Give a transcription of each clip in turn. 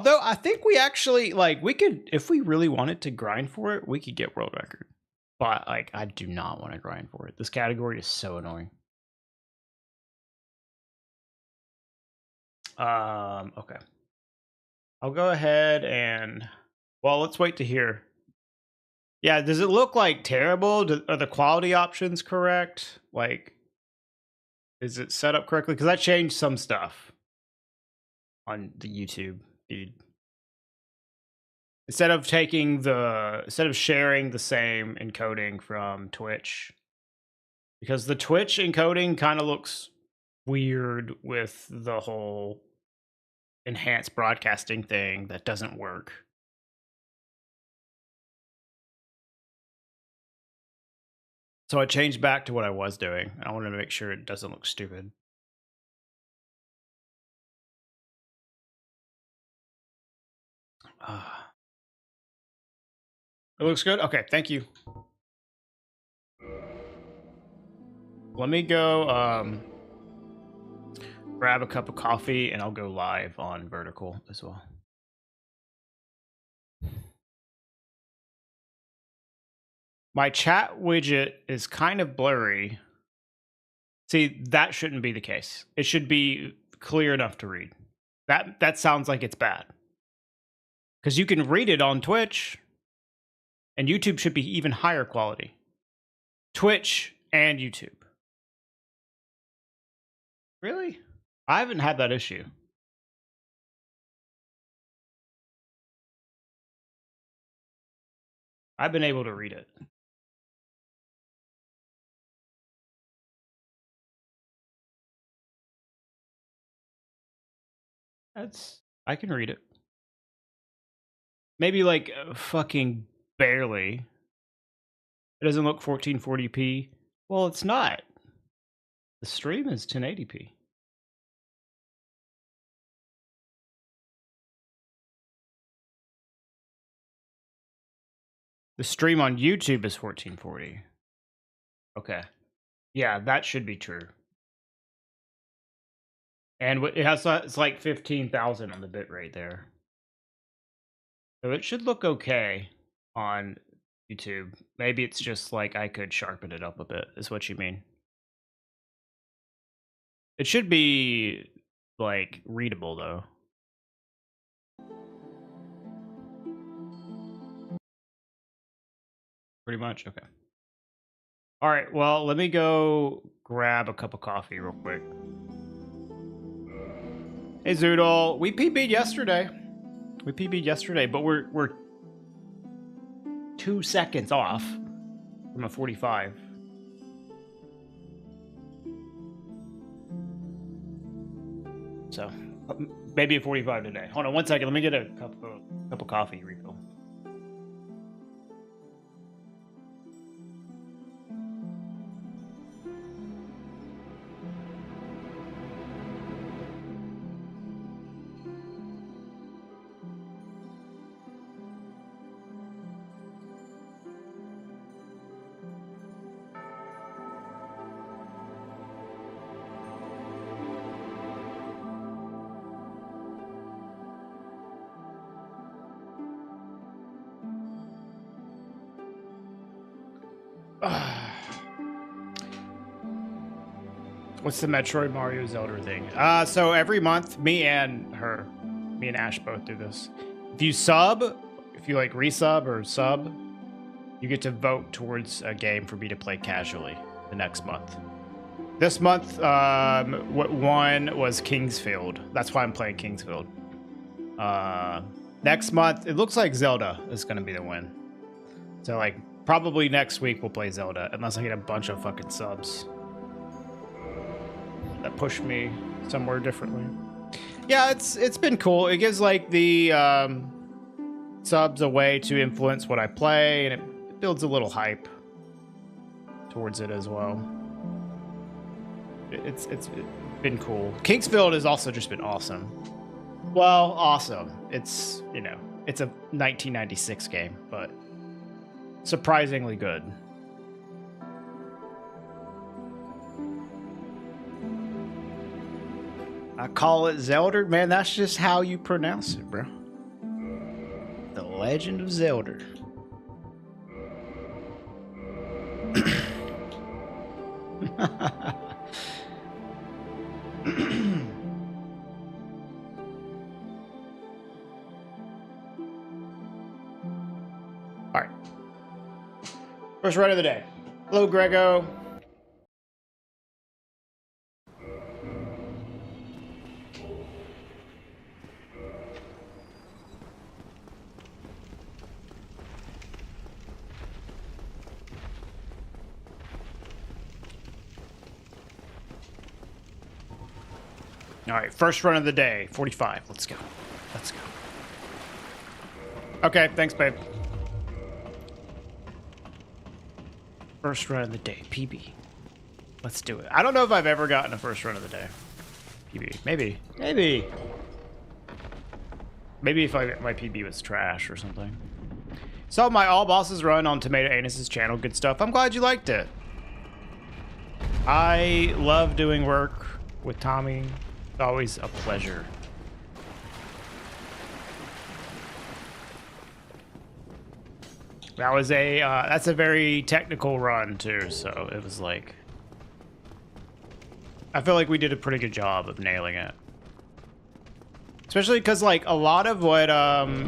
Although I think we actually, like, we could, if we really wanted to grind for it, we could get world record. But, like, I do not want to grind for it. This category is so annoying. Okay. I'll go ahead and, well, let's wait to hear. Yeah, does it look, like, terrible? Are the quality options correct? Like, is it set up correctly? Because I changed some stuff on the YouTube feed. Instead of sharing the same encoding from Twitch, because the Twitch encoding kind of looks weird with the whole enhanced broadcasting thing that doesn't work. So I changed back to what I was doing. I wanted to make sure it doesn't look stupid. It looks good? Okay, thank you. Let me go grab a cup of coffee and I'll go live on Vertical as well. My chat widget is kind of blurry. See, that shouldn't be the case. It should be clear enough to read. That sounds like it's bad. Because you can read it on Twitch, and YouTube should be even higher quality. Twitch and YouTube. Really? I haven't had that issue. I've been able to read it. I can read it. Maybe like fucking barely. It doesn't look 1440p. Well, it's not. The stream is 1080p. The stream on YouTube is 1440. Okay. Yeah, that should be true. And it's like 15,000 on the bitrate there. So it should look okay on YouTube. Maybe it's just like I could sharpen it up a bit, is what you mean. It should be like readable though. Pretty much, okay. All right, well, let me go grab a cup of coffee real quick. Hey Zoodle, we PB'd yesterday. But we're 2 seconds off from a 45. So maybe a 45 today. Hold on 1 second. Let me get a cup of coffee refill. What's the Metroid Mario Zelda thing? So every month, me and Ash both do this. If you like resub or sub, you get to vote towards a game for me to play casually the next month. This month, what won was Kingsfield. That's why I'm playing Kingsfield. Next month, it looks like Zelda is going to be the win. So like probably next week we'll play Zelda, unless I get a bunch of fucking subs that push me somewhere differently. Yeah, it's been cool. It gives like the subs a way to influence what I play, and it builds a little hype towards it as well. It's been cool. Kingsfield has also just been awesome. Well, awesome. It's, you know, it's a 1996 game, but surprisingly good. I call it Zelda. Man, that's just how you pronounce it, bro. The Legend of Zelda. All right. First run of the day. Hello, Grego. All right, first run of the day, 45. Let's go. Let's go. Okay, thanks, babe. First run of the day, PB. Let's do it. I don't know if I've ever gotten a first run of the day. PB. Maybe. Maybe. Maybe if my PB was trash or something. Saw my all bosses run on Tomato Anus's channel. Good stuff. I'm glad you liked it. I love doing work with Tommy. It's always a pleasure. That was a that's a very technical run too, so it was like I feel like we did a pretty good job of nailing it. Especially because like a lot of what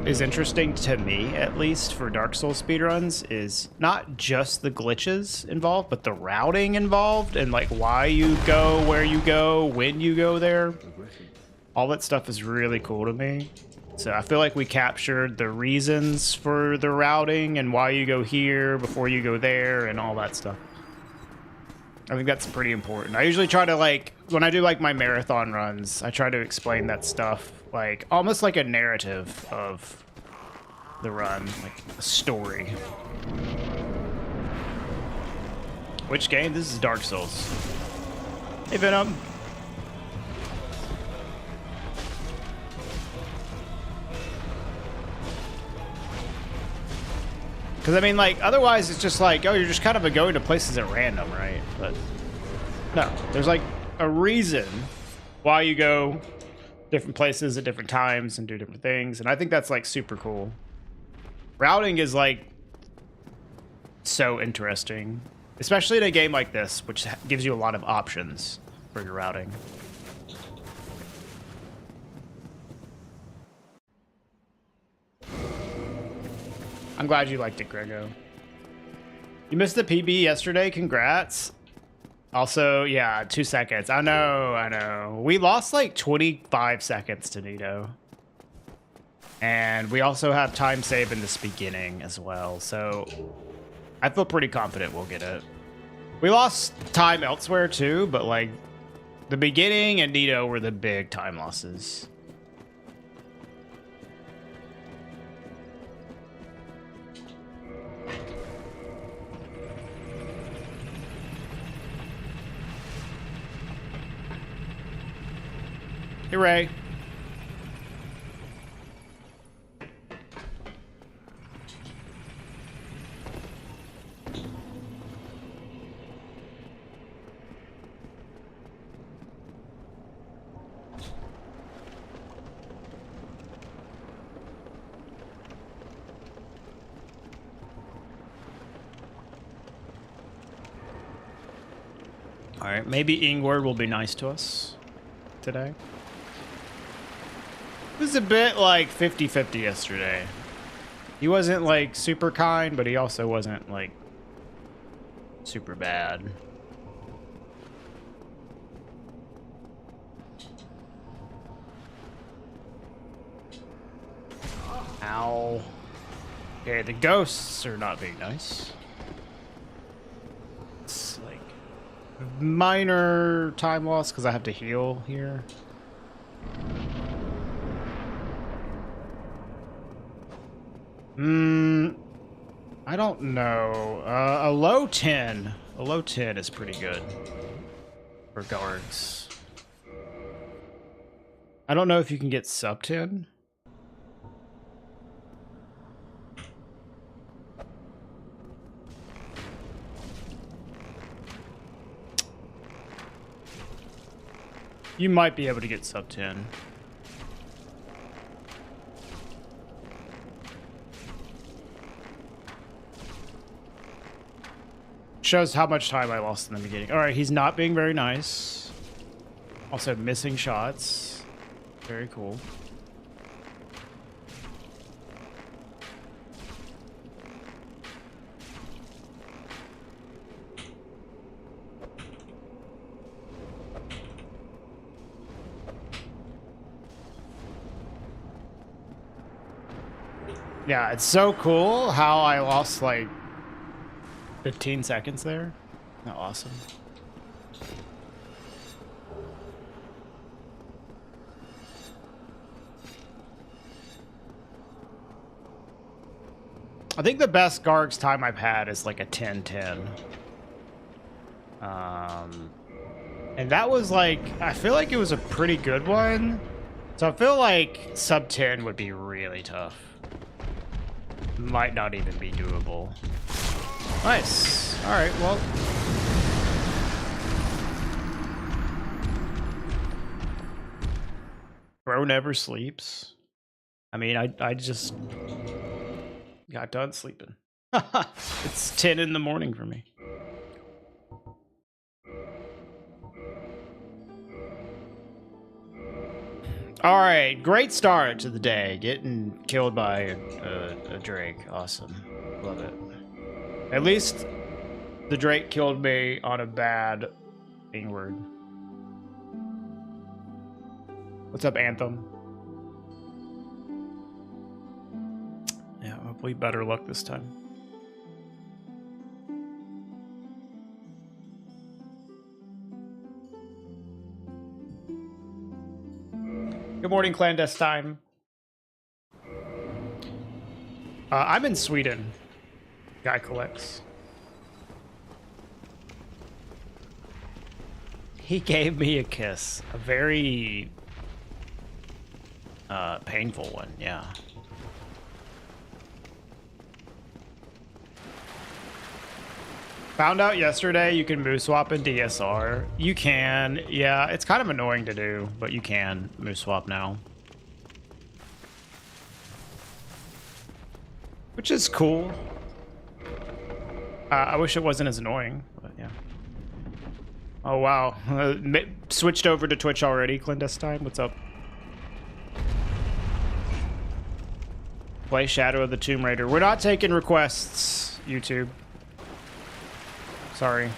is interesting to me, at least for Dark Souls speedruns, is not just the glitches involved, but the routing involved and like why you go, where you go, when you go there. All that stuff is really cool to me. So I feel like we captured the reasons for the routing and why you go here before you go there and all that stuff. I think that's pretty important. I usually try to like, when I do like my marathon runs, I try to explain that stuff like almost like a narrative of the run, like a story. Which game? This is Dark Souls. Hey, Venom. Because, I mean, like, otherwise it's just like, oh, you're just kind of going to places at random, right? But, no. There's, like, a reason why you go different places at different times and do different things. And I think that's, like, super cool. Routing is, like, so interesting. Especially in a game like this, which gives you a lot of options for your routing. I'm glad you liked it, Grego. You missed the PB yesterday. Congrats. Also, yeah, 2 seconds. I know. We lost like 25 seconds to Nito. And we also have time save in this beginning as well. So I feel pretty confident we'll get it. We lost time elsewhere too, but like the beginning and Nito were the big time losses. Hooray. All right, maybe Ingward will be nice to us today. It was a bit like 50-50 yesterday. He wasn't like super kind, but he also wasn't like super bad. Ow. Okay, the ghosts are not being nice. It's like minor time loss because I have to heal here. I don't know. A low 10. A low 10 is pretty good for guards. I don't know if you can get sub 10. You might be able to get sub 10. shows how much time I lost in the beginning. All right, he's not being very nice. Also missing shots. Very cool. Yeah, it's so cool how I lost like 15 seconds there. Isn't that awesome? I think the best Garg's time I've had is like a 10-10. And that was like, I feel like it was a pretty good one. So I feel like sub 10 would be really tough. Might not even be doable. Nice. All right, well. Bro never sleeps. I mean, I just got done sleeping. It's 10 in the morning for me. All right, great start to the day. Getting killed by a Drake. Awesome. Love it. At least the Drake killed me on a bad word. What's up, Anthem? Yeah, hopefully better luck this time. Good morning, clandestine. I'm in Sweden. Guy collects. He gave me a kiss. A very painful one, yeah. Found out yesterday you can moose swap in DSR. You can, yeah, it's kind of annoying to do, but you can moose swap now. Which is cool. I wish it wasn't as annoying, but yeah. Oh wow, switched over to Twitch already, clandestine, what's up? Play Shadow of the Tomb Raider. We're not taking requests, YouTube. Sorry.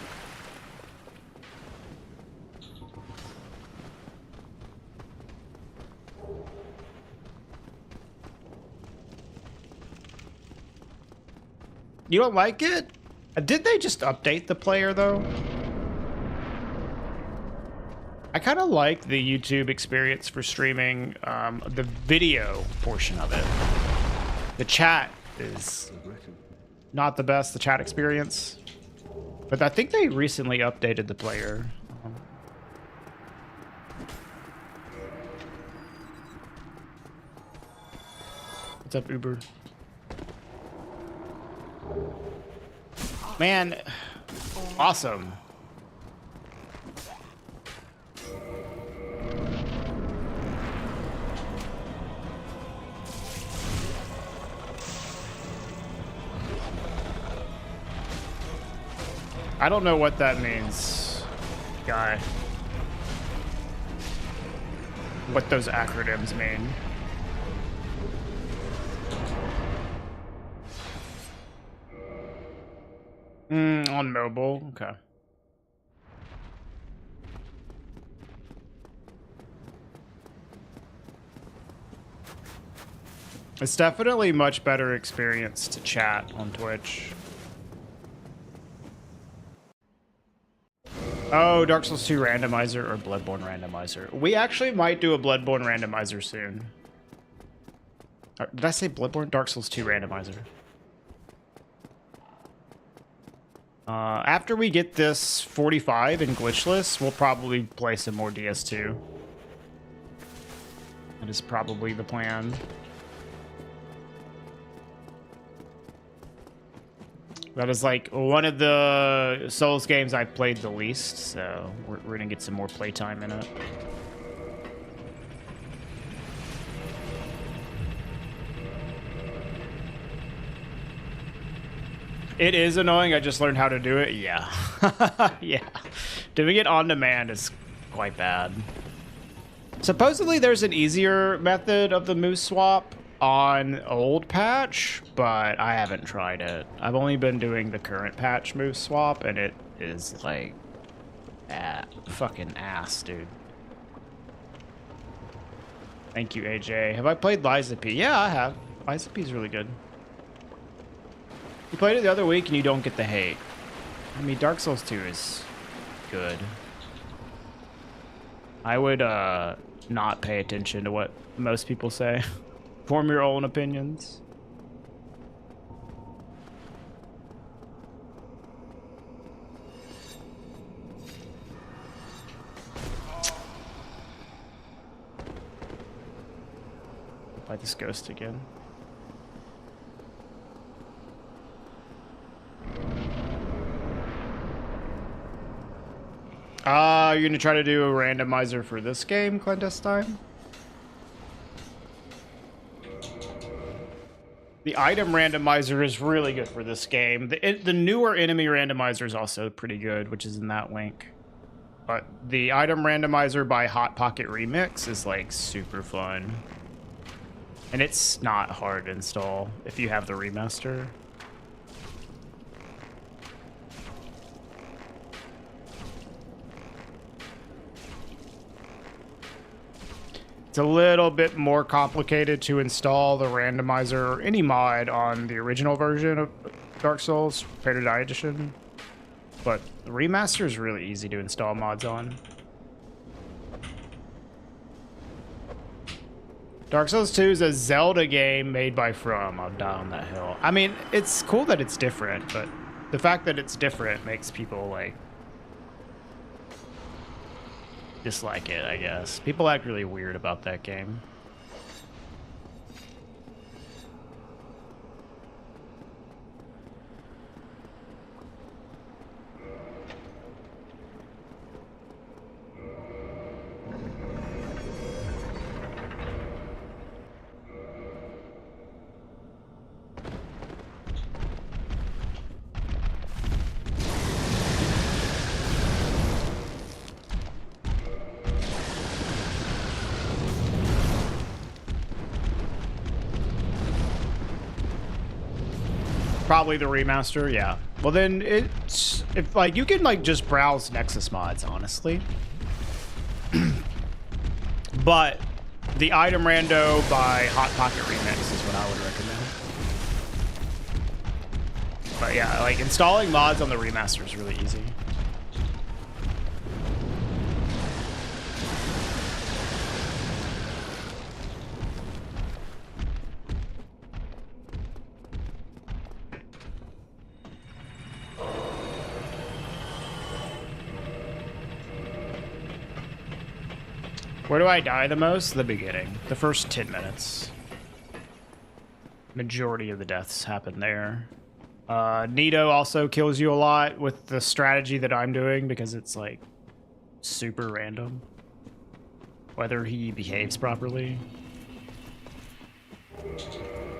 You don't like it? Did they just update the player though? I kind of like the YouTube experience for streaming, the video portion of it. The chat is not the best, the chat experience. But I think they recently updated the player. What's up, Uber? Man, awesome. I don't know what that means, guy. What those acronyms mean. On mobile, okay. It's definitely much better experience to chat on Twitch. Oh, Dark Souls 2 randomizer or Bloodborne randomizer. We actually might do a Bloodborne randomizer soon. Did I say Bloodborne? Dark Souls 2 randomizer. After we get this 45 in Glitchless, we'll probably play some more DS2. That is probably the plan. That is like one of the Souls games I've played the least, so we're gonna get some more playtime in it. It is annoying. I just learned how to do it. Yeah. Yeah. Doing it on demand is quite bad. Supposedly there's an easier method of the moose swap on old patch, but I haven't tried it. I've only been doing the current patch moose swap, and it is like fucking ass, dude. Thank you, AJ. Have I played Liza P? Yeah, I have. Liza P is really good. You played it the other week and you don't get the hate. I mean, Dark Souls 2 is good. I would not pay attention to what most people say. Form your own opinions. Fight this ghost again. You're gonna try to do a randomizer for this game, clandestine? The item randomizer is really good for this game. The newer enemy randomizer is also pretty good, which is in that link. But the item randomizer by Hot Pocket Remix is like super fun. And it's not hard to install if you have the remaster. It's a little bit more complicated to install the randomizer or any mod on the original version of Dark Souls, Prepare to Die Edition. But the remaster is really easy to install mods on. Dark Souls 2 is a Zelda game made by From. I'll die on that hill. I mean, it's cool that it's different, but the fact that it's different makes people, like, dislike it, I guess. People act really weird about that game. Probably the remaster, yeah. Well, then it's if like you can like just browse Nexus mods, honestly. But the item rando by Hot Pocket Remix is what I would recommend. But yeah, like installing mods on the remaster is really easy. Where do I die the most? The beginning. The first 10 minutes. Majority of the deaths happen there. Nito also kills you a lot with the strategy that I'm doing because it's like super random. Whether he behaves properly.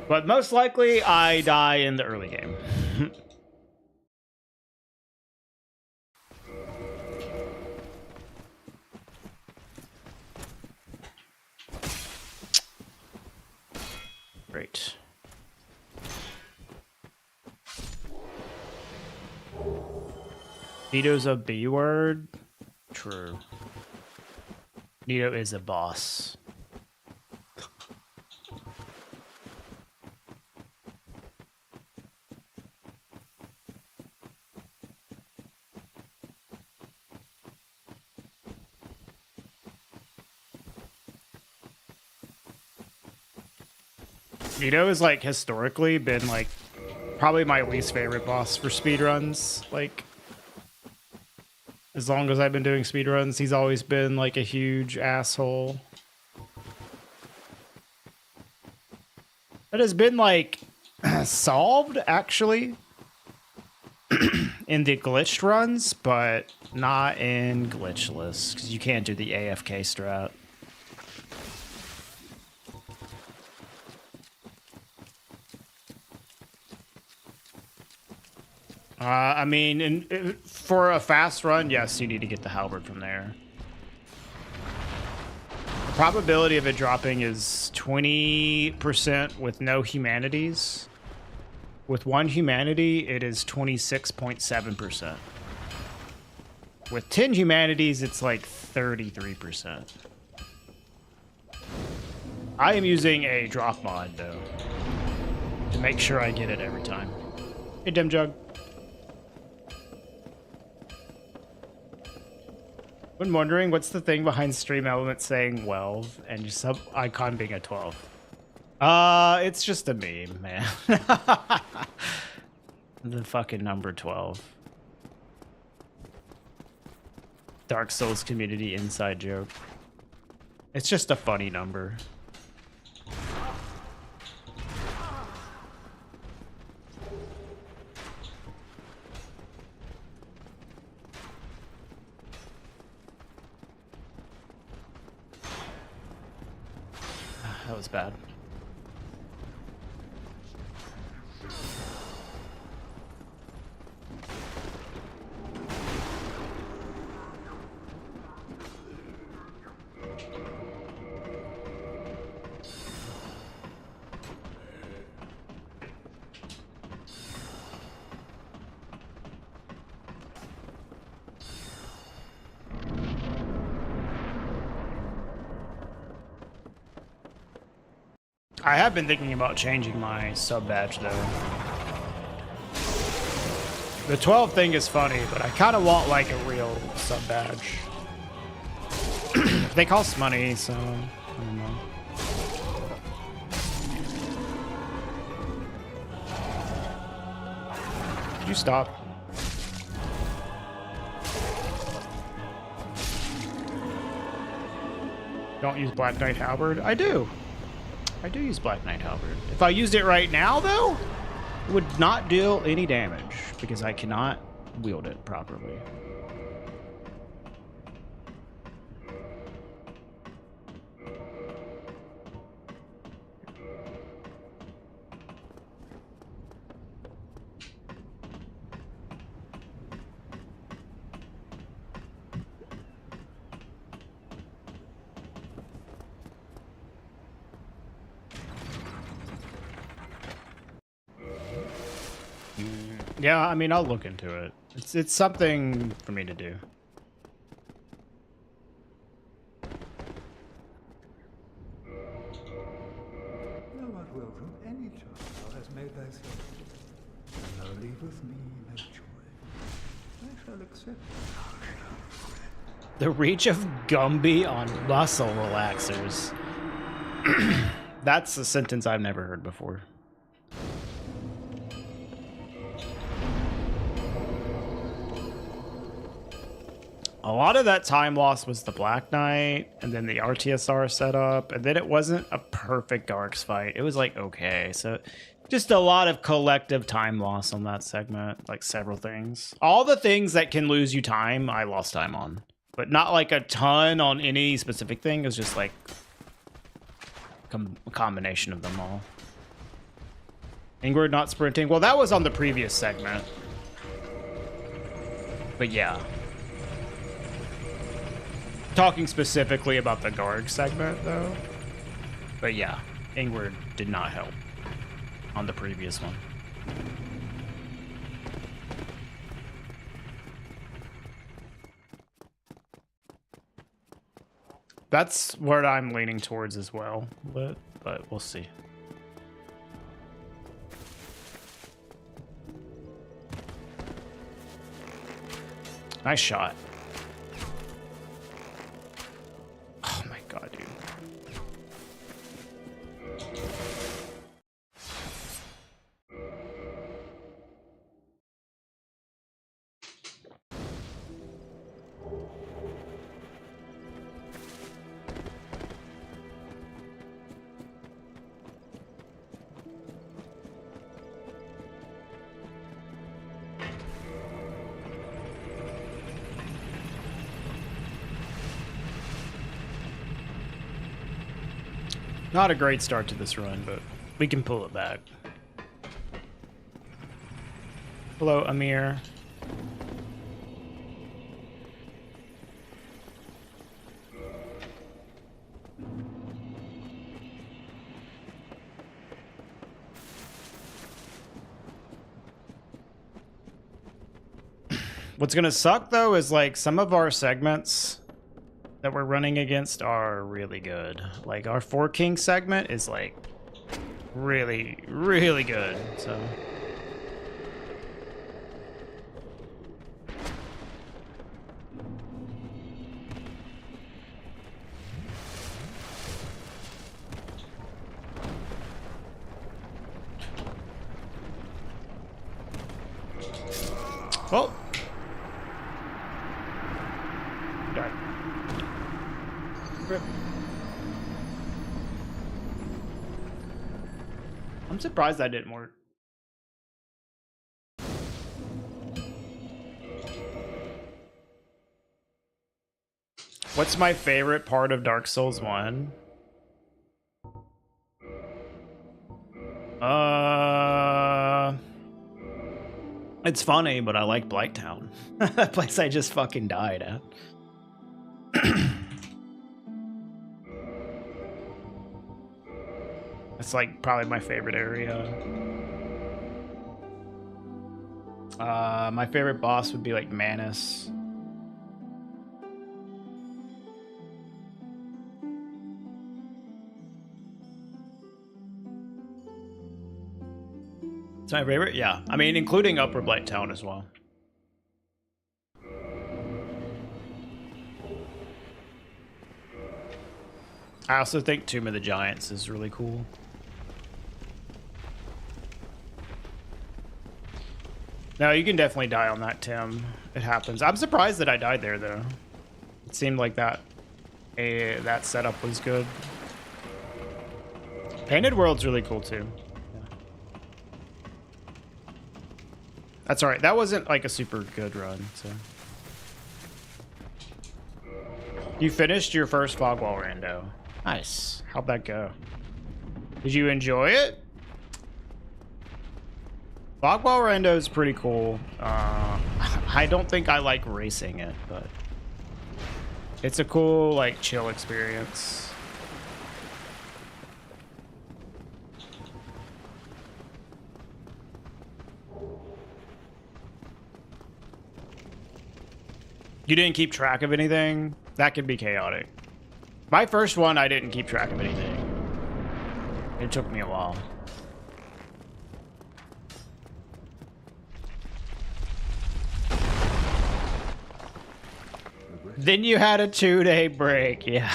But most likely I die in the early game. Great. Nito's a B word? True. Nito is a boss. Nito has like historically been like probably my least favorite boss for speedruns. Like as long as I've been doing speedruns, he's always been like a huge asshole. That has been like solved actually in the glitched runs, but not in glitchless because you can't do the AFK strat. I mean, for a fast run, yes, you need to get the halberd from there. The probability of it dropping is 20% with no humanities. With one humanity, it is 26.7%. With 10 humanities, it's like 33%. I am using a drop mod, though, to make sure I get it every time. Hey, Dim Jug. When wondering, what's the thing behind Stream Elements saying 12 and your sub icon being a 12? It's just a meme, man. The fucking number 12. Dark Souls community inside joke. It's just a funny number. That was bad. I have been thinking about changing my sub badge though. The 12 thing is funny, but I kind of want like a real sub badge. They cost money, so I don't know. Could you stop? Don't use Black Knight Halberd? I do. I do use Black Knight Halberd. If I used it right now, though, it would not deal any damage because I cannot wield it properly. Yeah, I mean, I'll look into it. It's something for me to do. Thou art welcome any child thou hast made thyself. Thou leaveth me no joy. I shall accept. The reach of Gumby on muscle relaxers. That's a sentence I've never heard before. A lot of that time loss was the Black Knight, and then the RTSR setup, and then it wasn't a perfect Darks fight. It was like, okay, so just a lot of collective time loss on that segment, like several things. All the things that can lose you time, I lost time on. But not like a ton on any specific thing. It was just like a combination of them all. Ingrid not sprinting. Well, that was on the previous segment. But yeah. Talking specifically about the Garg segment, though. But yeah, Ingrid did not help on the previous one. That's what I'm leaning towards as well, but we'll see. Nice shot. Oh my god, dude. Not a great start to this run, but we can pull it back. Hello, Amir. What's gonna suck though is like some of our segments that we're running against are really good. Like our 4 King segment is like really, really good. So oh. Died. Rip. I'm surprised that didn't work. What's my favorite part of Dark Souls 1? It's funny, but I like Blighttown. That place I just fucking died at. It's like probably my favorite area. My favorite boss would be like Manus. It's my favorite? Yeah. I mean, including Upper Blighttown as well. I also think Tomb of the Giants is really cool. No, you can definitely die on that, Tim. It happens. I'm surprised that I died there, though. It seemed like that setup was good. Painted World's really cool, too. Yeah. That's alright. That wasn't, like, a super good run, so... You finished your first Fogwall rando. Nice. How'd that go? Did you enjoy it? Fogwall rando is pretty cool. I don't think I like racing it, but it's a cool, like, chill experience. You didn't keep track of anything? That could be chaotic. My first one, I didn't keep track of anything. It took me a while. Then you had a 2-day break, yeah.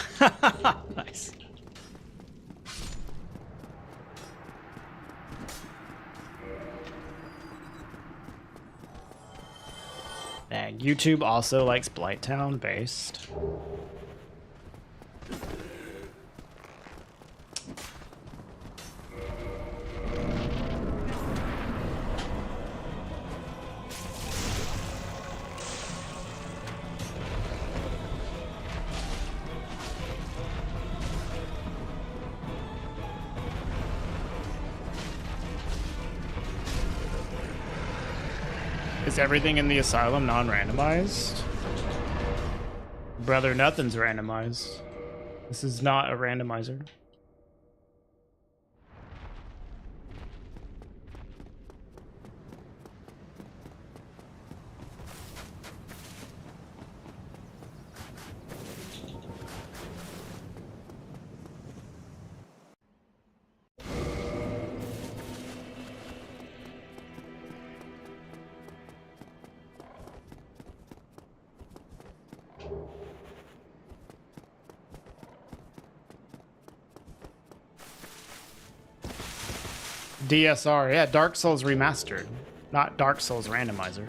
Nice. Dang, YouTube also likes Blighttown based. Is everything in the asylum non-randomized? Brother, nothing's randomized. This is not a randomizer. DSR, yeah, Dark Souls Remastered, not Dark Souls Randomizer.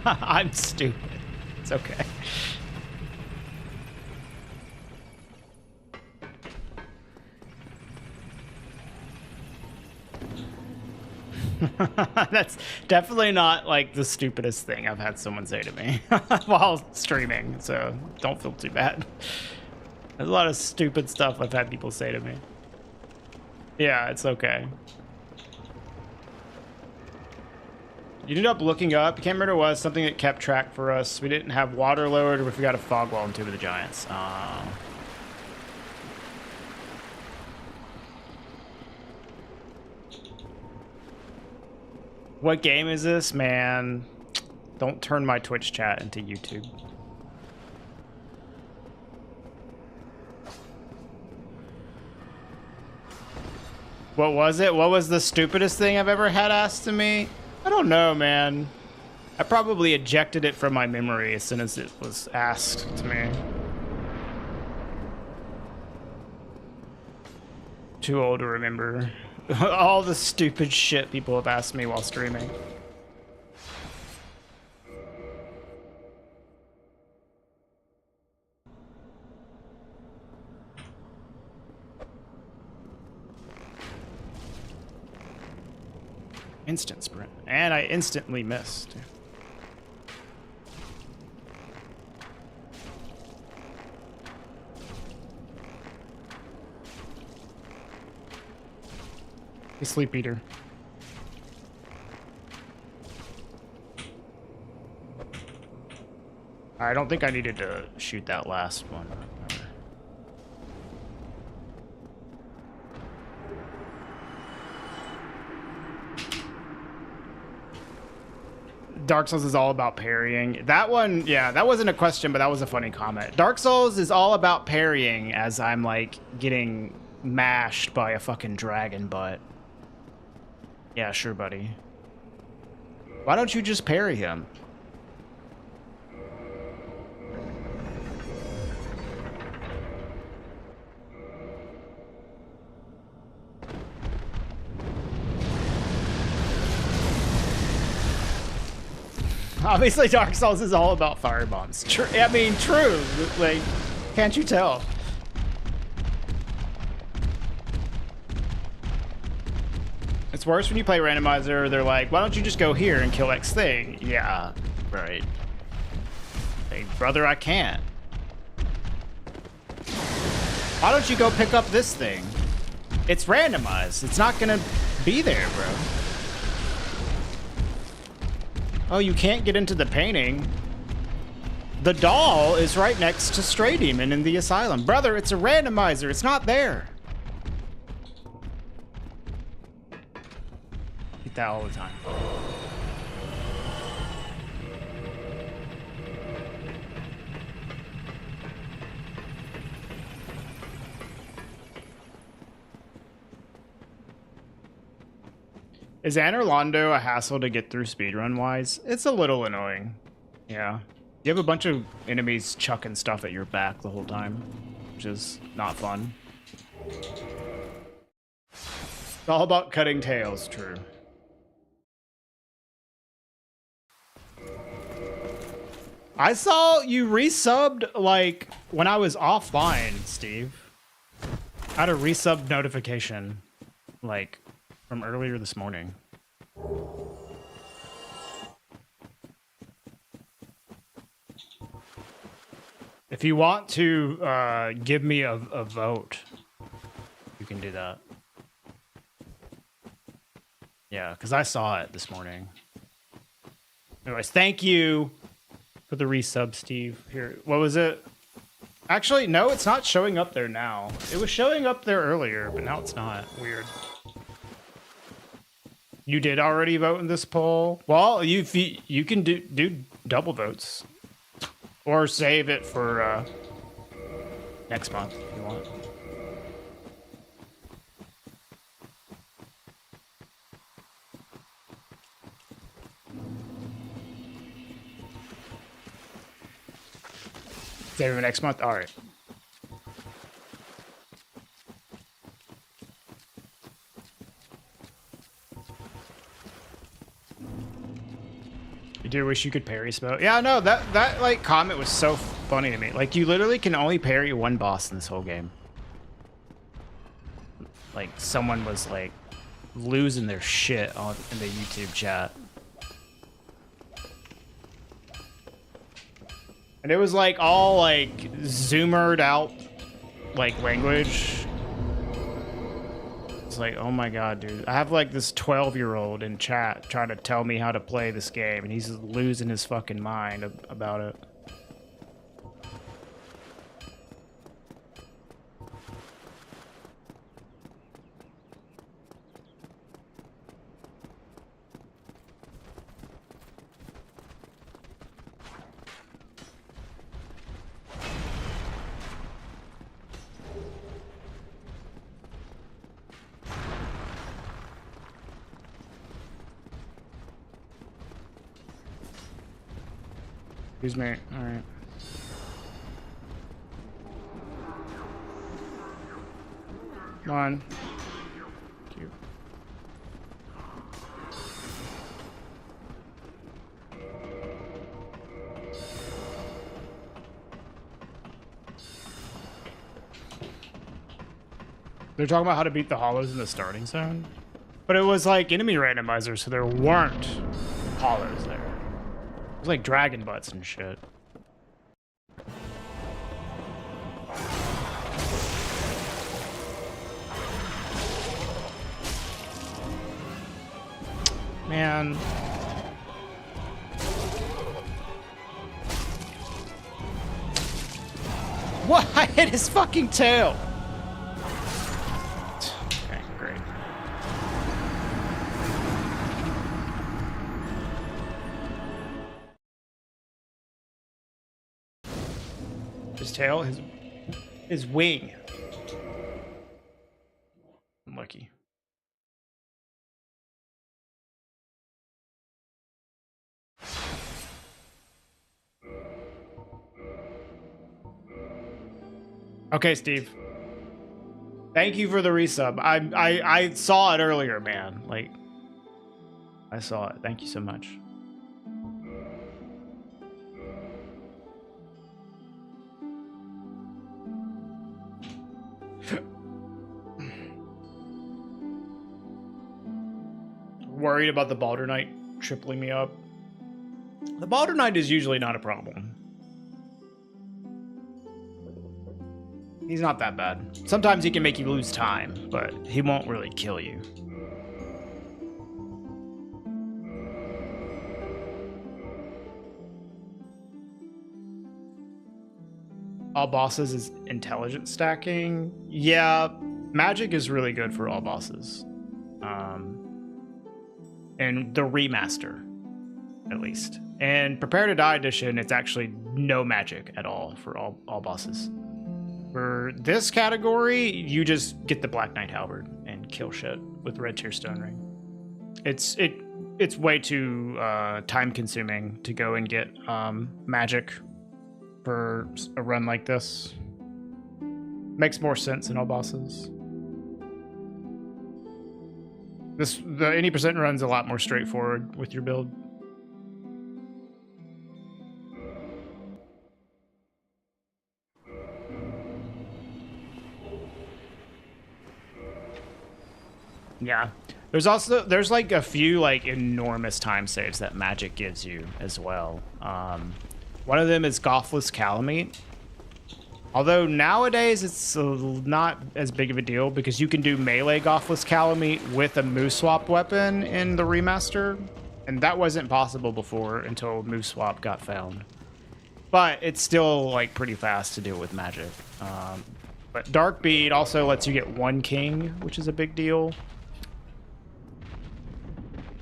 I'm stupid. It's okay. That's definitely not like the stupidest thing I've had someone say to me while streaming, so don't feel too bad. There's a lot of stupid stuff I've had people say to me. Yeah, it's okay. You ended up looking up. You can't remember what it was. Something that kept track for us. We didn't have water lowered, or we forgot a fog wall in Tomb of the Giants. What game is this, man? Don't turn my Twitch chat into YouTube. What was it? What was the stupidest thing I've ever had asked to me? I don't know, man. I probably ejected it from my memory as soon as it was asked to me. Too old to remember. All the stupid shit people have asked me while streaming. Instant sprint. And I instantly missed. A sleep eater. I don't think I needed to shoot that last one. Dark Souls is all about parrying. That one, yeah, that wasn't a question, but that was a funny comment. Dark Souls is all about parrying as I'm like getting mashed by a fucking dragon butt. Yeah, sure, buddy. Why don't you just parry him? Obviously, Dark Souls is all about firebombs. I mean, true. Like, can't you tell? It's worse when you play randomizer. They're like, why don't you just go here and kill X thing? Yeah, right. Hey, brother, I can't. Why don't you go pick up this thing? It's randomized. It's not gonna be there, bro. Oh, you can't get into the painting. The doll is right next to Stray Demon in the asylum. Brother, it's a randomizer. It's not there. Get that all the time. Is Anor Londo a hassle to get through speedrun-wise? It's a little annoying. Yeah. You have a bunch of enemies chucking stuff at your back the whole time, which is not fun. It's all about cutting tails, true. I saw you resubbed, like, when I was offline, Steve. I had a resub notification, like, from earlier this morning. If you want to give me a vote, you can do that. Yeah, because I saw it this morning. Anyways, thank you for the resub, Steve. Here, what was it? Actually, no, it's not showing up there now. It was showing up there earlier, but now it's not. Weird. You did already vote in this poll? Well, you can do double votes. Or save it for next month if you want. Save it next month? All right. You do wish you could parry smoke. Yeah, no, that like comment was so funny to me. Like, you literally can only parry one boss in this whole game. Like, someone was like losing their shit in the YouTube chat. And it was like all like zoomered out like language. It's like, oh my god, dude. I have like this 12-year-old in chat trying to tell me how to play this game, and he's losing his fucking mind about it. Excuse me. All right. Come on. Thank you. They're talking about how to beat the hollows in the starting zone, but it was like enemy randomizer, so there weren't hollows there. It was like dragon butts and shit. Man. What? I hit his fucking tail. Okay, great. His tail, his wing. Unlucky. Okay, Steve. Thank you for the resub. I saw it earlier, man. Like, I saw it. Thank you so much. Worried about the Baldur Knight tripling me up. The Baldur Knight is usually not a problem. He's not that bad. Sometimes he can make you lose time, but he won't really kill you. All bosses is intelligence stacking. Yeah, magic is really good for all bosses. And the remaster, at least. And Prepare to Die edition, it's actually no magic at all for all bosses. For this category, you just get the Black Knight Halberd and kill shit with Red Tear Stone Ring. It's way too time consuming to go and get magic for a run like this. Makes more sense in all bosses. The any percent run's a lot more straightforward with your build. Yeah. There's like a few like enormous time saves that magic gives you as well. One of them is Glitchless Calamite. Although nowadays it's not as big of a deal because you can do melee Glitchless Calamite with a move swap weapon in the remaster, and that wasn't possible before until move swap got found. But it's still like pretty fast to deal with magic. But Dark Bead also lets you get one king, which is a big deal.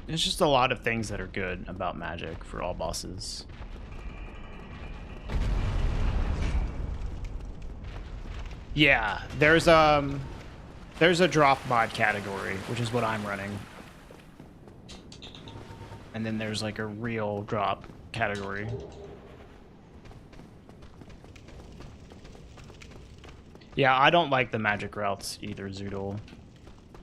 It's just a lot of things that are good about magic for all bosses. Yeah, there's a drop mod category, which is what I'm running. And then there's like a real drop category. Yeah, I don't like the magic routes either, Zoodle.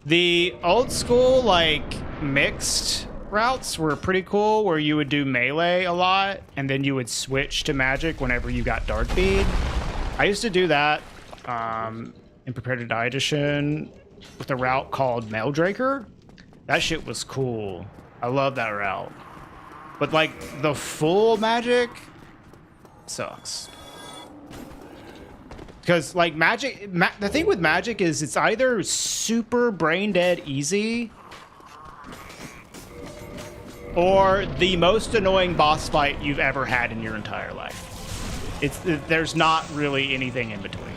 The old school, like, mixed routes were pretty cool, where you would do melee a lot, and then you would switch to magic whenever you got Dark Bead. I used to do that in Prepare to Die edition with a route called Maildraker. That shit was cool. I love that route. But like the full magic sucks. Because like magic, the thing with magic is it's either super brain dead easy or the most annoying boss fight you've ever had in your entire life. There's not really anything in between.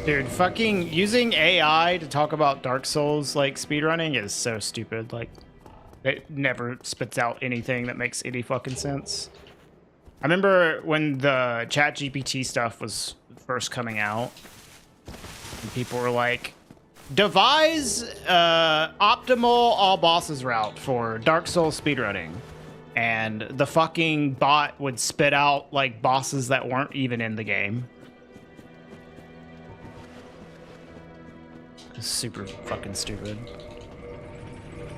Dude, fucking using AI to talk about Dark Souls like speedrunning is so stupid. Like, it never spits out anything that makes any fucking sense. I remember when the ChatGPT stuff was first coming out, and people were like, devise optimal all bosses route for Dark Souls speedrunning. And the fucking bot would spit out like bosses that weren't even in the game. Super fucking stupid.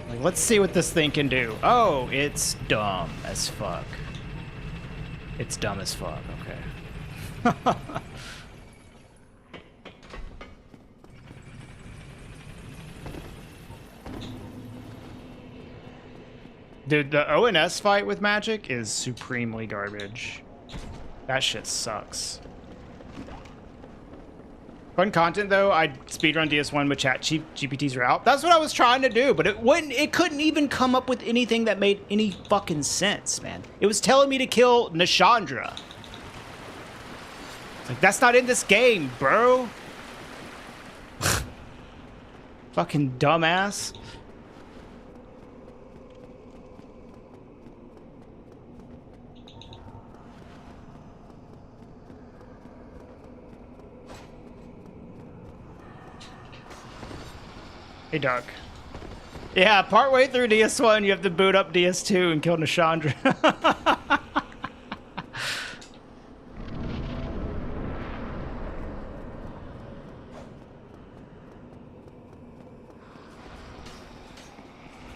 Like, let's see what this thing can do. Oh, it's dumb as fuck. It's dumb as fuck, okay. Dude, the ONS fight with magic is supremely garbage. That shit sucks. Fun content though. I speedrun DS1 with ChatGPT's route. That's what I was trying to do, but it couldn't even come up with anything that made any fucking sense, man. It was telling me to kill Nishandra. It's like, that's not in this game, bro. Fucking dumbass. Hey, Doug. Yeah, partway through DS1, you have to boot up DS2 and kill Nishandra.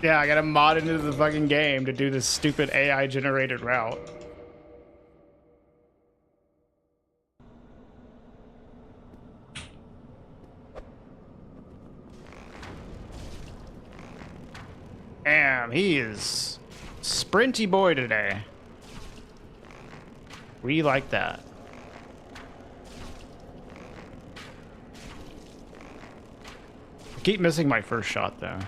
Yeah, I gotta mod into the fucking game to do this stupid AI-generated route. Damn, he is sprinty boy today. We like that. I keep missing my first shot though.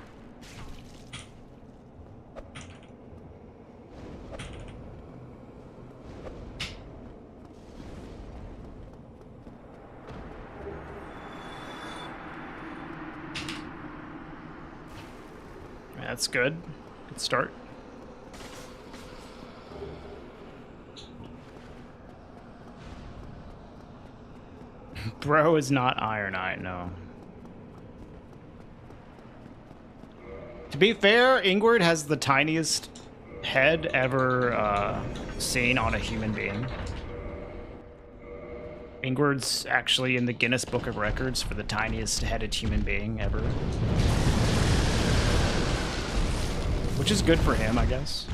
That's good. Good start. Bro is not Iron Eye, no. To be fair, Ingward has the tiniest head ever seen on a human being. Ingward's actually in the Guinness Book of Records for the tiniest headed human being ever. Which is good for him, I guess.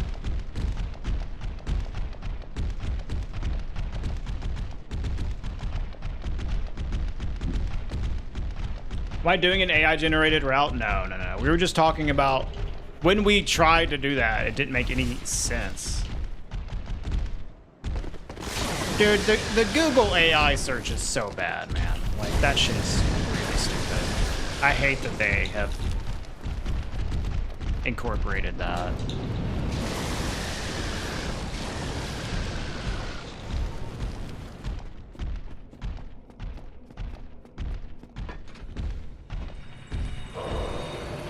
Am I doing an AI-generated route? No. We were just talking about when we tried to do that, it didn't make any sense. Dude, the Google AI search is so bad, man. Like, that shit is really stupid. I hate that they have incorporated that.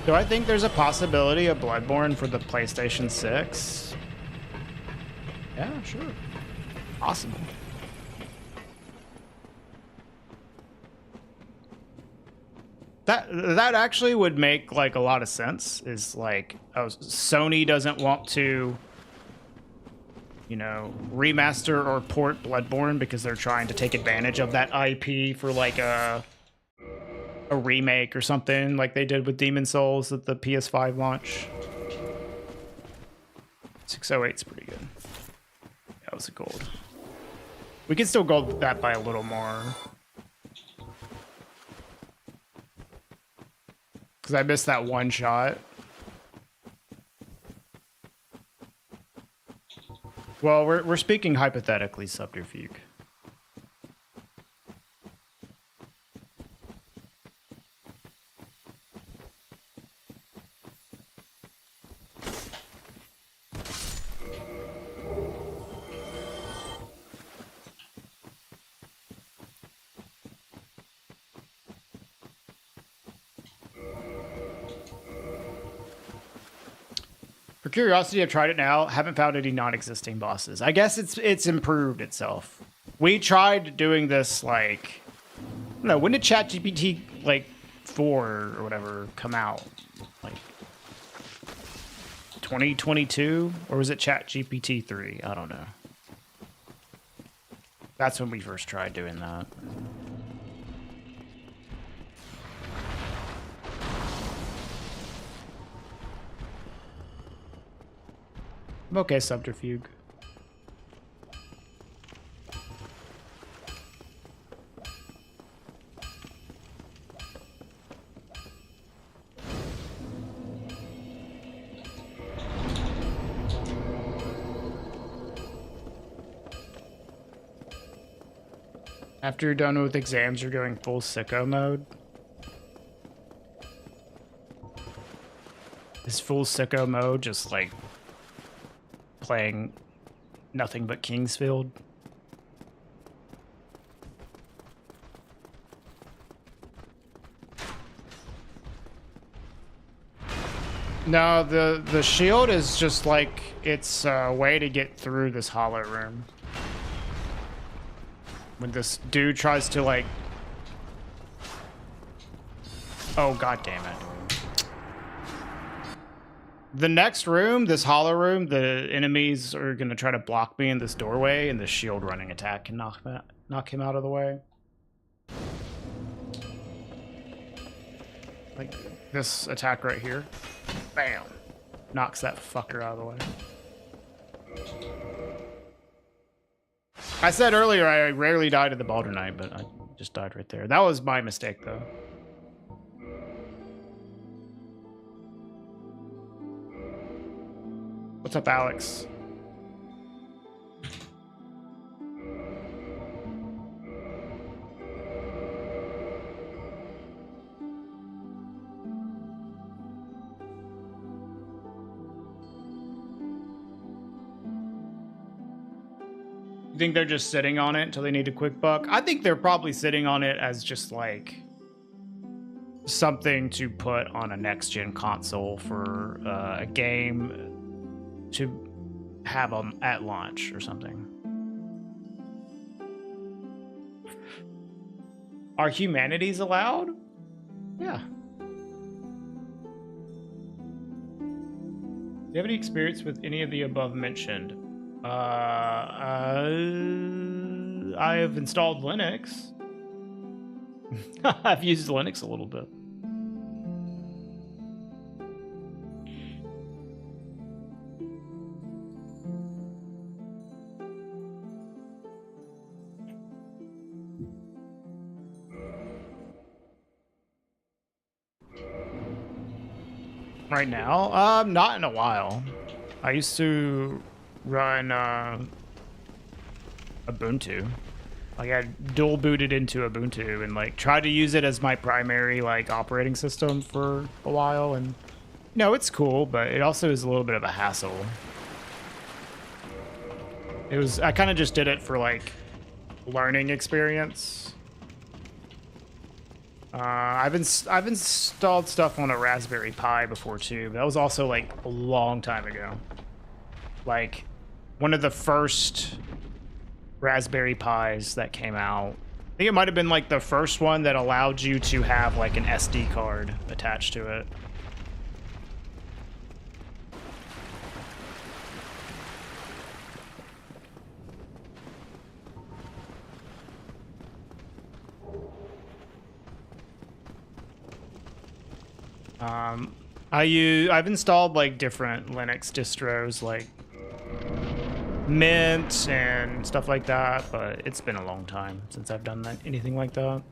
Do I think there's a possibility of Bloodborne for the PlayStation 6? Yeah, sure. Possible. That actually would make like a lot of sense. Is like, oh, Sony doesn't want to, you know, remaster or port Bloodborne because they're trying to take advantage of that IP for like a remake or something, like they did with Demon Souls at the PS5 launch. 608's pretty good. That was a gold. We can still gold that by a little more. Because I missed that one shot. Well, we're speaking hypothetically, Subterfuge. For curiosity, I've tried it now. Haven't found any non-existing bosses. I guess it's improved itself. We tried doing this like, I don't know, when did ChatGPT like 4 or whatever come out? Like 2022, or was it ChatGPT 3? I don't know. That's when we first tried doing that. I'm okay, Subterfuge. After you're done with exams, you're going full sicko mode. Is full sicko mode just like playing nothing but Kingsfield? No, the shield is just like, it's a way to get through this hollow room. When this dude tries to like... Oh, god damn it. The next room, this hollow room, the enemies are going to try to block me in this doorway, and the shield running attack can knock him out of the way. Like this attack right here. Bam! Knocks that fucker out of the way. I said earlier I rarely die to the Baldur Knight, but I just died right there. That was my mistake, though. What's up, Alex? You think they're just sitting on it until they need a quick buck? I think they're probably sitting on it as just like something to put on a next-gen console for a game to have them at launch or something. Are humanities allowed? Yeah. Do you have any experience with any of the above mentioned? I have installed Linux. I've used Linux a little bit. Right now? Not in a while. I used to run Ubuntu. Like I dual booted into Ubuntu and like tried to use it as my primary like operating system for a while, and no, it's cool, but it also is a little bit of a hassle. I kind of just did it for like learning experience. I've installed stuff on a Raspberry Pi before too, but that was also like a long time ago. Like one of the first Raspberry Pis that came out I think it might have been like the first one that allowed you to have like an SD card attached to it. I've installed like different Linux distros like Mint and stuff like that, but it's been a long time since I've done anything like that.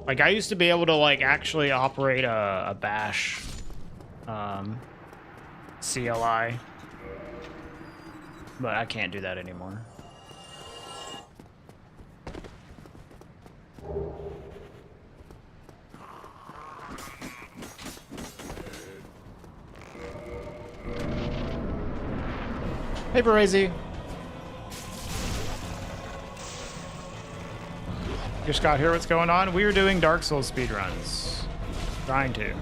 Like I used to be able to like actually operate a bash CLI, but I can't do that anymore. Hey, Barazy. Just got here. What's going on? We are doing Dark Souls speedruns. Trying to.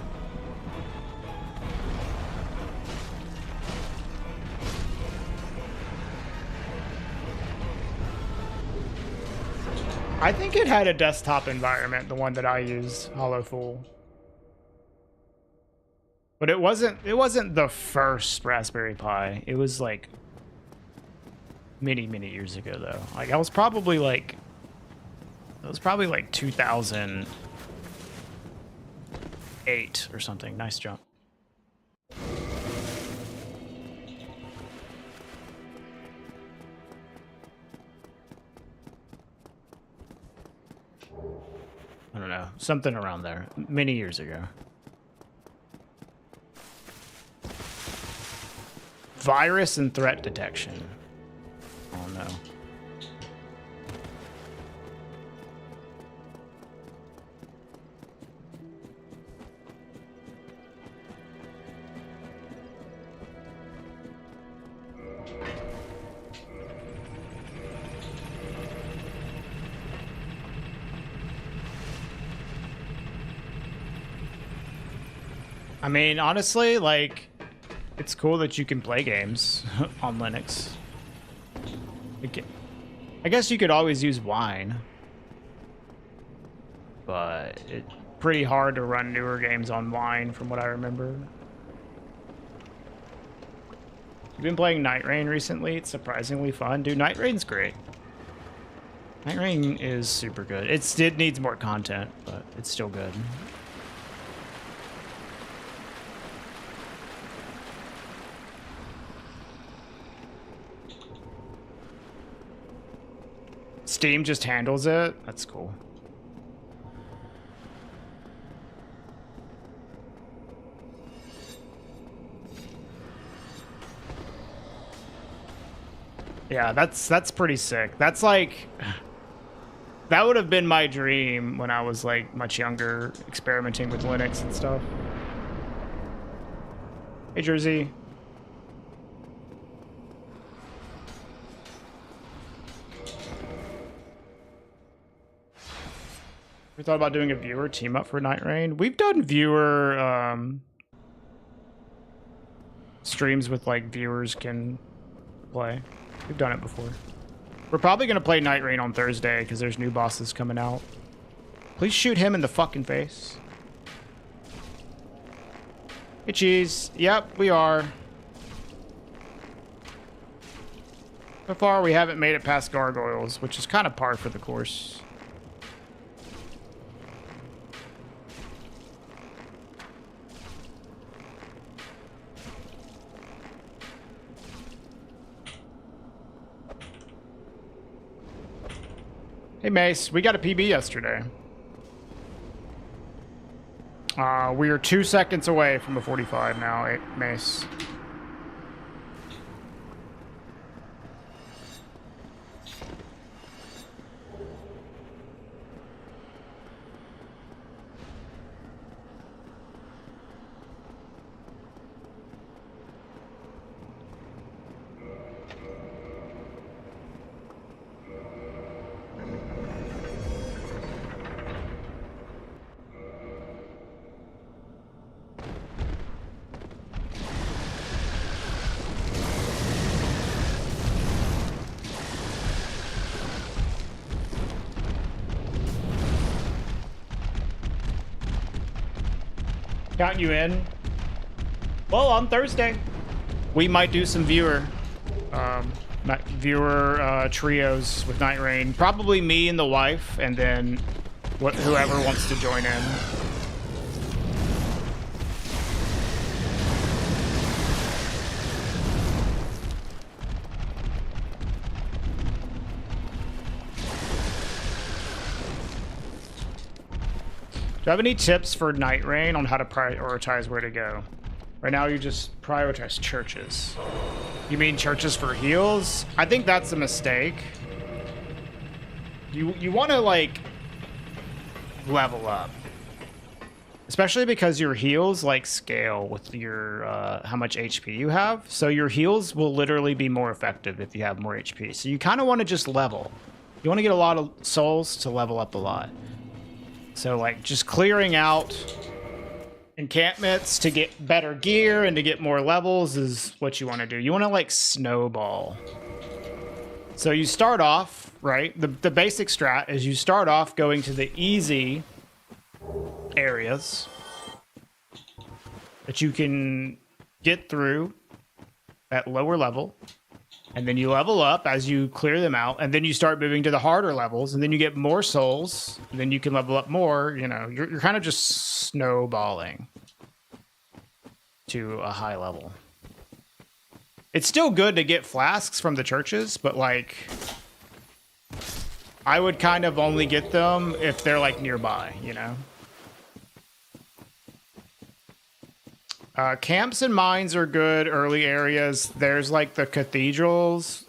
I think it had a desktop environment, the one that I used, Hollow Fool. But it wasn't the first Raspberry Pi. It was like many years ago though. Like I was probably like 2008 or something. Nice jump. I don't know, something around there, many years ago. Virus and threat detection. Oh no. I mean, honestly, like, it's cool that you can play games on Linux. I guess you could always use Wine, but it's pretty hard to run newer games on Wine from what I remember. You've been playing Night Rain recently. It's surprisingly fun. Dude, Night Rain's great. Night Rain is super good. It needs more content, but it's still good. Steam just handles it. That's cool. Yeah, that's pretty sick. That's like, that would have been my dream when I was like much younger, experimenting with Linux and stuff. Hey, Jersey. We thought about doing a viewer team up for Night Rain. We've done viewer streams with like viewers can play. We've done it before. We're probably gonna play Night Rain on Thursday because there's new bosses coming out. Please shoot him in the fucking face. Hey, Cheese. Yep, we are. So far, we haven't made it past Gargoyles, which is kind of par for the course. Hey, Mace, we got a PB yesterday. We are 2 seconds away from a 45 now, Mace. Counting you in. Well, on Thursday, we might do some viewer trios with Night Rain. Probably me and the wife, and then whoever wants to join in. Do you have any tips for Night Rain on how to prioritize where to go? Right now, you just prioritize churches. You mean churches for heals? I think that's a mistake. You want to, like, level up. Especially because your heals, like, scale with your, how much HP you have. So your heals will literally be more effective if you have more HP. So you kind of want to just level. You want to get a lot of souls to level up a lot. So, like, just clearing out encampments to get better gear and to get more levels is what you want to do. You want to, like, snowball. So you start off, right? The basic strat is you start off going to the easy areas that you can get through at lower level. And then you level up as you clear them out, and then you start moving to the harder levels, and then you get more souls, and then you can level up more. You know, you're kind of just snowballing to a high level. It's still good to get flasks from the churches, but, like, I would kind of only get them if they're, like, nearby, you know? Camps and mines are good early areas. There's, like, the cathedrals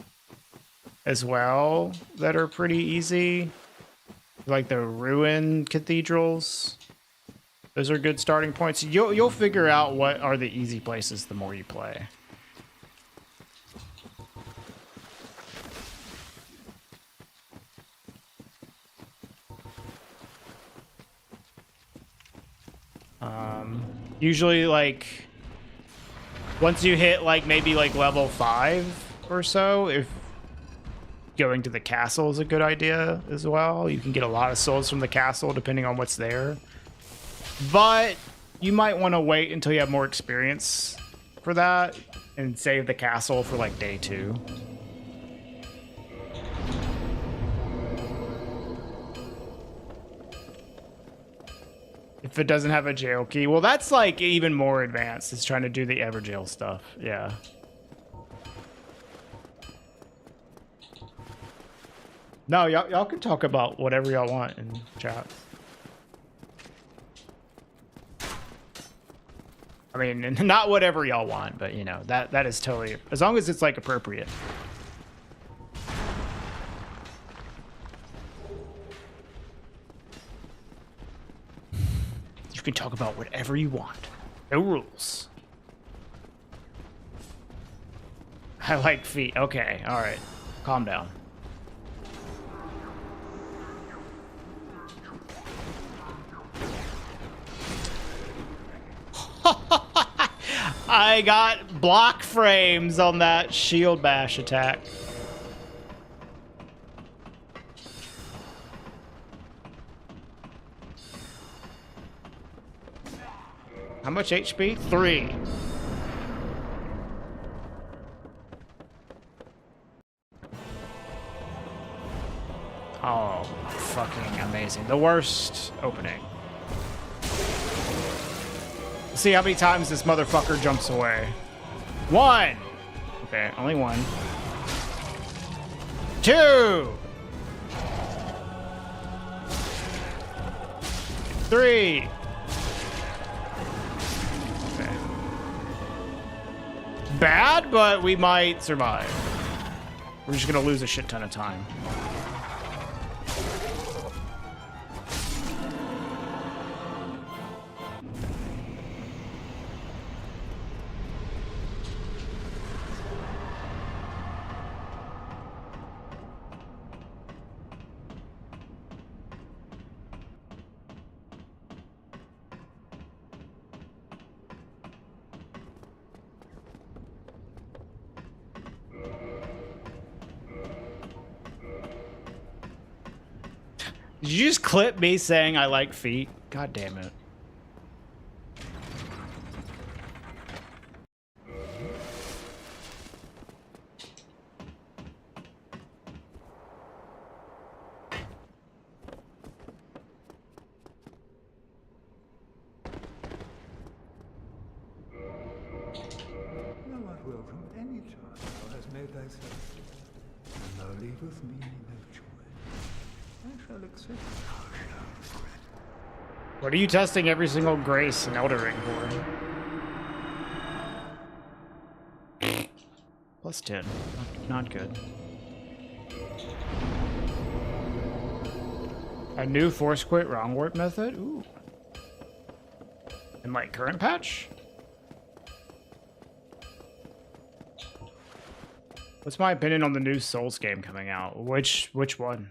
as well that are pretty easy. Like the ruined cathedrals. Those are good starting points. You'll figure out what are the easy places the more you play. Usually, like, once you hit, like, maybe, like, level 5 or so, if going to the castle is a good idea as well. You can get a lot of souls from the castle, depending on what's there. But you might want to wait until you have more experience for that and save the castle for, like, day 2. If it doesn't have a jail key. Well, that's, like, even more advanced. It's trying to do the Everjail stuff. Yeah. No, y'all can talk about whatever y'all want in chat. I mean, not whatever y'all want, but, you know, that is totally... As long as it's, like, appropriate. You can talk about whatever you want. No rules. I like feet. Okay, all right. Calm down. I got block frames on that shield bash attack. How much HP? 3. Oh, fucking amazing. The worst opening. Let's see how many times this motherfucker jumps away. 1. Okay, only 1. 2. 3. Bad, but we might survive. We're just gonna lose a shit ton of time. Did you just clip me saying I like feet? God damn it. will from any time thou hast made thyself, and thou leavest me no choice. I shall accept it. What are you testing every single grace in Elder Ring for? Plus 10. Not good. A new force quit wrong warp method? Ooh. In like current patch? What's my opinion on the new Souls game coming out? Which one?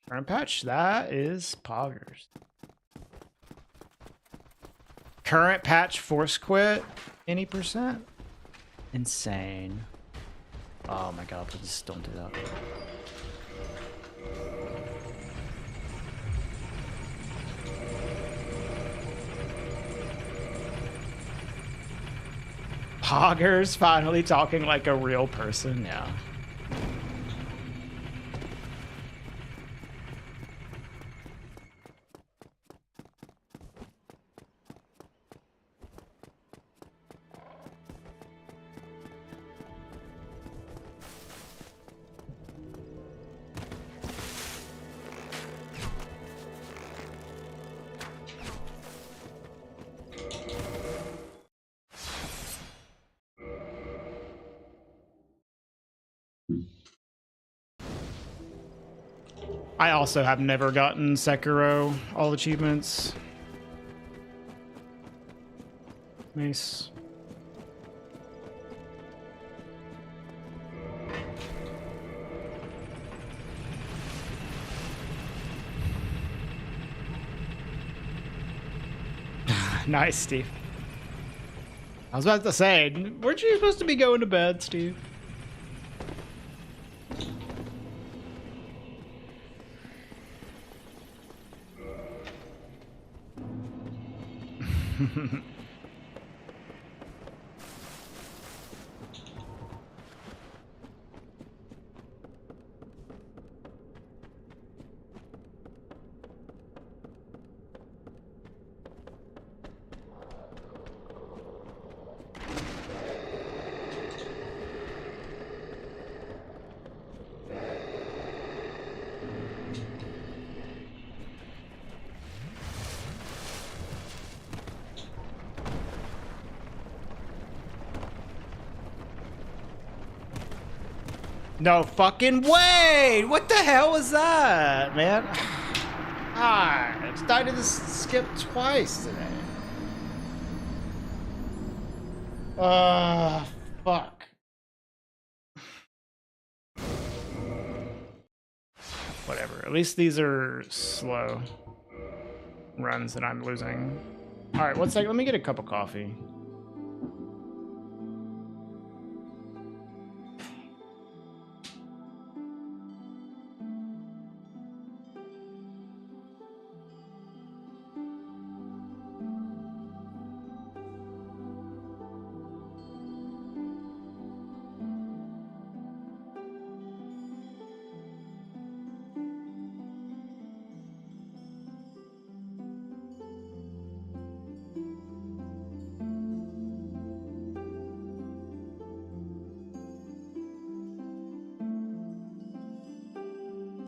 Current patch? That is poggers. Current patch force quit? Any percent? Insane. Oh my god, please don't do that. Poggers finally talking like a real person, yeah. I also have never gotten Sekiro all achievements. Nice. Nice, Steve. I was about to say, weren't you supposed to be going to bed, Steve? No fucking way! What the hell was that, man? Ah, I just died to this skip twice today. Fuck. Whatever. At least these are slow runs that I'm losing. All right, one second. Let me get a cup of coffee.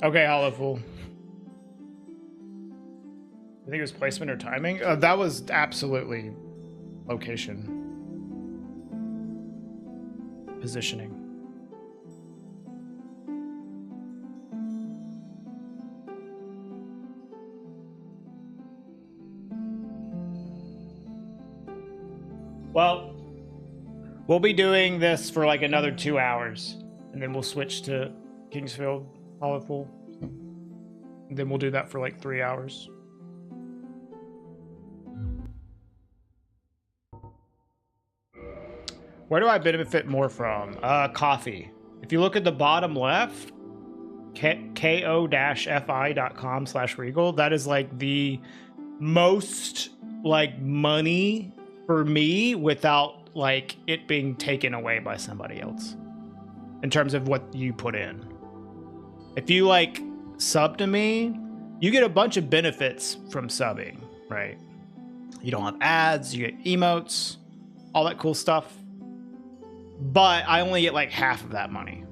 Okay, Hollowful. I think it was placement or timing. That was absolutely location. Positioning. Well, we'll be doing this for like another 2 hours, and then we'll switch to Kingsfield. Powerful. And then we'll do that for like 3 hours. Where do I benefit more from? Coffee. If you look at the bottom left, ko-fi.com/regal, that is like the most like money for me without like it being taken away by somebody else in terms of what you put in. If you like sub to me, you get a bunch of benefits from subbing, right? You don't have ads, you get emotes, all that cool stuff. but I only get like half of that money.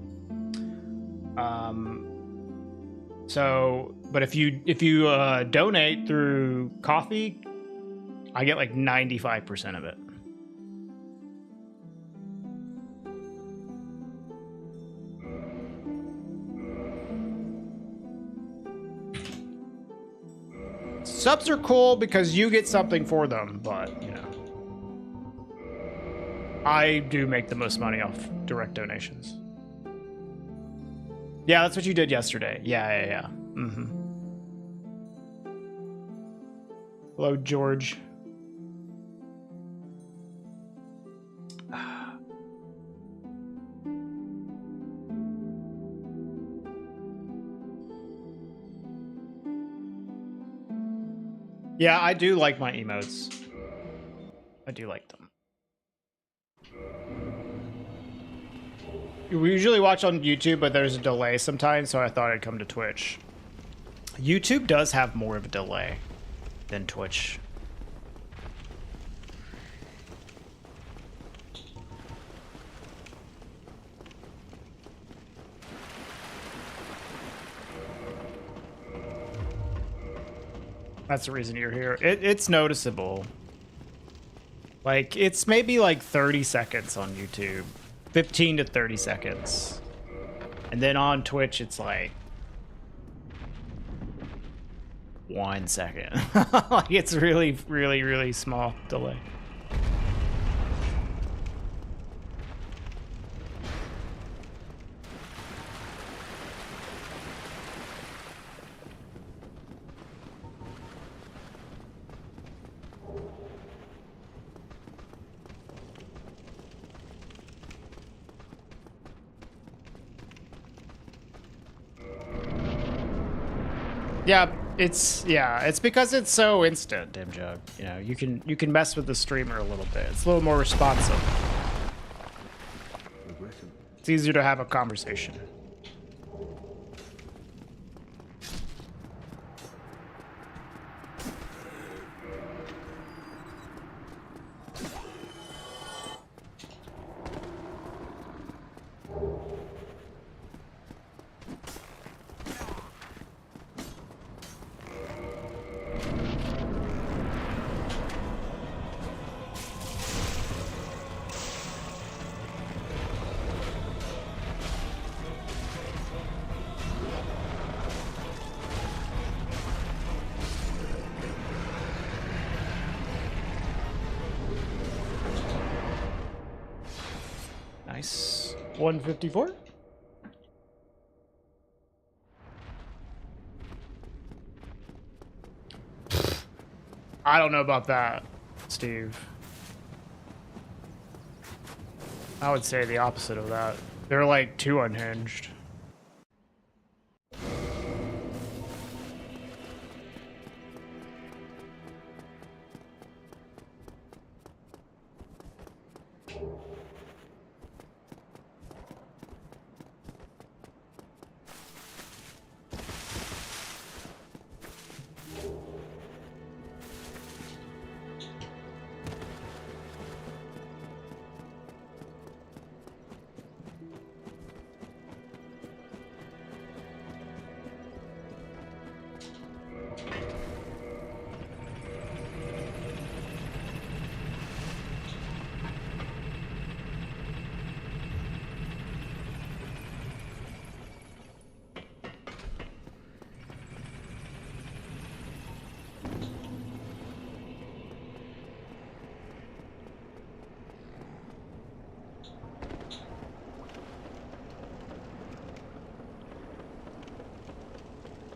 So, but if you donate through Coffee, I get like 95% of it. Subs are cool because you get something for them, but you know, I do make the most money off direct donations. Yeah, that's what you did yesterday. Yeah. Mm-hmm. Hello, George. Yeah, I do like my emotes. I do like them. We usually watch on YouTube, but there's a delay sometimes, so I thought I'd come to Twitch. YouTube does have more of a delay than Twitch. That's the reason you're here. It's noticeable. Like, it's maybe like 30 seconds on YouTube. 15 to 30 seconds. And then on Twitch, it's like 1 second. Like, it's really, really, really small delay. Yeah, it's because it's so instant, Dimjug. You know, you can mess with the streamer a little bit. It's a little more responsive. It's easier to have a conversation. Nice. 154. I don't know about that, Steve. I would say the opposite of that. They're like too unhinged.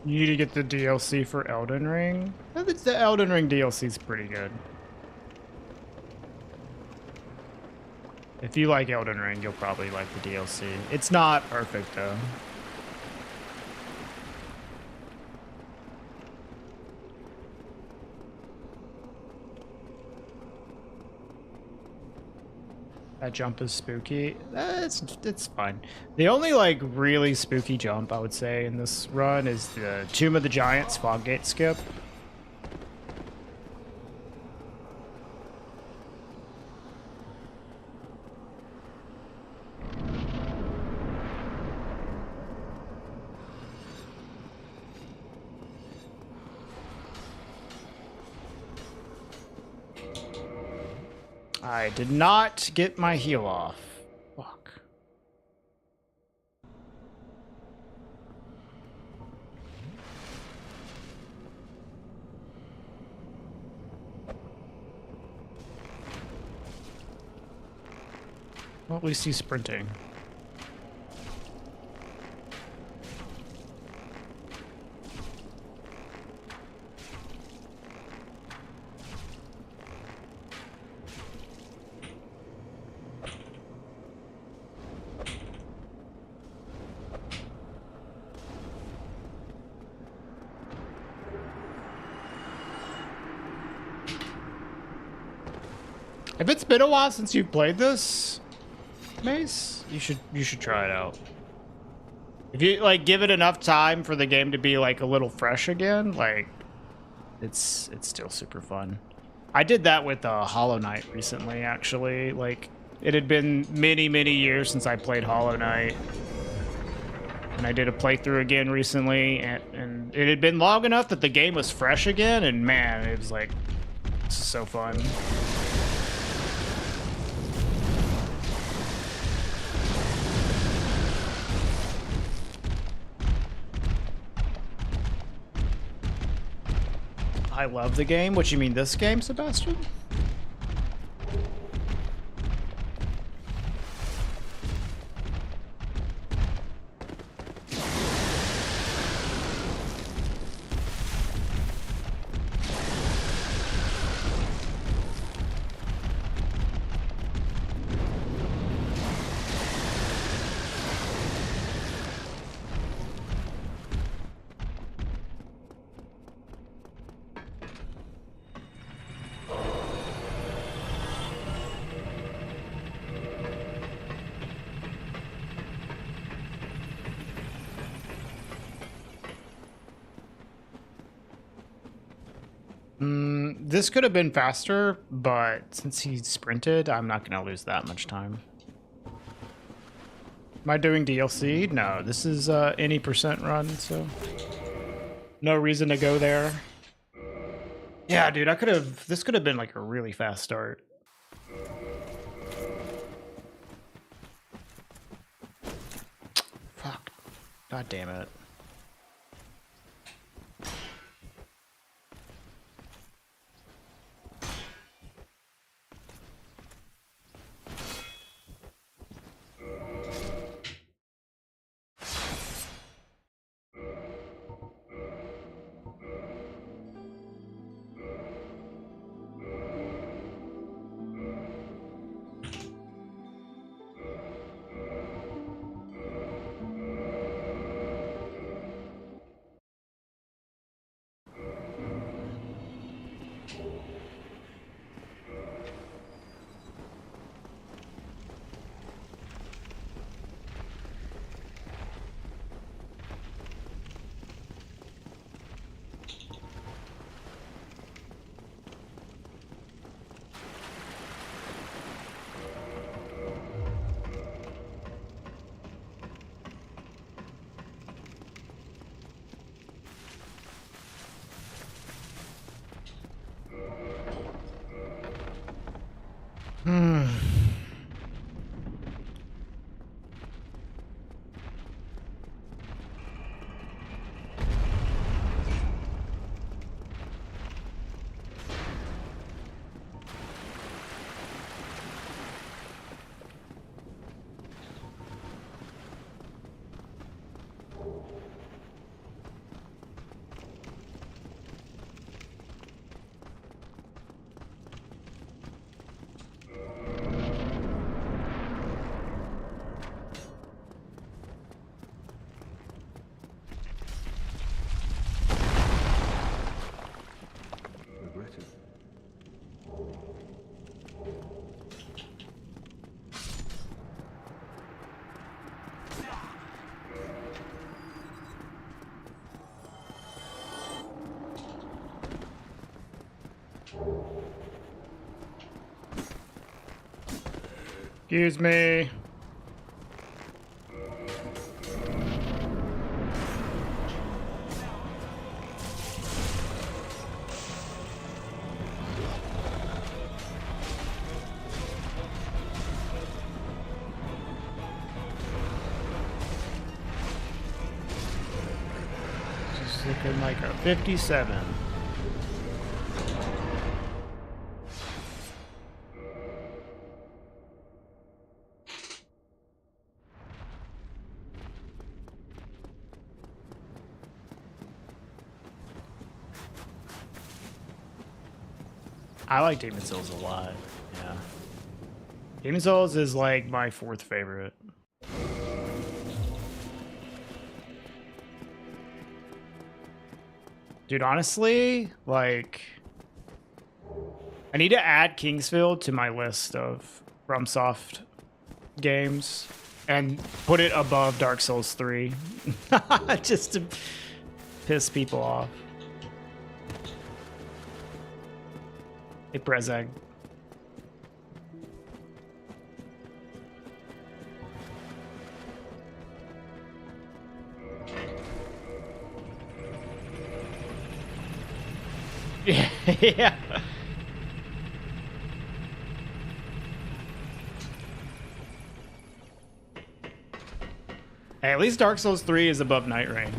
You need to get the DLC for Elden Ring. The Elden Ring DLC is pretty good. If you like Elden Ring, you'll probably like the DLC. It's not perfect, though. That jump is spooky. It's fine. The only like really spooky jump I would say in this run is the Tomb of the Giants Foggate skip. I did not get my heal off. Fuck. Well, at least he's sprinting. If it's been a while since you've played this, Mace, you should try it out. If you like give it enough time for the game to be like a little fresh again, like it's still super fun. I did that with Hollow Knight recently, actually. Like it had been many years since I played Hollow Knight, and I did a playthrough again recently, and it had been long enough that the game was fresh again, and man, it was like, this is so fun. I love the game. What you mean, this game, Sebastian? This could have been faster, but since he sprinted, I'm not going to lose that much time. Am I doing DLC? No, this is any percent run, so no reason to go there. Yeah, dude, this could have been like a really fast start. Fuck. God damn it. Excuse me. looking like a 57. I like Demon Souls a lot. Yeah. Demon Souls is like my 4th favorite. Dude, honestly, like, I need to add Kingsfield to my list of FromSoft games and put it above Dark Souls 3 just to piss people off. Hey, Prezag. Yeah. Yeah. Hey, at least Dark Souls 3 is above Night Rain.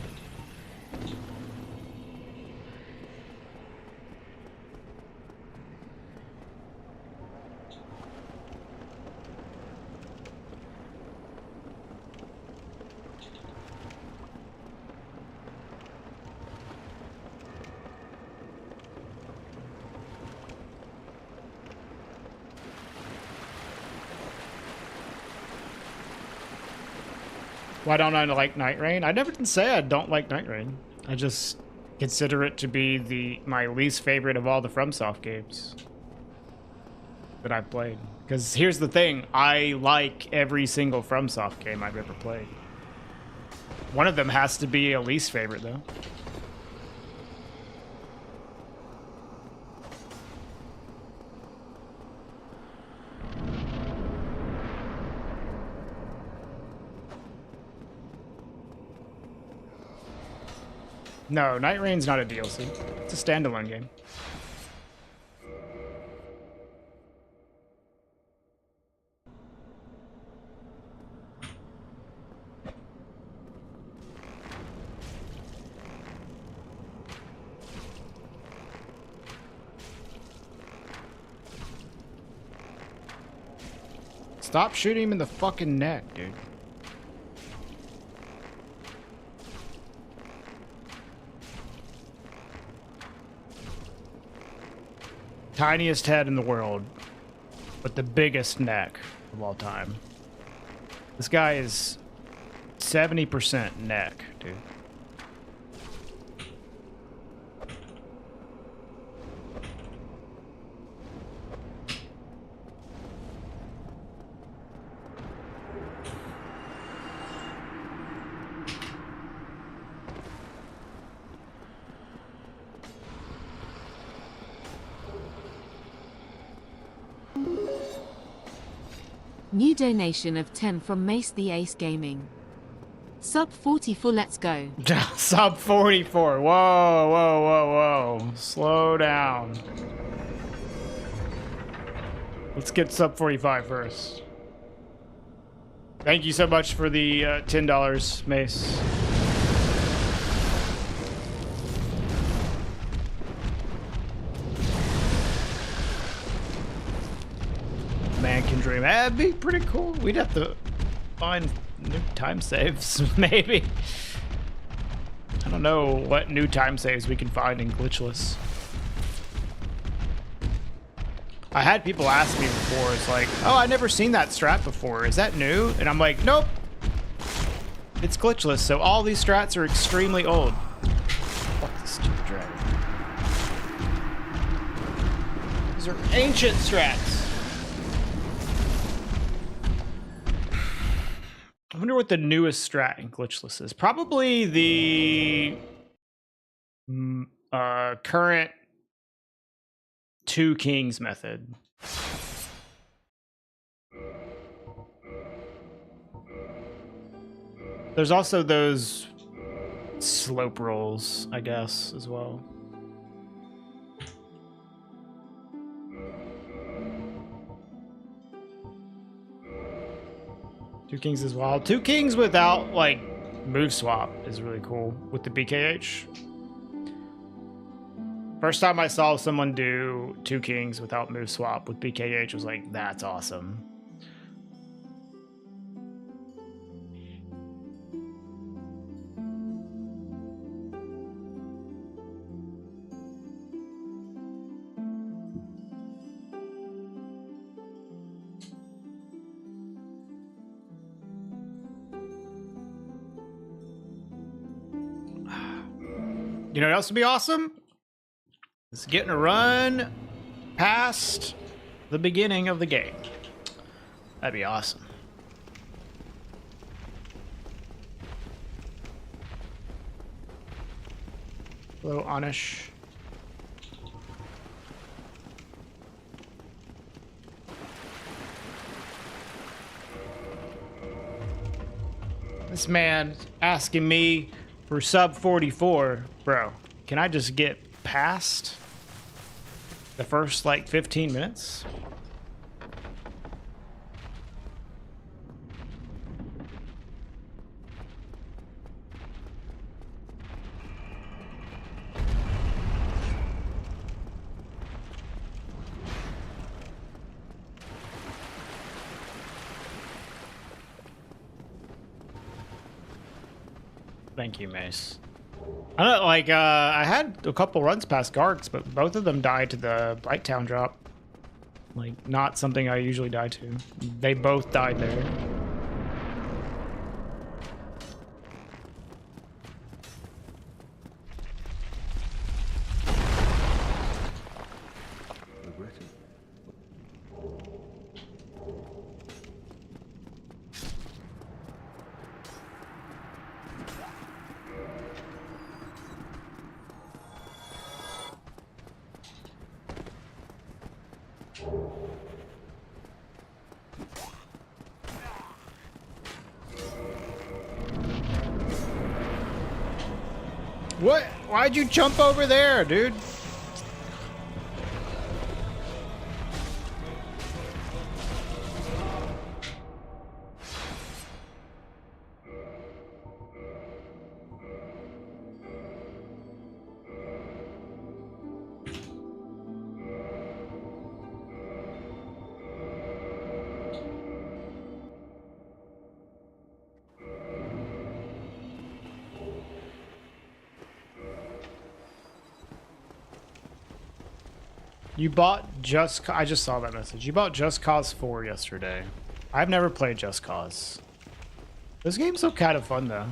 Why don't I like Night Rain? I never did say I don't like Night Rain. I just consider it to be my least favorite of all the FromSoft games that I've played. Because here's the thing, I like every single FromSoft game I've ever played. One of them has to be a least favorite, though. No, Night Rain's not a DLC. It's a standalone game. Stop shooting him in the fucking neck, dude. Tiniest head in the world, but the biggest neck of all time. This guy is 70% neck, dude. New donation of 10 from Mace the Ace Gaming. Sub 44, let's go. Sub 44. Whoa, whoa, whoa, whoa. Slow down. Let's get sub 45 first. Thank you so much for the $10, Mace. Man can dream. That'd be pretty cool. We'd have to find new time saves, maybe. I don't know what new time saves we can find in Glitchless. I had people ask me before, it's like, oh, I never seen that strat before. Is that new? And I'm like, nope. It's Glitchless, so all these strats are extremely old. Fuck this stupid dragon. These are ancient strats. I wonder what the newest strat in Glitchless is. Probably the current Two Kings method. There's also those slope rolls, I guess, as well. Two Kings as well. Two Kings without, like, move swap is really cool with the BKH. First time I saw someone do 2 kings without move swap with BKH was like, that's awesome. You know what else would be awesome? It's getting a run past the beginning of the game. That'd be awesome. Hello, Anish. This man asking me for sub 44. Bro, can I just get past the first like 15 minutes? Thank you, Mace. I don't like I had a couple runs past Gargs, but both of them died to the Blighttown drop. Like, not something I usually die to. They both died there. What? Why'd you jump over there, dude? You bought I just saw that message. You bought Just Cause 4 yesterday. I've never played Just Cause. This game's so kind of fun though.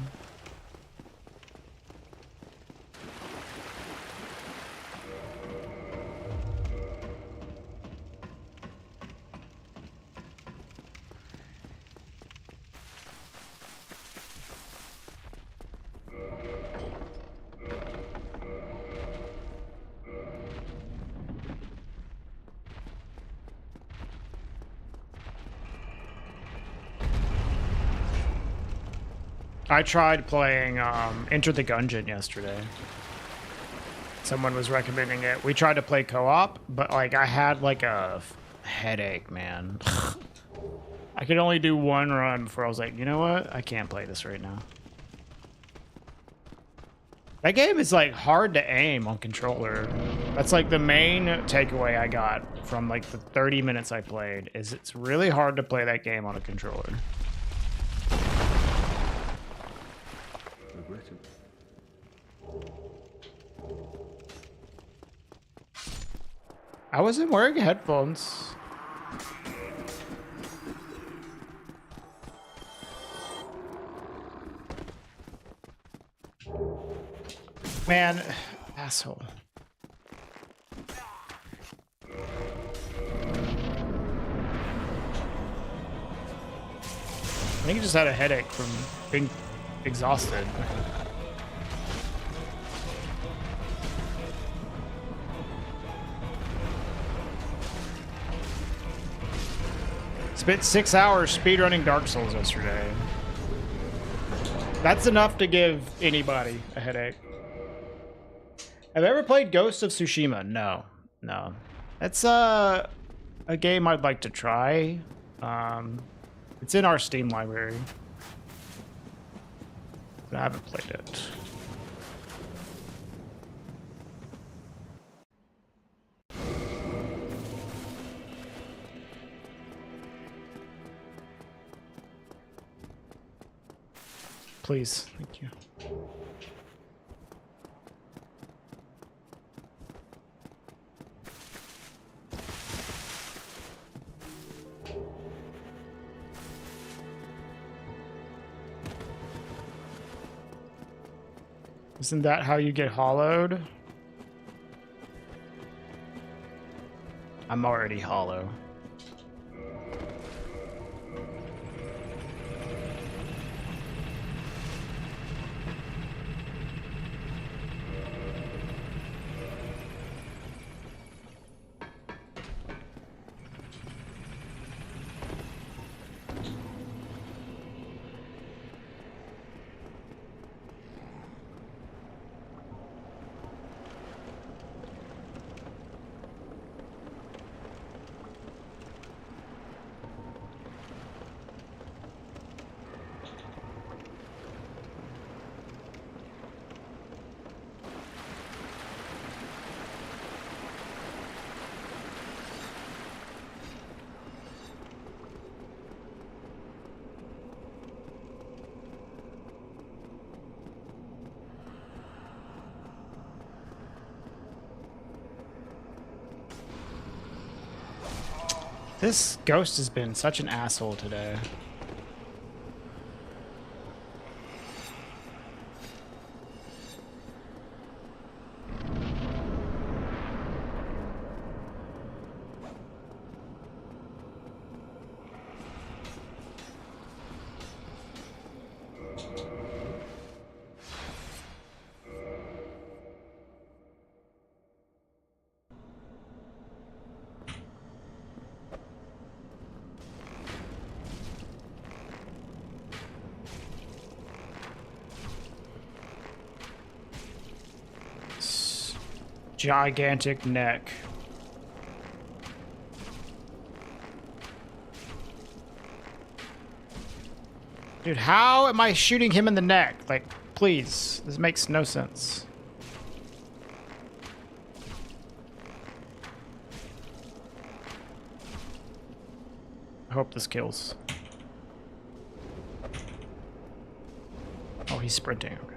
I tried playing Enter the Gungeon yesterday. Someone was recommending it. We tried to play co-op, but like I had like a headache, man. I could only do one run before I was like, you know what? I can't play this right now. That game is like hard to aim on controller. That's like the main takeaway I got from like the 30 minutes I played is it's really hard to play that game on a controller. I wasn't wearing headphones. Man, asshole. I think he just had a headache from being exhausted. Spent 6 hours speedrunning Dark Souls yesterday. That's enough to give anybody a headache. Have I ever played Ghost of Tsushima? No. No. It's a game I'd like to try. It's in our Steam library. But I haven't played it. Please. Thank you. Isn't that how you get hollowed? I'm already hollow. This ghost has been such an asshole today. Gigantic neck. Dude, how am I shooting him in the neck? Like, please. This makes no sense. I hope this kills. Oh, he's sprinting. Okay.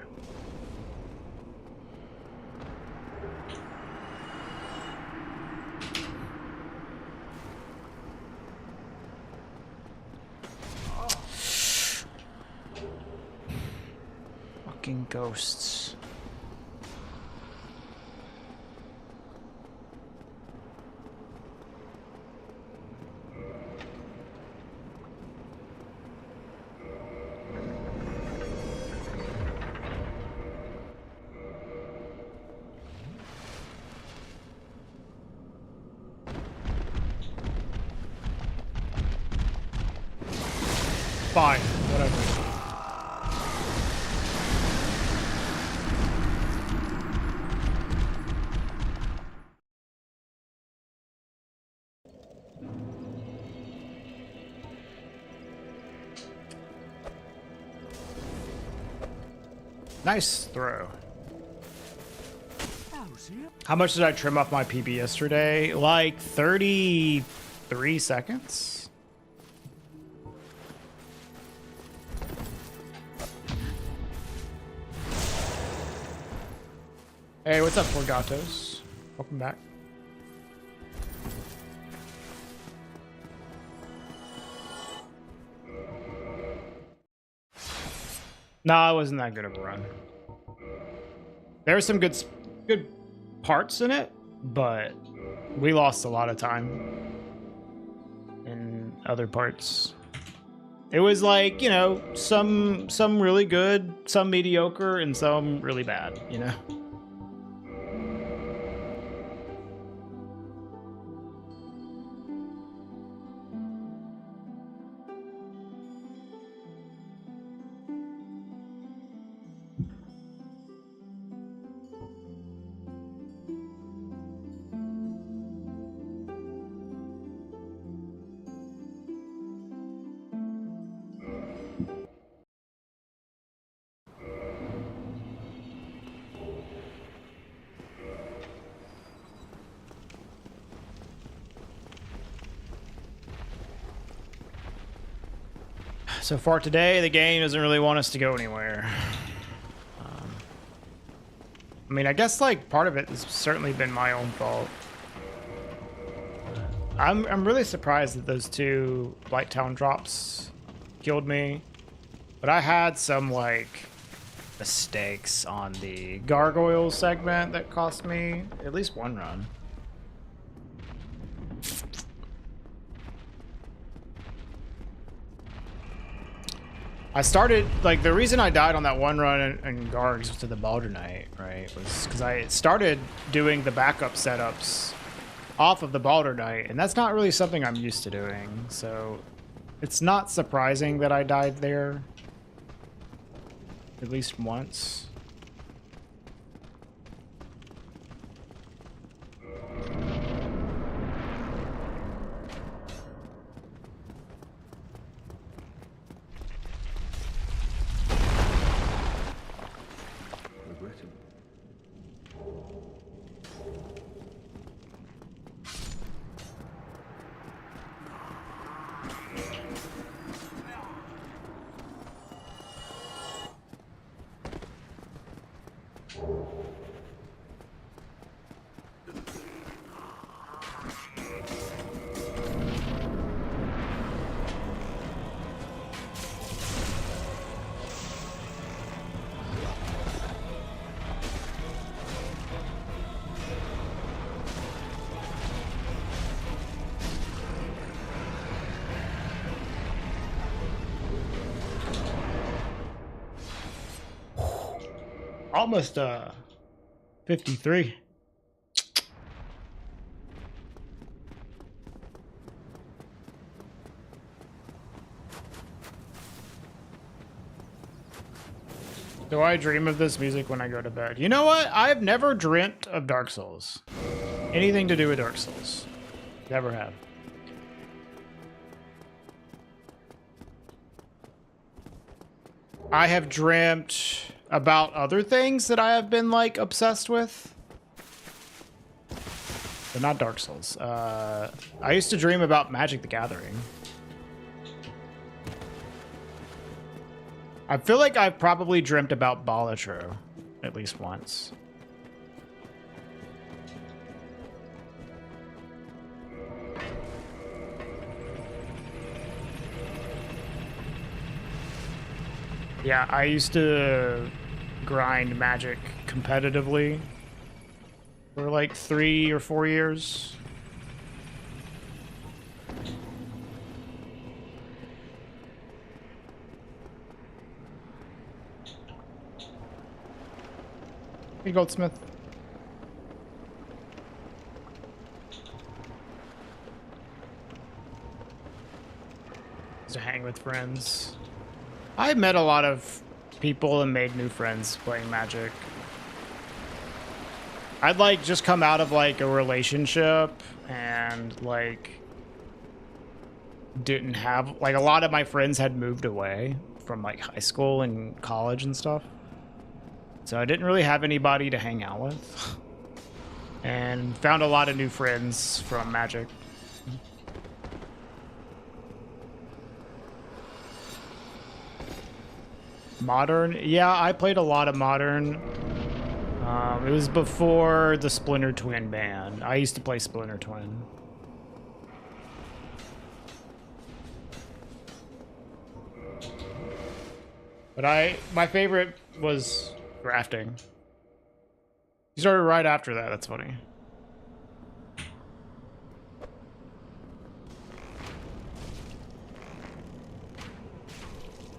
Ghosts. Fine, whatever. Nice throw. How much did I trim off my PB yesterday? Like 33 seconds? Hey, what's up, Forgatos? Welcome back. No, it wasn't that good of a run. There were some good parts in it, but we lost a lot of time in other parts. It was like, you know, some really good, some mediocre, and some really bad, you know? So far today, the game doesn't really want us to go anywhere. I mean, I guess like part of it has certainly been my own fault. I'm really surprised that those 2 Blight Town drops killed me, but I had some like mistakes on the gargoyle segment that cost me at least 1 run. I started, like, the reason I died on that 1 run in Gargs to the Baldur Knight, right, was because I started doing the backup setups off of the Baldur Knight, and that's not really something I'm used to doing, so it's not surprising that I died there at least once. Regrettable. Almost 53. Do I dream of this music when I go to bed? You know what? I've never dreamt of Dark Souls. Anything to do with Dark Souls. Never have. I have dreamt about other things that I have been like obsessed with. But not Dark Souls. I used to dream about Magic the Gathering. I feel like I've probably dreamt about Balatro at least once. Yeah, I used to grind Magic competitively for like 3 or 4 years. Hey, Goldsmith. To hang with friends. I met a lot of people and made new friends playing Magic. I'd like just come out of like a relationship and like didn't have like a lot of my friends had moved away from like high school and college and stuff. So I didn't really have anybody to hang out with. And found a lot of new friends from Magic. Modern? Yeah, I played a lot of Modern. It was before the Splinter Twin ban. I used to play Splinter Twin. But my favorite was drafting. You started right after that, that's funny.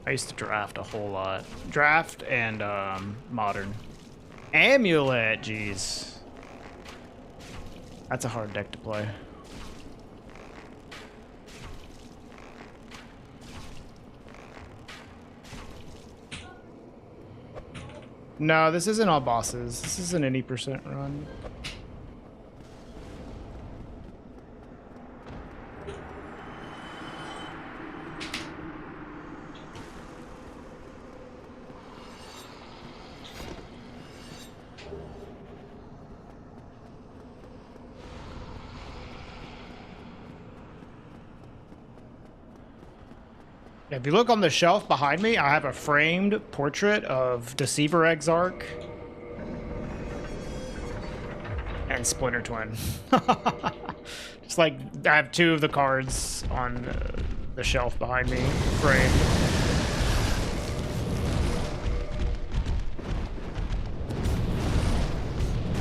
I used to draft a whole lot. Draft and Modern. Amulet, jeez. That's a hard deck to play. No, this isn't all bosses. This is an 80% run. If you look on the shelf behind me, I have a framed portrait of Deceiver Exarch and Splinter Twin. It's like I have two of the cards on the shelf behind me, framed.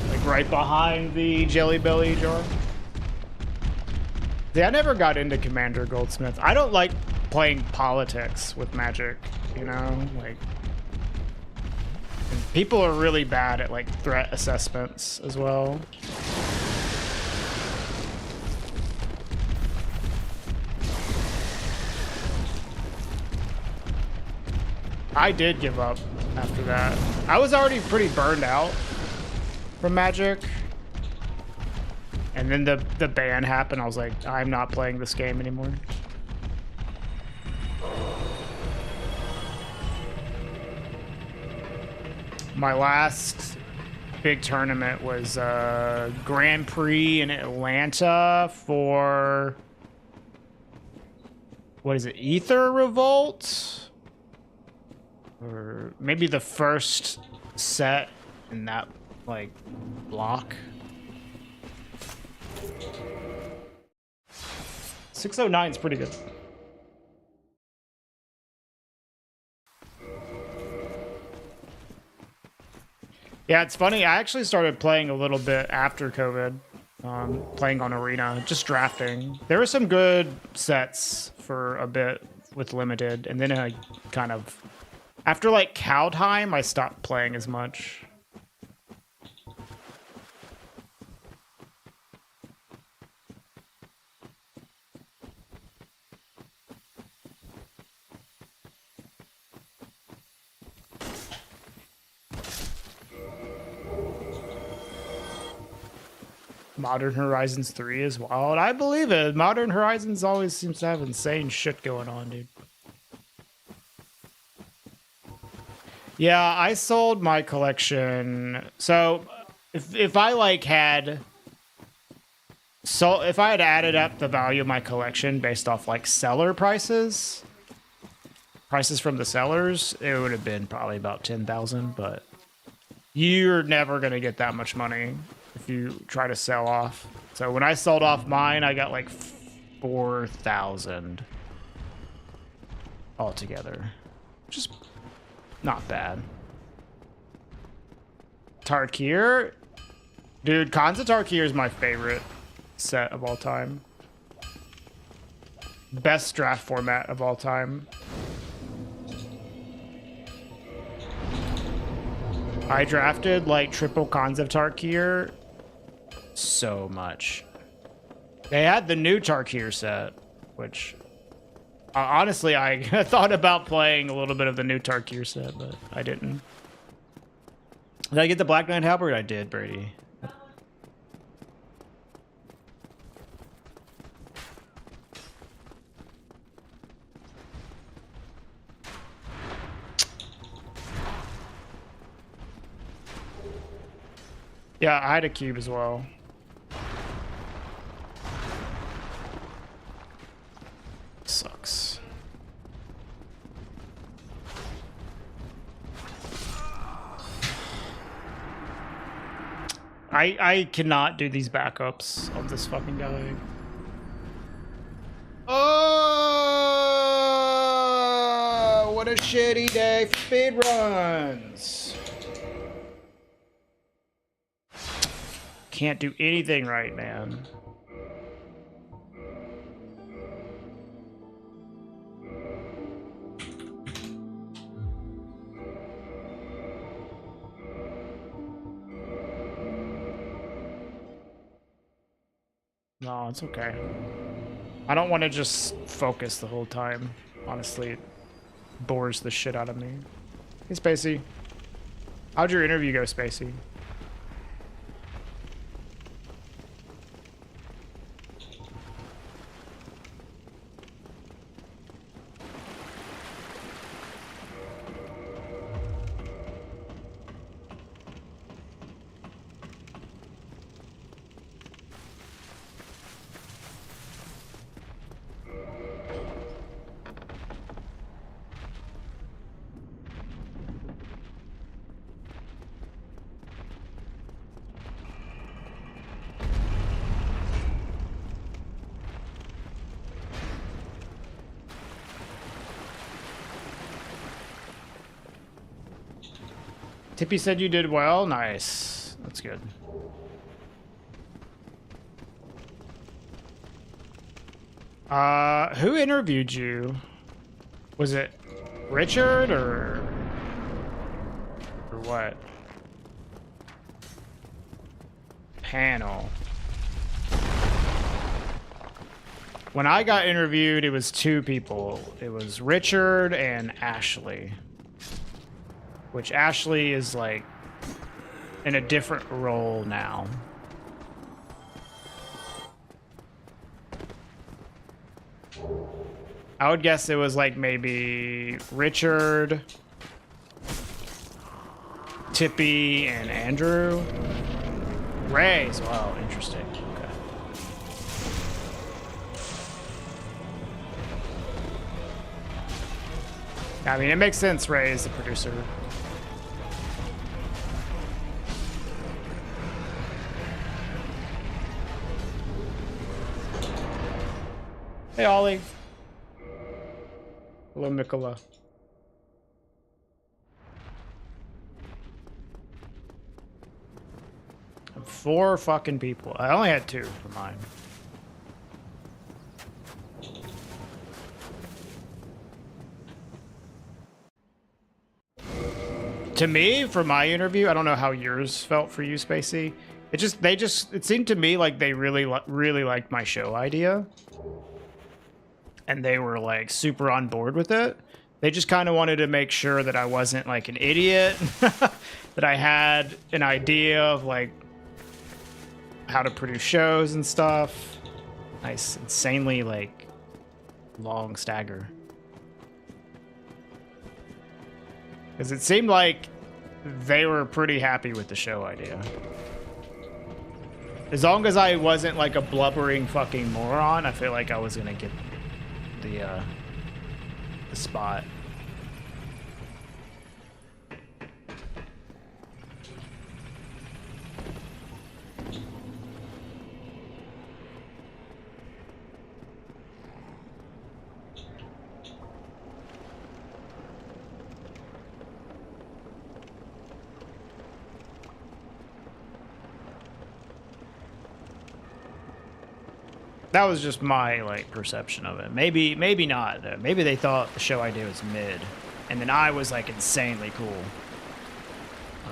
Like right behind the Jelly Belly jar. Yeah, I never got into Commander Goldsmith. I don't like playing politics with Magic, you know? Like, and people are really bad at like threat assessments as well. I did give up after that. I was already pretty burned out from Magic. And then the ban happened. I was like, I'm not playing this game anymore. My last big tournament was Grand Prix in Atlanta for, what is it, Ether Revolt? Or maybe the first set in that, like, block. 609 is pretty good. Yeah, it's funny. I actually started playing a little bit after COVID, playing on Arena, just drafting. There were some good sets for a bit with Limited, and then I kind of, after like Cow Time, I stopped playing as much. Modern Horizons 3 is wild. I believe it. Modern Horizons always seems to have insane shit going on, dude. Yeah, I sold my collection. So if I like had, so if I had added up the value of my collection based off like seller prices from the sellers, it would have been probably about 10,000, but you're never going to get that much money if you try to sell off. So when I sold off mine, I got like 4,000 altogether. Just not bad. Tarkir? Dude, Khans of Tarkir is my favorite set of all time. Best draft format of all time. I drafted like triple Khans of Tarkir so much. They had the new Tarkir set, which honestly I thought about playing a little bit of the new Tarkir set, but I didn't. Did I get the Black Knight Halberd? I did, Brady. Yeah, I had a cube as well. Sucks. I cannot do these backups of this fucking guy. Oh, what a shitty day for speedruns. Can't do anything right, man. No, it's okay. I don't want to just focus the whole time. Honestly, it bores the shit out of me. Hey, Spacey. How'd your interview go, Spacey? Tippy said you did well. Nice. That's good. Who interviewed you? Was it Richard or what? Panel. When I got interviewed, it was 2 people. It was Richard and Ashley. Which Ashley is like in a different role now. I would guess it was like maybe Richard, Tippy, and Andrew. Ray as well. Interesting. Okay. I mean, it makes sense. Ray is the producer. Hey, Ollie. Hello, Mikola. Four fucking people. I only had 2 for mine. To me, for my interview, I don't know how yours felt for you, Spacey. It seemed to me like they really liked my show idea. And they were like super on board with it. They just kind of wanted to make sure that I wasn't like an idiot, that I had an idea of like how to produce shows and stuff. Nice, insanely like long stagger. Because it seemed like they were pretty happy with the show idea. As long as I wasn't like a blubbering fucking moron, I feel like I was gonna get the spot. That was just my like perception of it. Maybe not though. Maybe they thought the show idea was mid, and then I was like insanely cool. I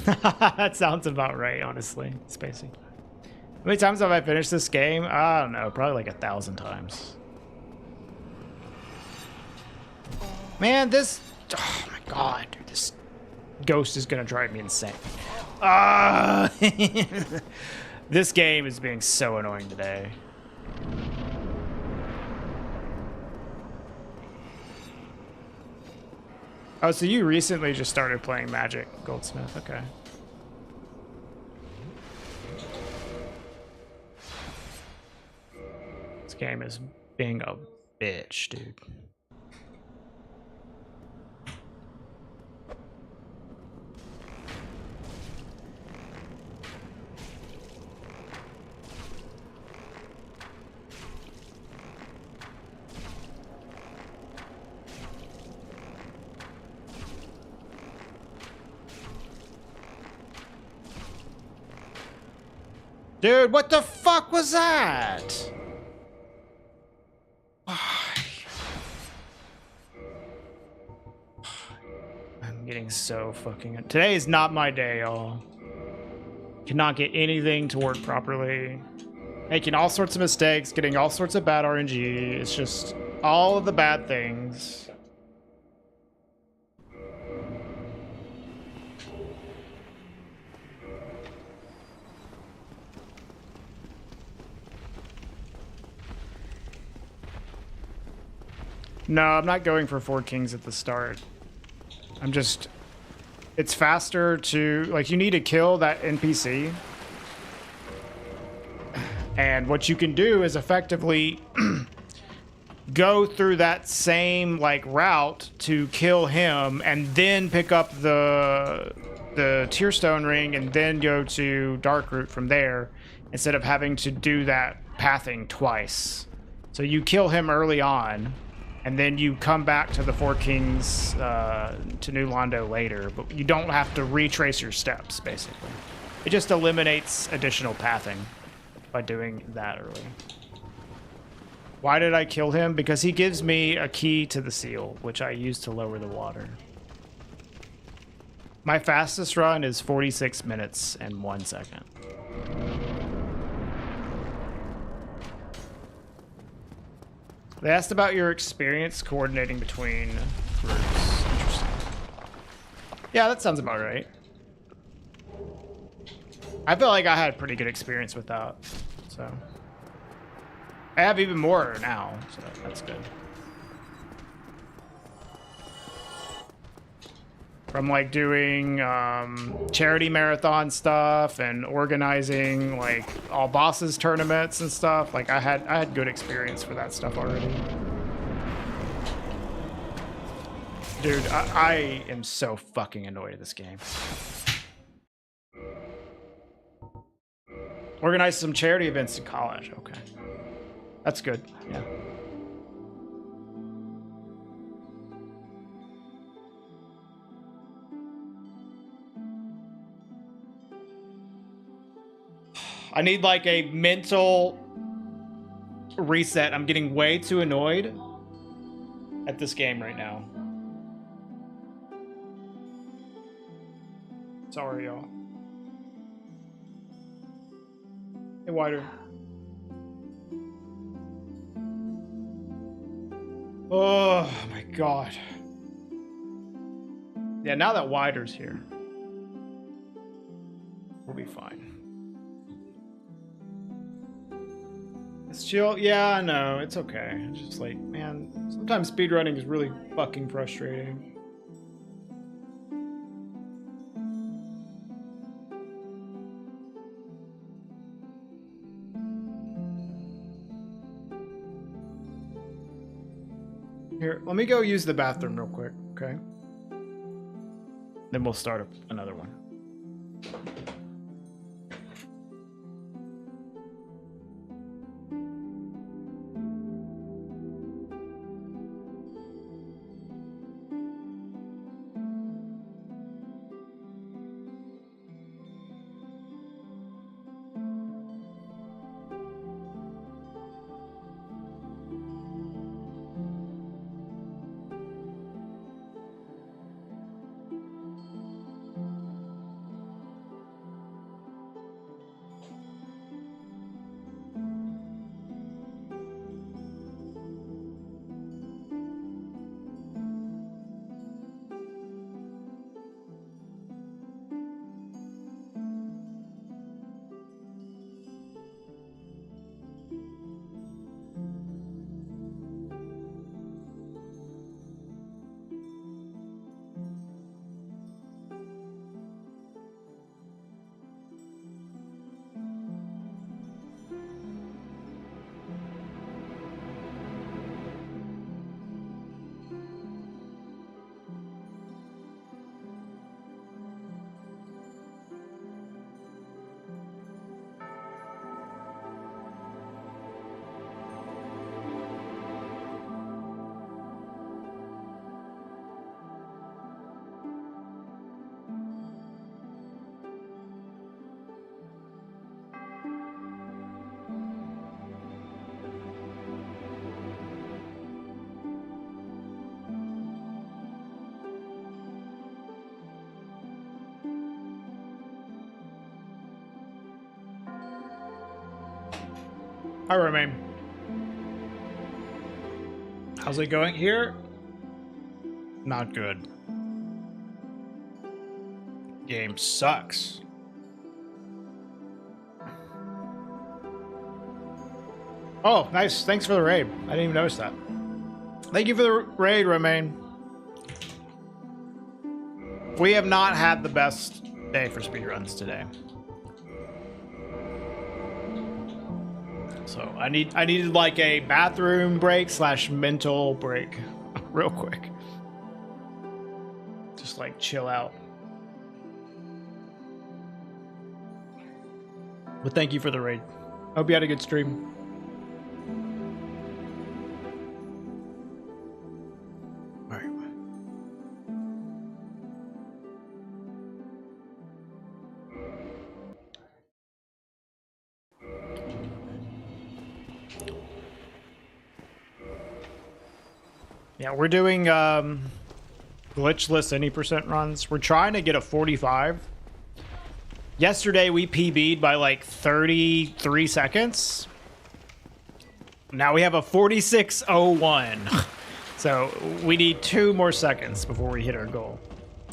don't know. That sounds about right, honestly, Spacey. How many times have I finished this game? I don't know, probably like 1,000 times. Man, this... Oh my god, dude, this ghost is gonna drive me insane. This game is being so annoying today. Oh, so you recently just started playing Magic, Goldsmith. Okay. This game is being a bitch, dude. Dude, what the fuck was that? I'm getting so fucking... Today is not my day, y'all. Cannot get anything to work properly. Making all sorts of mistakes, getting all sorts of bad RNG. It's just all of the bad things. No, I'm not going for 4 kings at the start. I'm just... It's faster to... Like, you need to kill that NPC. And what you can do is effectively go through that same, like, route to kill him and then pick up the Tearstone ring and then go to Dark Root from there instead of having to do that pathing twice. So you kill him early on, and then you come back to the Four Kings to New Londo later, but you don't have to retrace your steps, basically. It just eliminates additional pathing by doing that early. Why did I kill him? Because he gives me a key to the seal, which I use to lower the water. My fastest run is 46 minutes and 1 second. They asked about your experience coordinating between groups. Interesting. Yeah, that sounds about right. I feel like I had pretty good experience with that, so. I have even more now, so that's good. From like doing charity marathon stuff and organizing like all bosses tournaments and stuff. Like I had good experience for that stuff already. Dude, I am so fucking annoyed at this game. Organize some charity events in college. Okay. That's good. Yeah. I need like a mental reset. I'm getting way too annoyed at this game right now. Sorry, y'all. Hey, Wider. Oh my god. Yeah, now that Wider's here, we'll be fine. It's chill. Yeah, I know. It's okay. It's just like, man, sometimes speedrunning is really fucking frustrating. Here, let me go use the bathroom real quick, okay? Then we'll start another one. Hi, Romain. How's it going here? Not good. Game sucks. Oh, nice. Thanks for the raid. I didn't even notice that. Thank you for the raid, Romain. We have not had the best day for speedruns today. So I needed like a bathroom break / mental break real quick. Just like chill out. But thank you for the raid. Hope you had a good stream. Yeah, we're doing glitchless any percent runs. We're trying to get a 45. Yesterday we PB'd by like 33 seconds. Now we have a 46:01. So we need 2 more seconds before we hit our goal.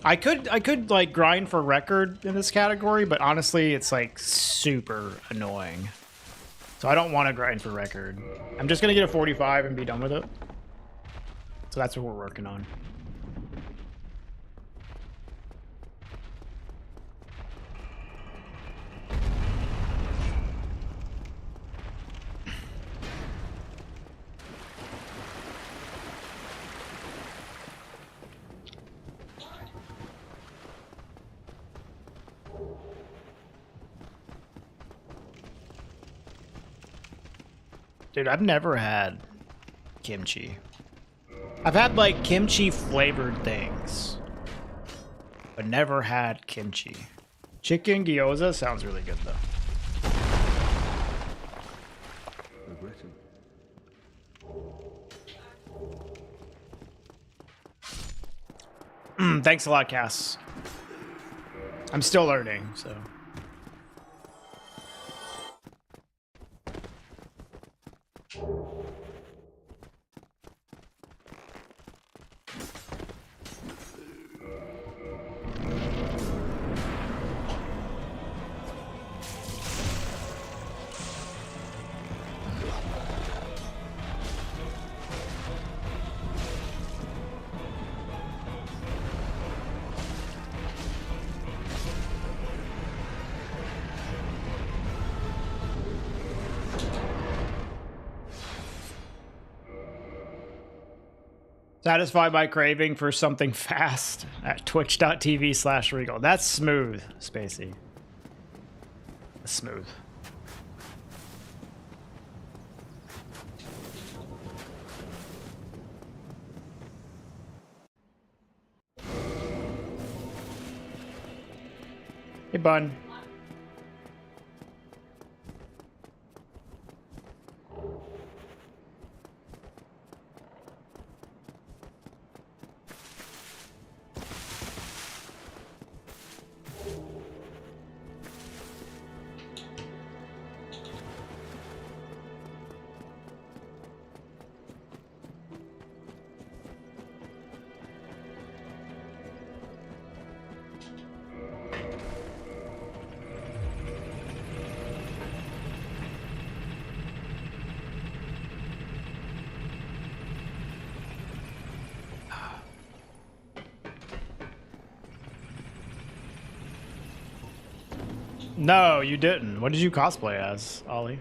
I could like grind for record in this category, but honestly it's like super annoying. So I don't want to grind for record. I'm just gonna get a 45 and be done with it. So that's what we're working on. Dude, I've never had kimchi. I've had like kimchi flavored things, but never had kimchi. Chicken gyoza sounds really good though. Thanks a lot, Cass. I'm still learning, so. Satisfy my craving for something fast at twitch.tv/regal. That's smooth, Spacey. That's smooth. Hey, Bun. No, you didn't. What did you cosplay as, Ollie?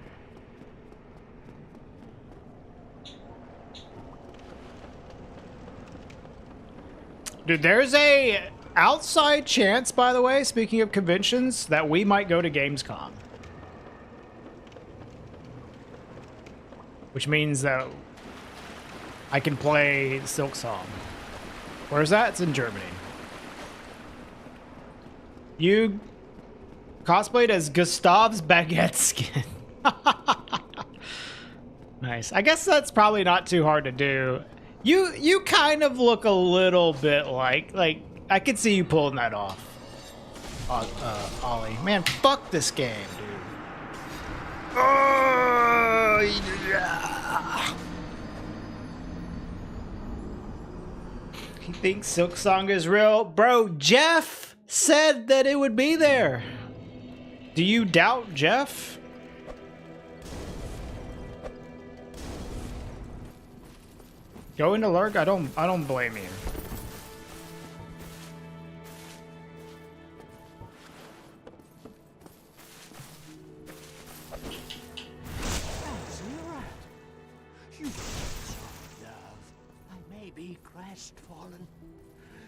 Dude, there's a outside chance, by the way, speaking of conventions, that we might go to Gamescom. Which means that I can play Silk Song. Where's that? It's in Germany. You cosplayed as Gustav's baguette skin. Nice. I guess that's probably not too hard to do. You kind of look a little bit like I could see you pulling that off. Ollie. Man, fuck this game, dude. Oh, yeah. He thinks Silk Song is real. Bro, Jeff said that it would be there. Do you doubt Jeff? Go into lurk? I don't blame you. You love. I may be crestfallen,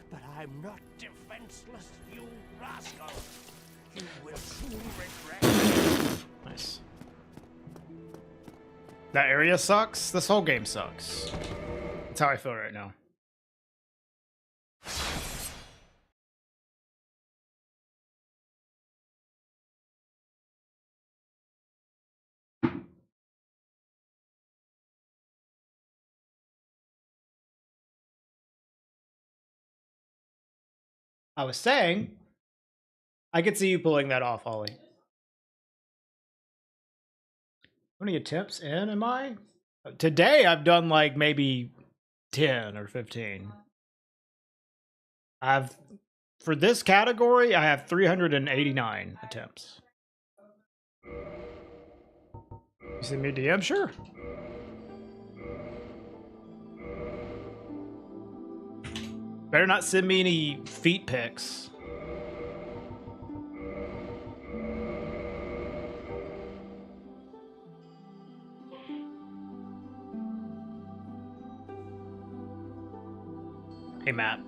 but I'm not defenseless, you rascal. You will soon regret. Nice. That area sucks. This whole game sucks. That's how I feel right now. I was saying, I could see you pulling that off, Ollie. How many attempts in am I? Today I've done like maybe 10 or 15. For this category, I have 389 attempts. You send me a DM? Sure. Better not send me any feet pics. Hey, Matt.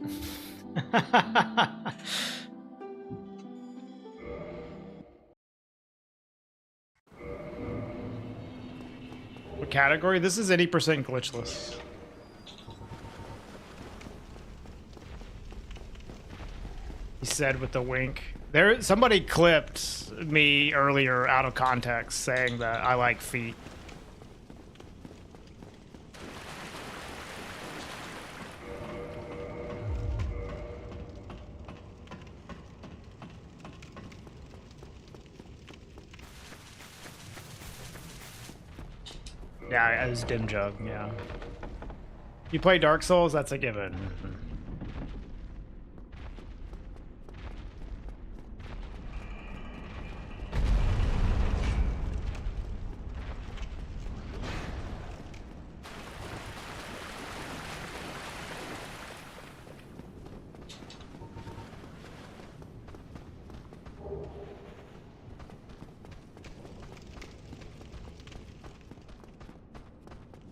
What category? This is any percent glitchless. He said with the wink. Somebody clipped me earlier out of context saying that I like feet. Yeah, as Dim Jug, yeah. You play Dark Souls? That's a given.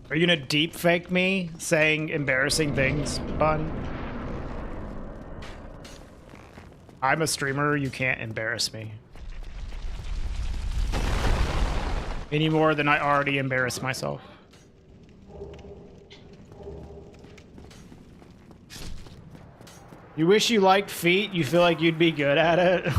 Are you gonna deep fake me saying embarrassing things, Bun? I'm a streamer, you can't embarrass me. Any more than I already embarrassed myself. You wish you liked feet? You feel like you'd be good at it?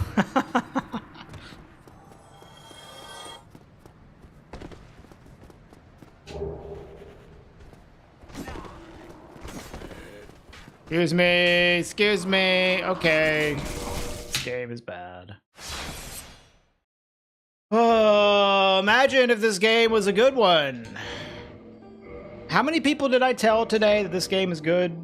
Excuse me, okay. This game is bad. Oh, imagine if this game was a good one. How many people did I tell today that this game is good?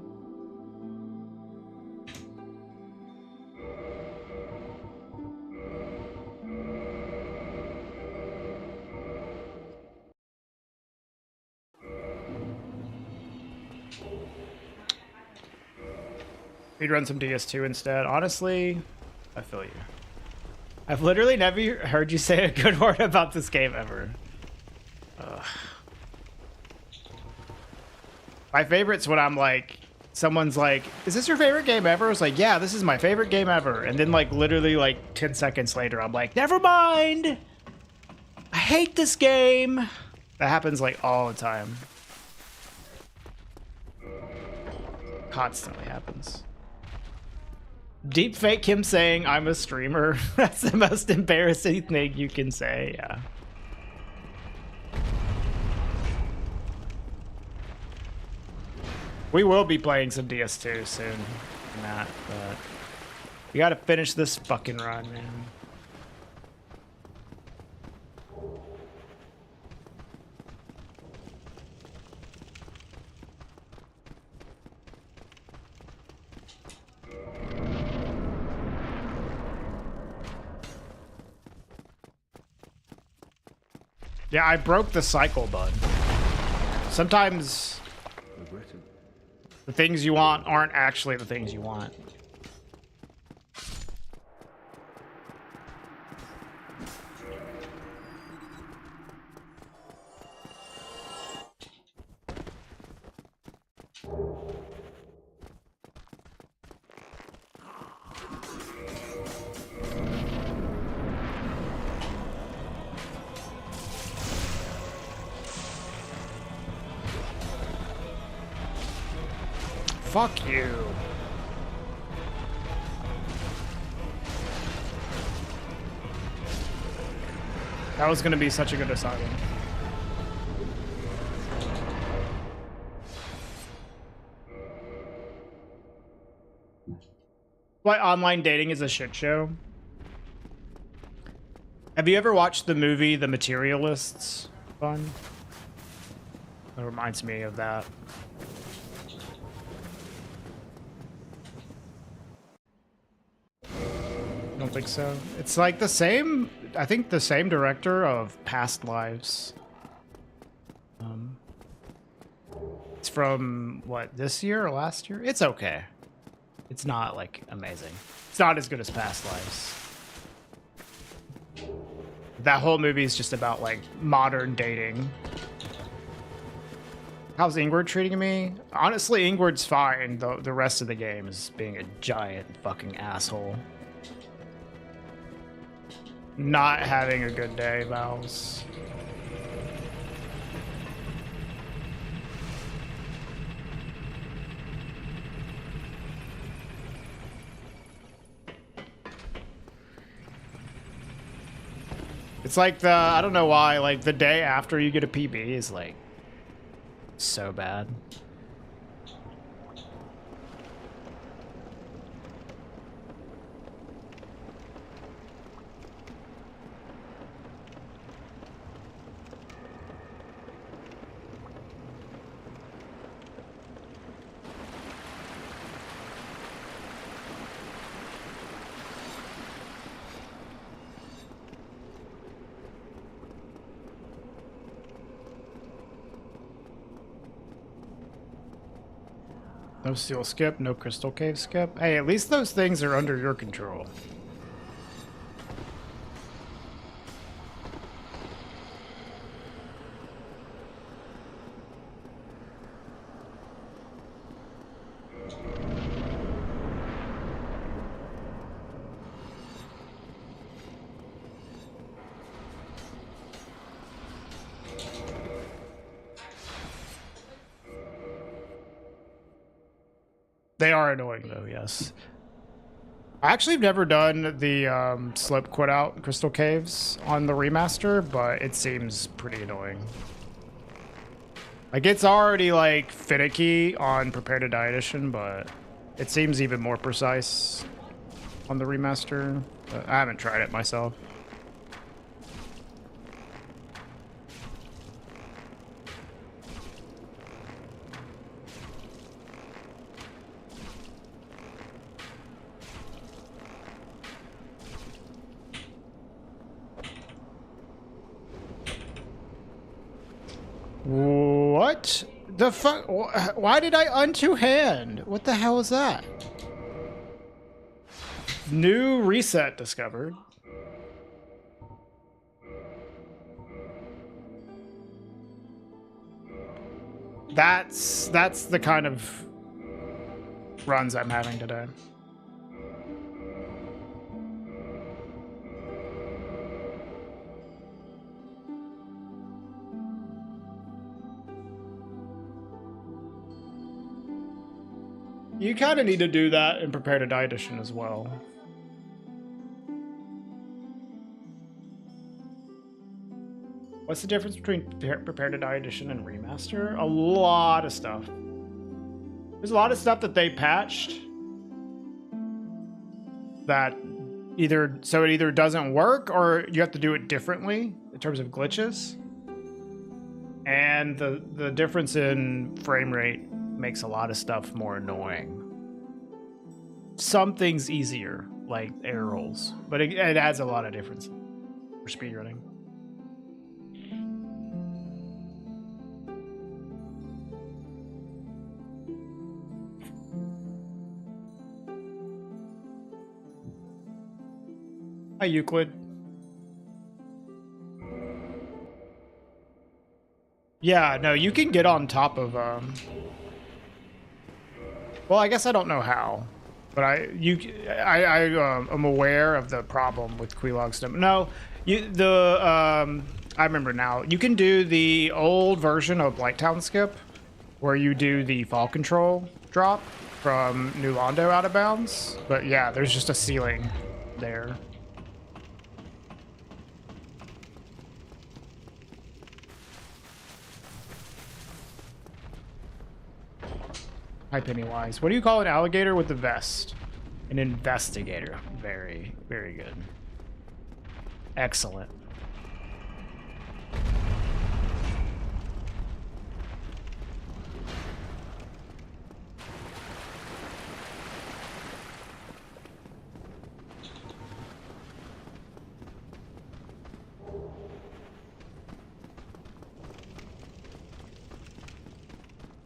We'd run some DS2 instead. Honestly, I feel you. I've literally never heard you say a good word about this game ever. Ugh. My favorite's when I'm like, someone's like, is this your favorite game ever? It's like, yeah, this is my favorite game ever. And then like literally like 10 seconds later, I'm like, never mind. I hate this game. That happens like all the time. Constantly happens. Deep fake him saying I'm a streamer. That's the most embarrassing thing you can say, yeah. We will be playing some DS2 soon, Matt, but we gotta finish this fucking run, man. Yeah, I broke the cycle, bud. Sometimes the things you want aren't actually the things you want. Fuck you. That was gonna be such a good assignment. Why online dating is a shit show. Have you ever watched the movie The Materialists? Fun. That reminds me of that. Don't think so. It's like the same, I think the same director of Past Lives. It's from what, this year or last year? It's okay. It's not like amazing. It's not as good as Past Lives. That whole movie is just about like modern dating. How's Ingward treating me? Honestly, Ingward's fine. The rest of the game is being a giant fucking asshole. Not having a good day, Vals. It's like I don't know why, like the day after you get a PB is like so bad. No seal skip, no crystal cave skip. Hey, at least those things are under your control. They are annoying though, yes. I actually have never done the slope quit out crystal caves on the remaster, but it seems pretty annoying. Like it's already like finicky on Prepare to Die edition, but it seems even more precise on the remaster. But I haven't tried it myself. What the fuck? Why did I unto hand? What the hell is that? New reset discovered. That's the kind of runs I'm having today. You kind of need to do that in Prepare to Die edition as well. What's the difference between Prepare to Die edition and remaster? A lot of stuff. There's a lot of stuff that they patched that it either doesn't work or you have to do it differently in terms of glitches. And the difference in frame rate makes a lot of stuff more annoying. Some things easier, like air rolls, but it adds a lot of difference for speedrunning. Hi, Euclid. Yeah, no, you can get on top of well, I guess I don't know how, but I am aware of the problem with Quilog stem. No, I remember now. You can do the old version of Blighttown skip, where you do the fall control drop from New Londo out of bounds. But yeah, there's just a ceiling there. Hi, Pennywise. What do you call an alligator with the vest? An investigator. Very, very good. Excellent.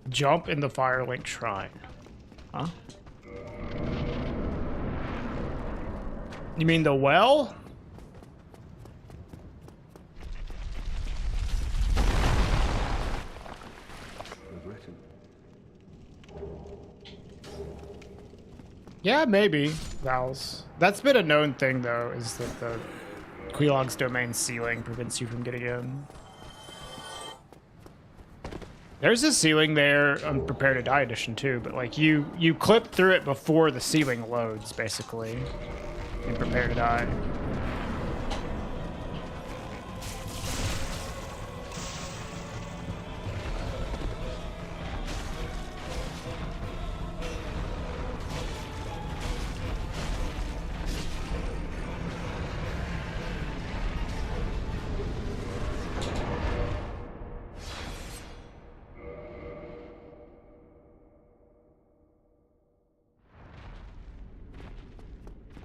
Jump in the Firelink Shrine. Huh? You mean the well? Yeah, maybe. Vowels. That's been a known thing, though, is that the Quilog's domain ceiling prevents you from getting in. There's a ceiling there on Prepare to Die edition, too, but, like, you clip through it before the ceiling loads, basically, in Prepare to Die.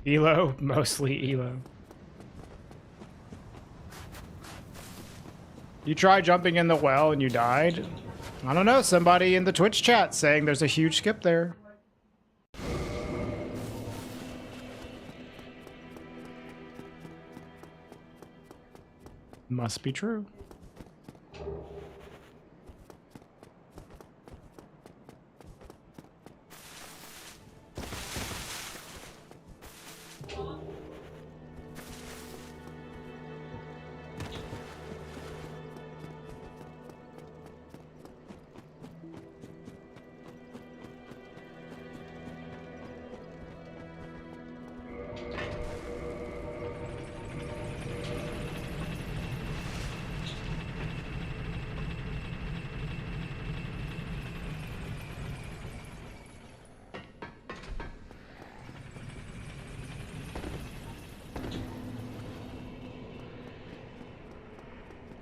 Elo, mostly Elo. You tried jumping in the well and you died? I don't know, somebody in the Twitch chat saying there's a huge skip there. Must be true.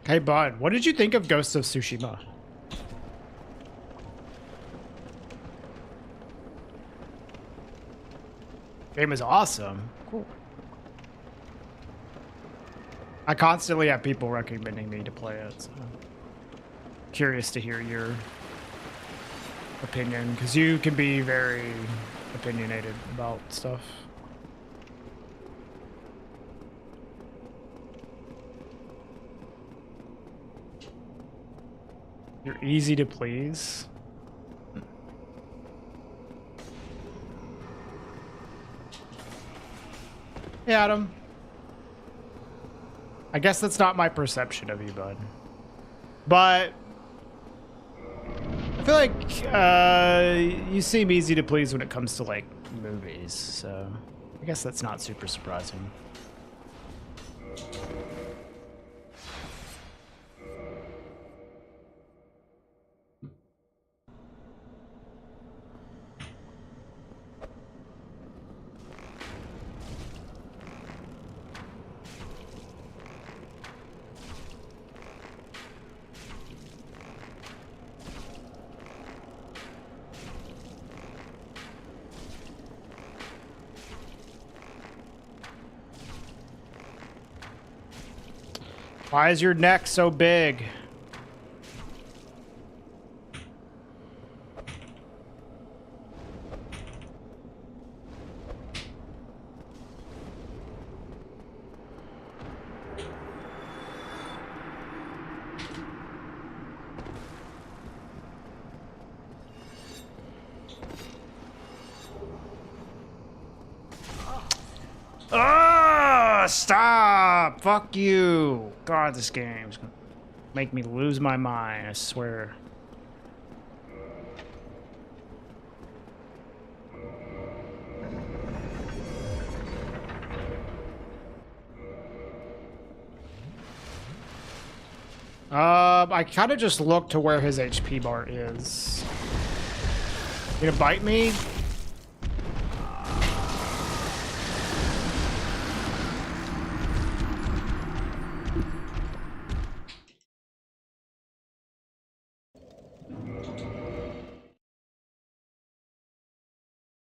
Hey, bud, what did you think of Ghost of Tsushima? Game is awesome. Cool. I constantly have people recommending me to play it, so curious to hear your opinion, because you can be very opinionated about stuff. You're easy to please. Hey, Adam. I guess that's not my perception of you, bud. But I feel like you seem easy to please when it comes to, like, movies, so I guess that's not super surprising. Why is your neck so big? Stop! Fuck you! God, this game's gonna make me lose my mind, I swear. I kind of just looked to where his HP bar is. You gonna bite me?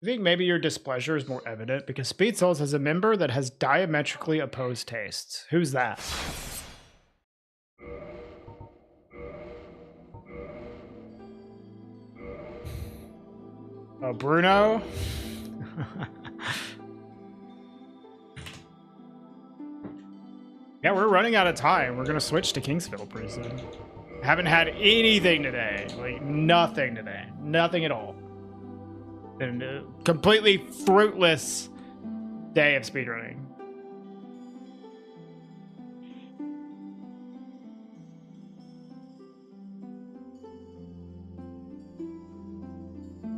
I think maybe your displeasure is more evident because Speed Souls has a member that has diametrically opposed tastes. Who's that? Oh, Bruno? Yeah, we're running out of time. We're gonna switch to Kingsville pretty soon. Haven't had anything today. Like, nothing today. Nothing at all. Been a completely fruitless day of speedrunning.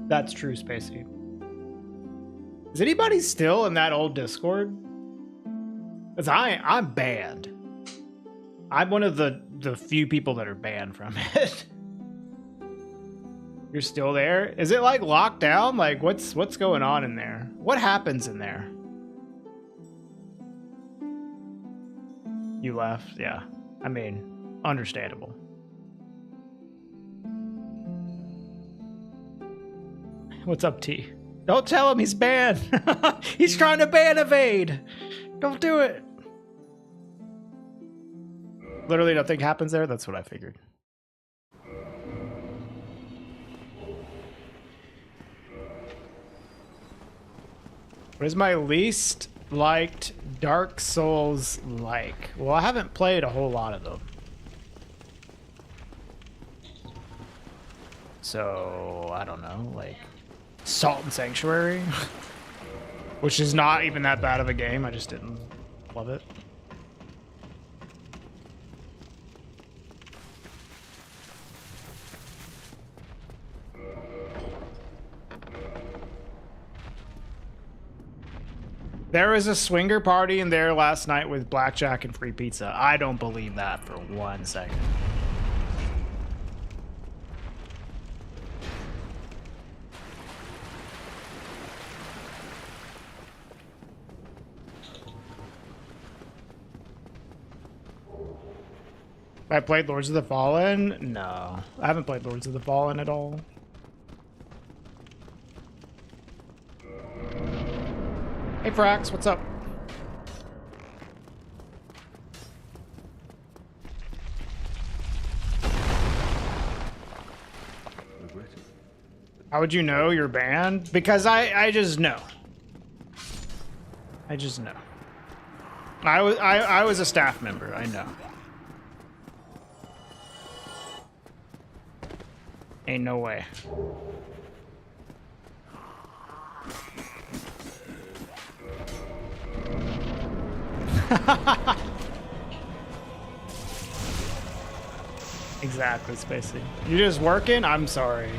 That's true, Spacey. Is anybody still in that old Discord? Because I'm banned. I'm one of the few people that are banned from it. You're still there? Is it like locked down? Like what's going on in there? What happens in there? You left, yeah. I mean, understandable. What's up, T? Don't tell him he's banned. He's trying to ban evade. Don't do it. Literally nothing happens there. That's what I figured. What is my least liked Dark Souls like? Well, I haven't played a whole lot of them. So, I don't know, like Salt and Sanctuary, which is not even that bad of a game. I just didn't love it. There was a swinger party in there last night with blackjack and free pizza. I don't believe that for 1 second. I played Lords of the Fallen? No, I haven't played Lords of the Fallen at all. Hey Frax, what's up? How would you know you're banned? Because I just know. I just know. I was a staff member, I know. Ain't no way. Exactly, Spacey. You just working? I'm sorry.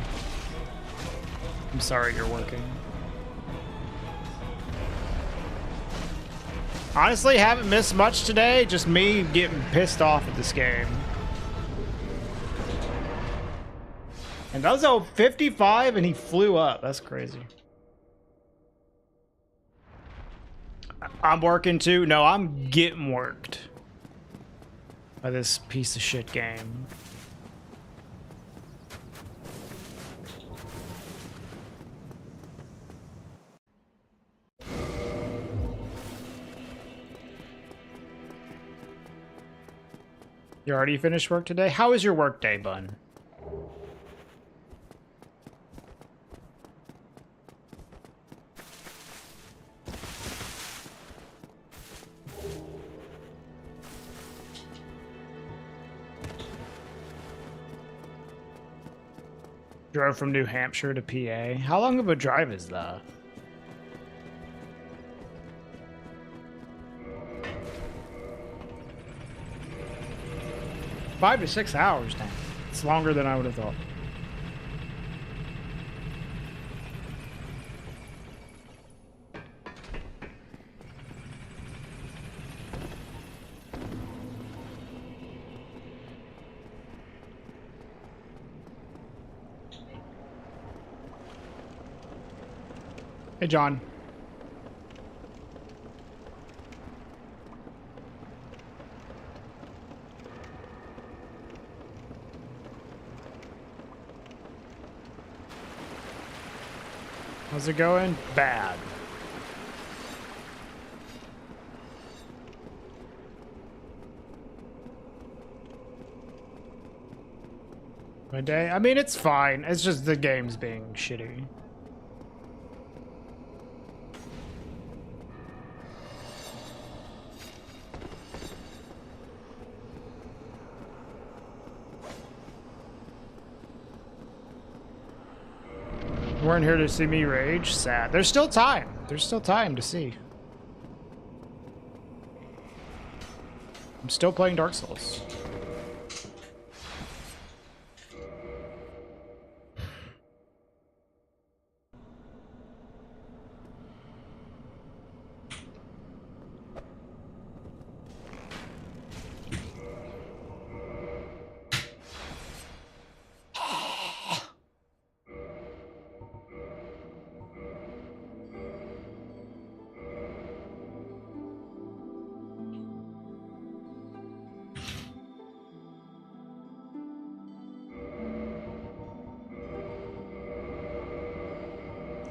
I'm sorry you're working. Honestly, haven't missed much today. Just me getting pissed off at this game. And that was a 55 and he flew up. That's crazy. I'm working too. No, I'm getting worked by this piece of shit game. You already finished work today? How was your work day, Bun? Drove from New Hampshire to PA. How long of a drive is that? Five to 6 hours now. It's longer than I would have thought. Hey, John. How's it going? Bad. My day? I mean, it's fine. It's just the game's being shitty. You weren't here to see me rage? Sad. There's still time. There's still time to see. I'm still playing Dark Souls.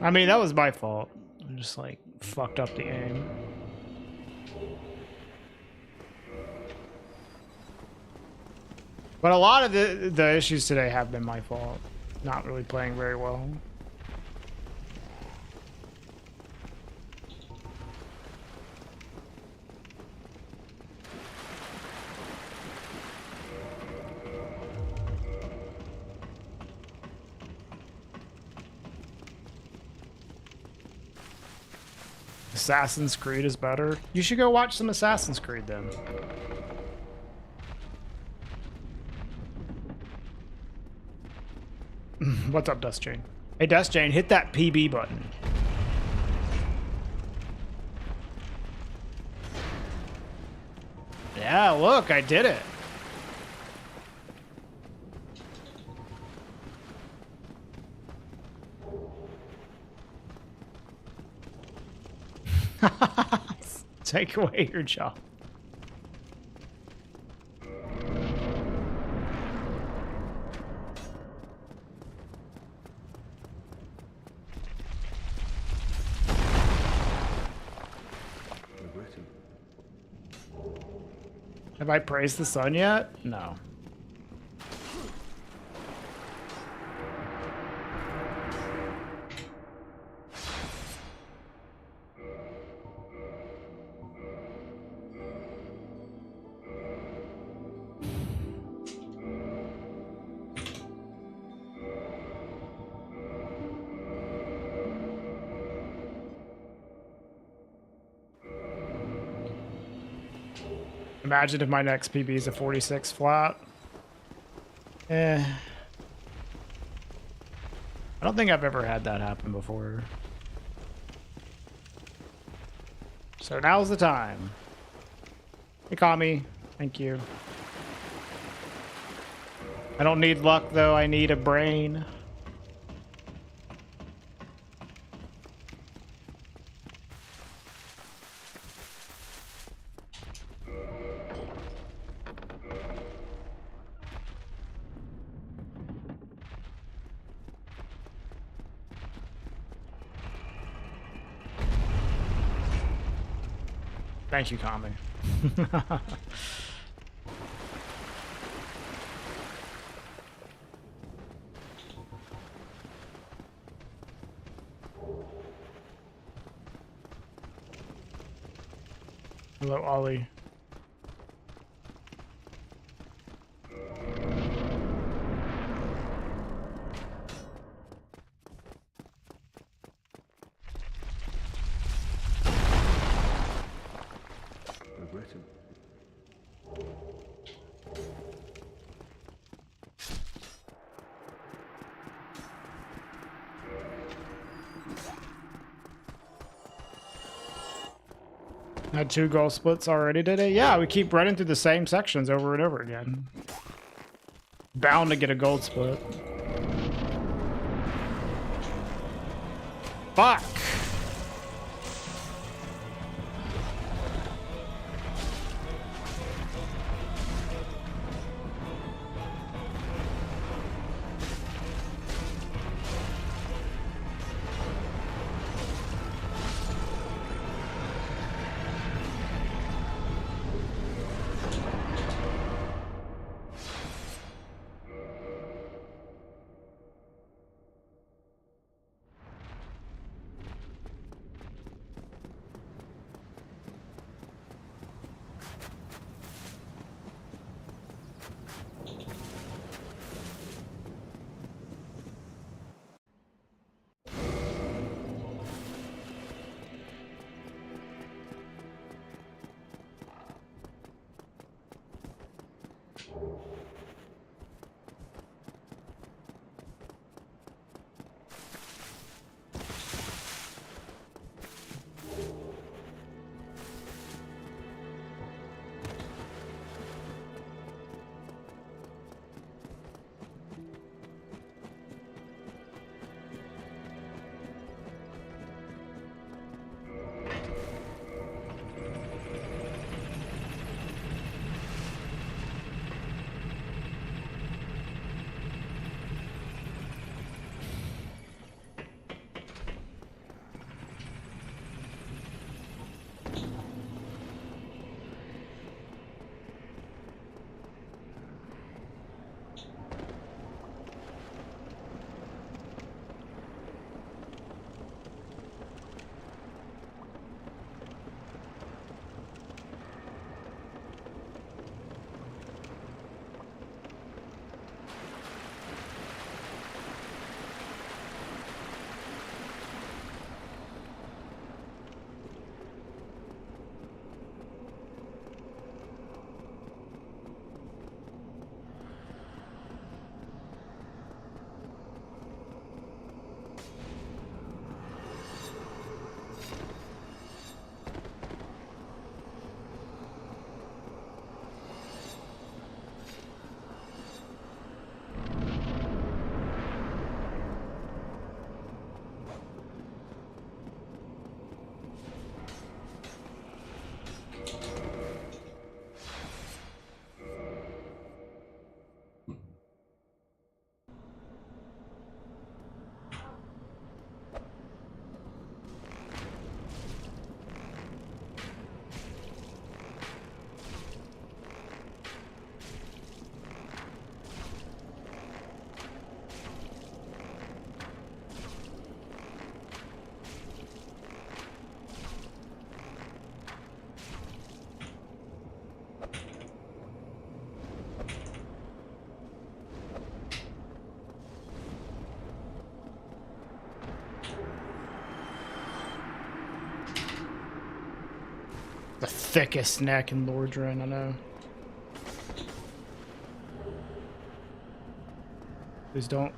I mean, that was my fault. I just like fucked up the aim. But a lot of the issues today have been my fault. Not really playing very well. Assassin's Creed is better. You should go watch some Assassin's Creed then. What's up, Dust Jane? Hey, Dust Jane, hit that PB button. Yeah, look, I did it. Take away your job. Have I praised the sun yet? No. Imagine if my next PB is a 46 flat. I don't think I've ever had that happen before. So now's the time. Hey, Kami. Thank you. I don't need luck, though. I need a brain. Thank you, Kami. Hello, Ollie. Had 2 goal splits already today? Yeah, we keep running through the same sections over and over again. Bound to get a gold split. Fuck! The thickest neck in Lordran, I know. Please don't.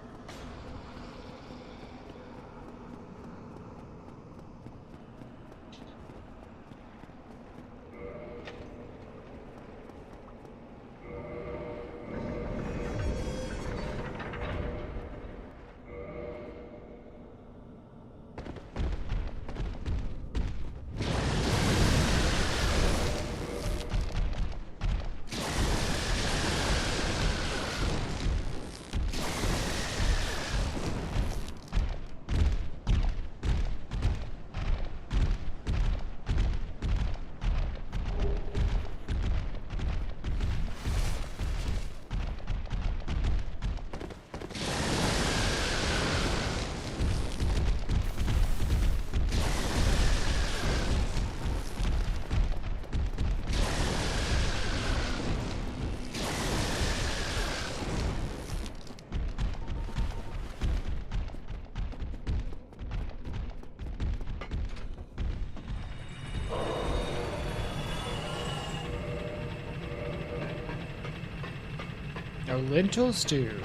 No lentil stew.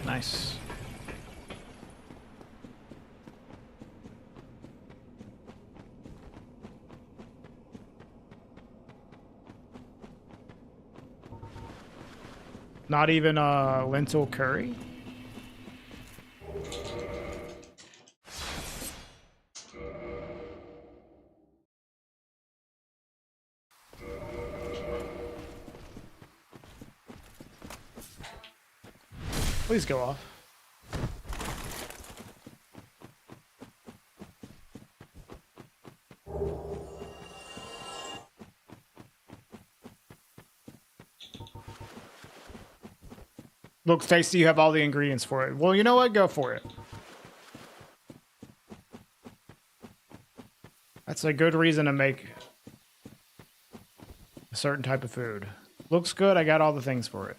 Nice. Not even a lentil curry? Please go off. Looks tasty, you have all the ingredients for it. Well, you know what? Go for it. That's a good reason to make a certain type of food. Looks good, I got all the things for it.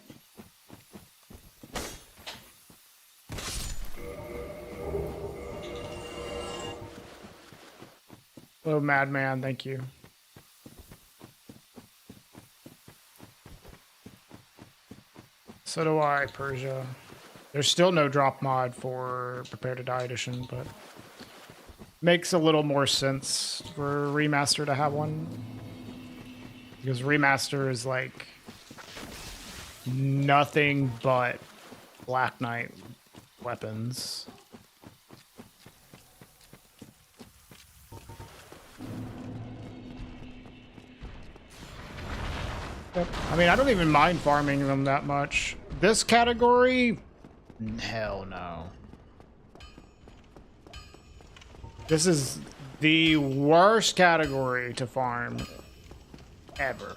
Hello, Madman, thank you. So do I, Persia. There's still no drop mod for Prepare to Die Edition, but makes a little more sense for Remaster to have one. Because Remaster is like nothing but Black Knight weapons. Yep. I mean, I don't even mind farming them that much. This category? Hell no. This is the worst category to farm ever.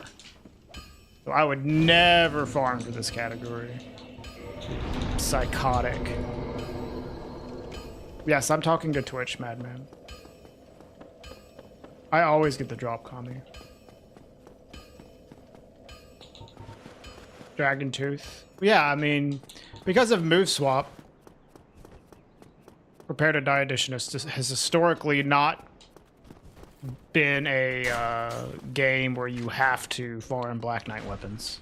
So I would never farm for this category. Psychotic. Yes, I'm talking to Twitch, Madman. I always get the drop commie. Dragon Tooth. Yeah, I mean, because of move swap, Prepare to Die Edition has historically not been a game where you have to farm Black Knight weapons.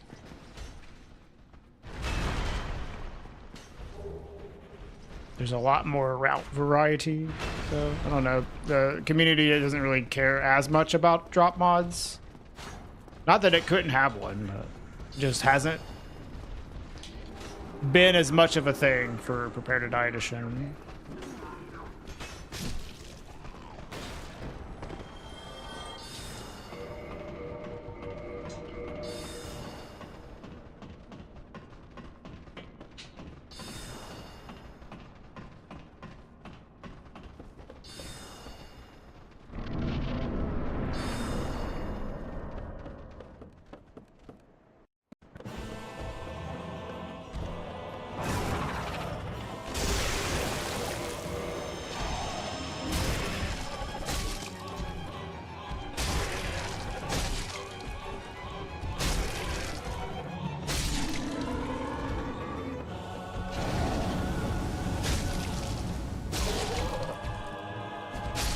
There's a lot more route variety, so I don't know. The community doesn't really care as much about drop mods. Not that it couldn't have one, but just hasn't been as much of a thing for Prepare to Die Edition.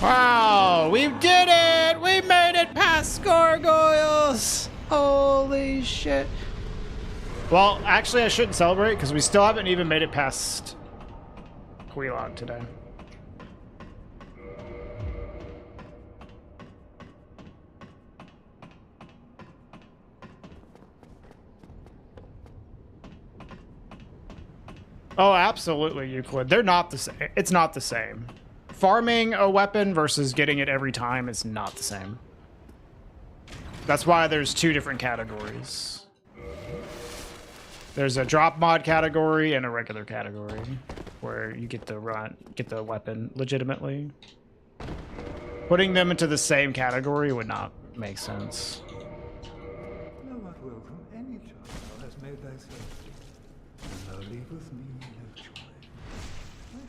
Wow, we did it! We made it it past gargoyles! Holy shit. Well, actually, I shouldn't celebrate because we still haven't even made it past Quilog today. Oh, absolutely, Euclid. They're not the same. It's not the same. Farming a weapon versus getting it every time is not the same. That's why there's two different categories. There's a drop mod category and a regular category where you get the weapon legitimately. Putting them into the same category would not make sense. No one will from any child thou hast made thyself, and thou leavest me no choice.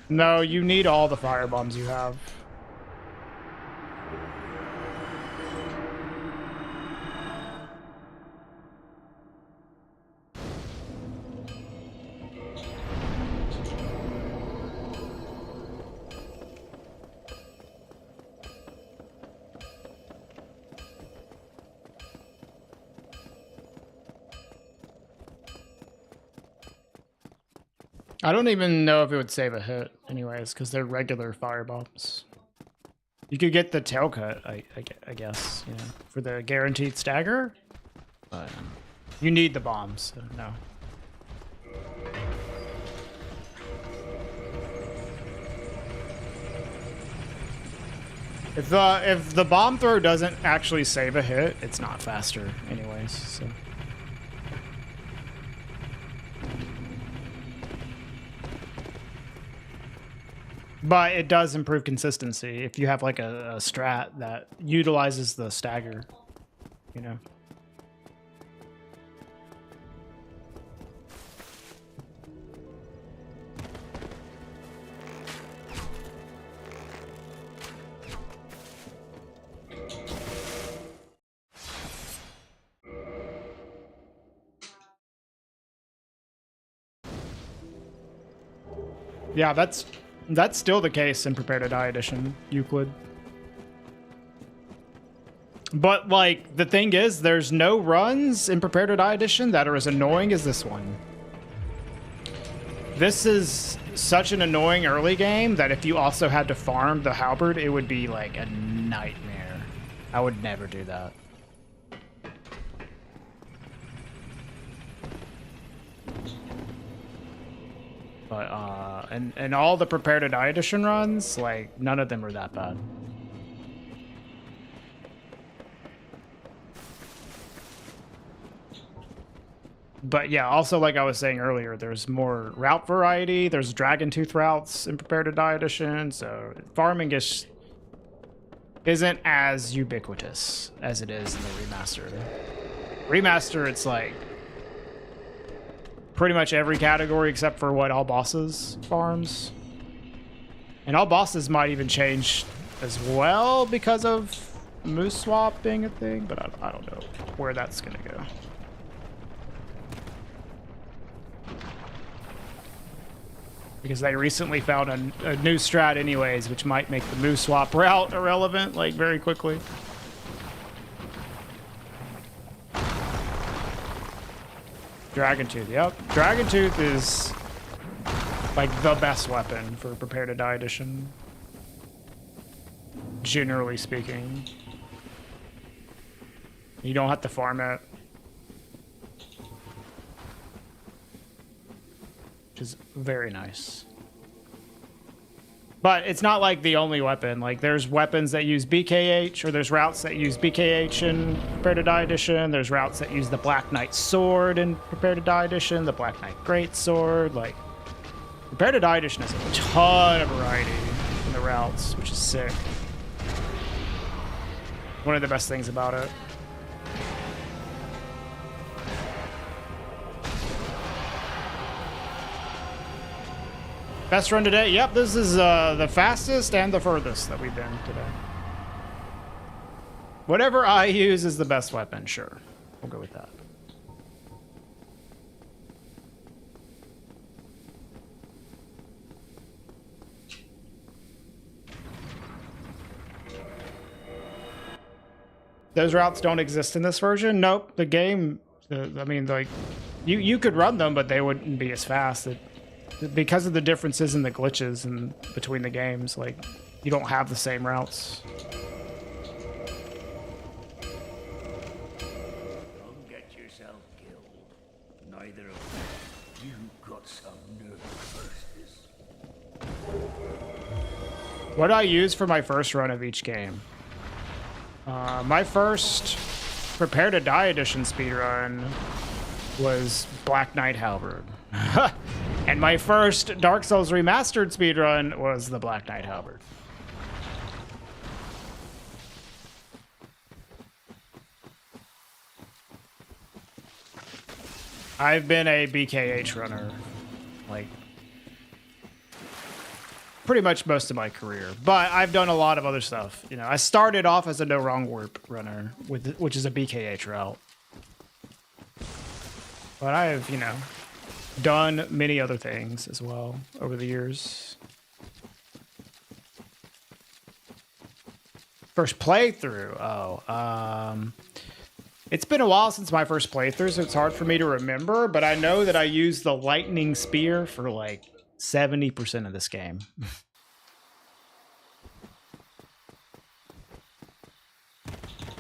No, you need all the firebombs you have. I don't even know if it would save a hit anyways, because they're regular firebombs. You could get the tail cut, I guess, you know, for the guaranteed stagger. But you need the bombs, so no. If the bomb throw doesn't actually save a hit, it's not faster anyways, so. But it does improve consistency if you have like a strat that utilizes the stagger, you know. Yeah, that's still the case in Prepare to Die Edition, Euclid. But, like, the thing is, there's no runs in Prepare to Die Edition that are as annoying as this one. This is such an annoying early game that if you also had to farm the halberd, it would be, like, a nightmare. I would never do that. But, and all the Prepare to Die Edition runs, like, none of them are that bad. But yeah, also like I was saying earlier, there's more route variety. There's Dragon Tooth routes in Prepare to Die Edition, so farming isn't as ubiquitous as it is in the remaster. Remaster, it's like pretty much every category except for what all bosses farms. And all bosses might even change as well because of moose swap being a thing, but I don't know where that's gonna go. Because they recently found a new strat anyways, which might make the moose swap route irrelevant, like, very quickly. Dragon Tooth, yep. Dragon Tooth is, like, the best weapon for Prepare to Die Edition. Generally speaking. You don't have to farm it. Which is very nice. But it's not like the only weapon. Like, there's weapons that use BKH, or there's routes that use BKH in Prepare to Die Edition. There's routes that use the Black Knight Sword in Prepare to Die Edition, the Black Knight Greatsword. Like, Prepare to Die Edition has a ton of variety in the routes, which is sick. One of the best things about it. Best run today? Yep, this is the fastest and the furthest that we've been today. Whatever I use is the best weapon, sure. We'll go with that. Those routes don't exist in this version. Nope. The game, I mean, like, you could run them, but they wouldn't be as fast. Because of the differences in the glitches and between the games, like, you don't have the same routes. Don't get yourself killed. Neither of you. You got some nerve bursters. What do I use for my first run of each game? My first Prepare to Die edition speedrun was Black Knight Halberd. And my first Dark Souls Remastered speedrun was the Black Knight Halberd. I've been a BKH runner, like, pretty much most of my career, but I've done a lot of other stuff. You know, I started off as a No Wrong Warp runner, which is a BKH route. But I've, you know, done many other things as well over the years. First playthrough, it's been a while since my first playthrough, so it's hard for me to remember, but I know that I used the lightning spear for like 70% of this game.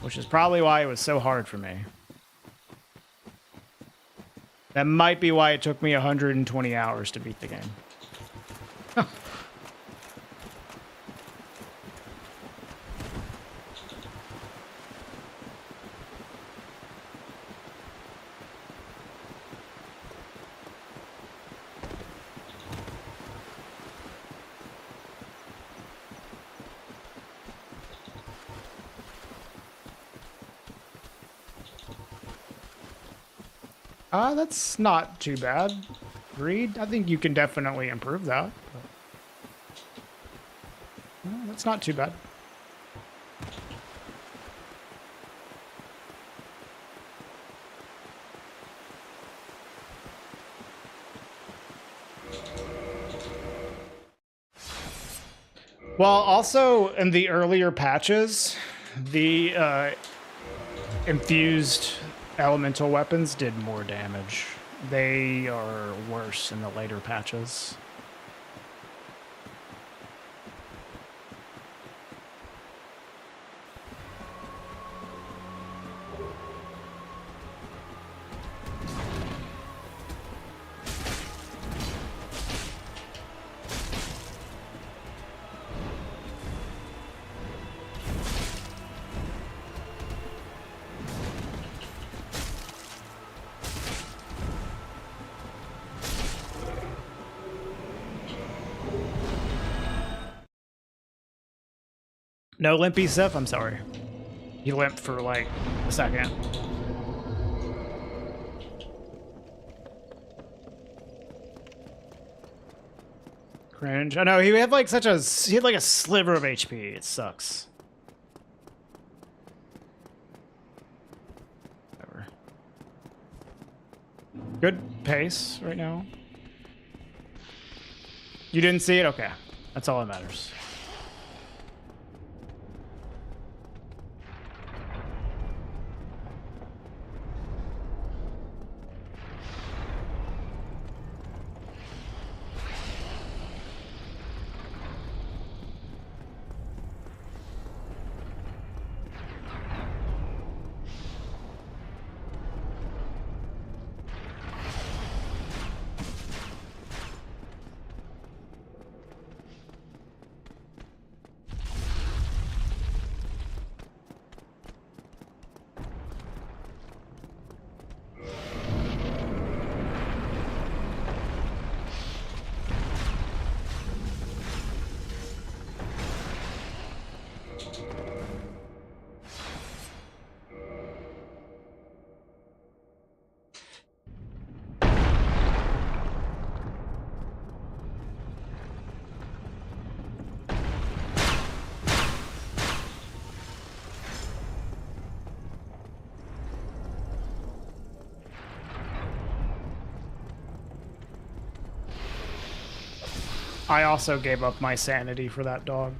Which is probably why it was so hard for me. That might be why it took me 120 hours to beat the game. That's not too bad. Greed, I think you can definitely improve that. But that's not too bad. Well, also in the earlier patches, the infused elemental weapons did more damage. They are worse in the later patches. No limpy Sif, I'm sorry. He limped for like a second. Cringe. I know he had like he had like a sliver of HP. It sucks. Whatever. Good pace right now. You didn't see it? Okay. That's all that matters. I also gave up my sanity for that dog.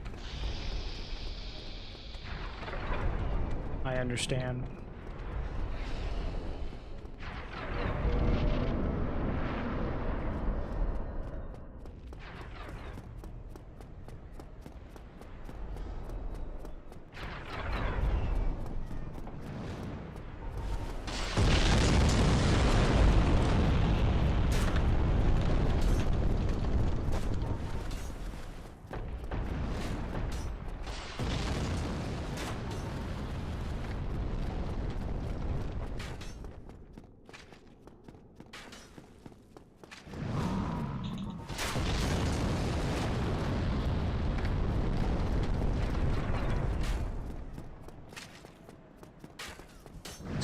I understand.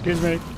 Excuse me.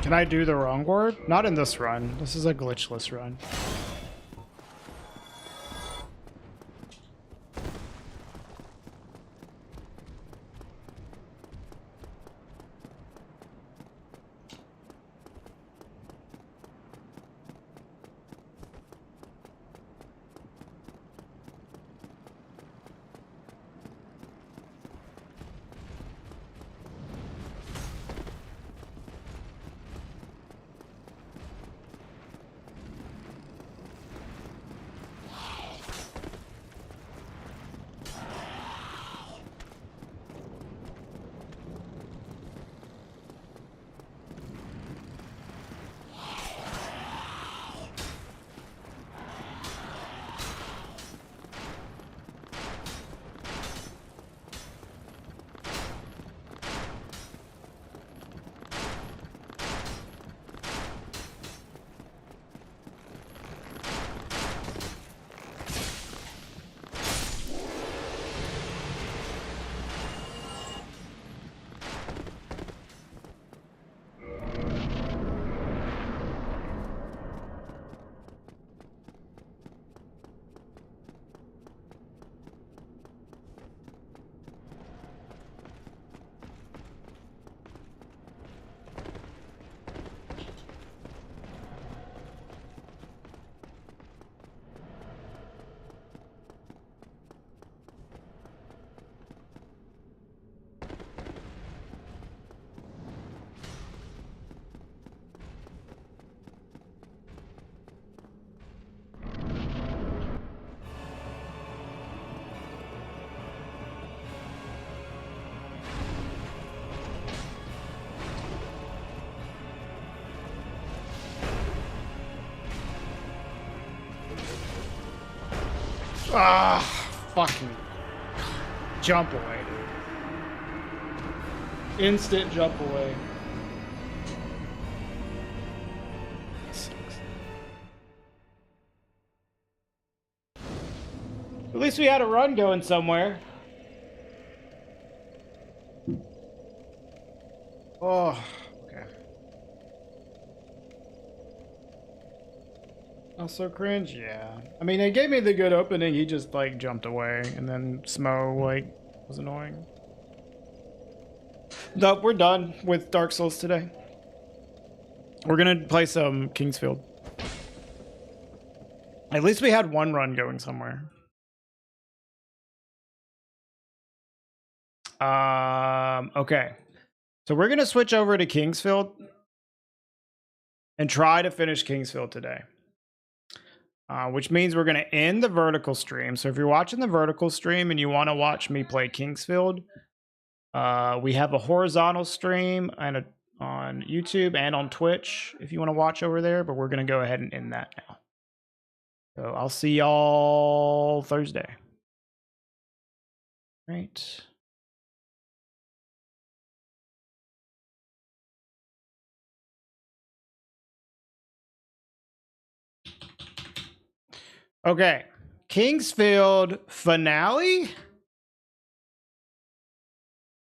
Can I do the wrong word? Not in this run. This is a glitchless run. Ah, fucking jump away, dude. Instant jump away. At least we had a run going somewhere. Oh, okay. Also cringe, yeah. I mean, they gave me the good opening. He just like jumped away, and then Smo like was annoying. Nope, we're done with Dark Souls today. We're gonna play some Kingsfield. At least we had one run going somewhere. Okay. So we're gonna switch over to Kingsfield and try to finish Kingsfield today. Which means we're gonna end the vertical stream. So if you're watching the vertical stream and you want to watch me play Kingsfield, we have a horizontal stream and on YouTube and on Twitch if you want to watch over there, but we're gonna go ahead and end that now. So I'll see y'all Thursday. Right. Okay. Kingsfield finale?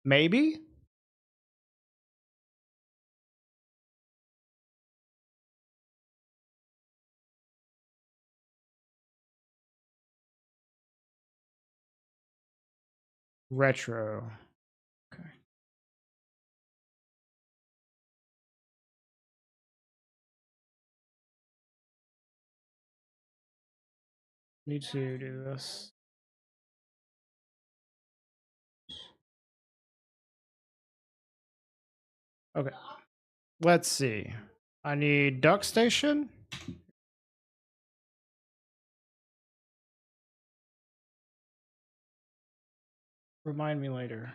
Maybe? Retro. Okay. Need to do this. Okay. Let's see. I need Duck Station. Remind me later.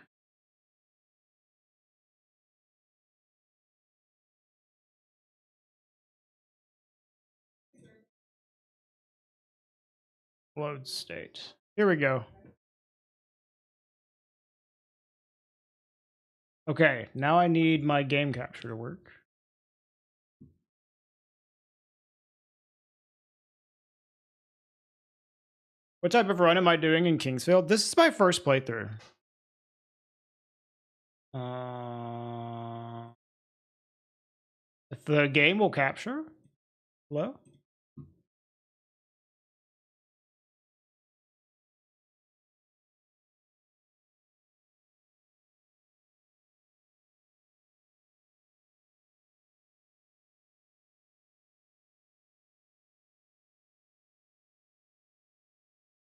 Load state. Here we go. Okay, now I need my game capture to work. What type of run am I doing in Kingsfield? This is my first playthrough. If the game will capture. Hello?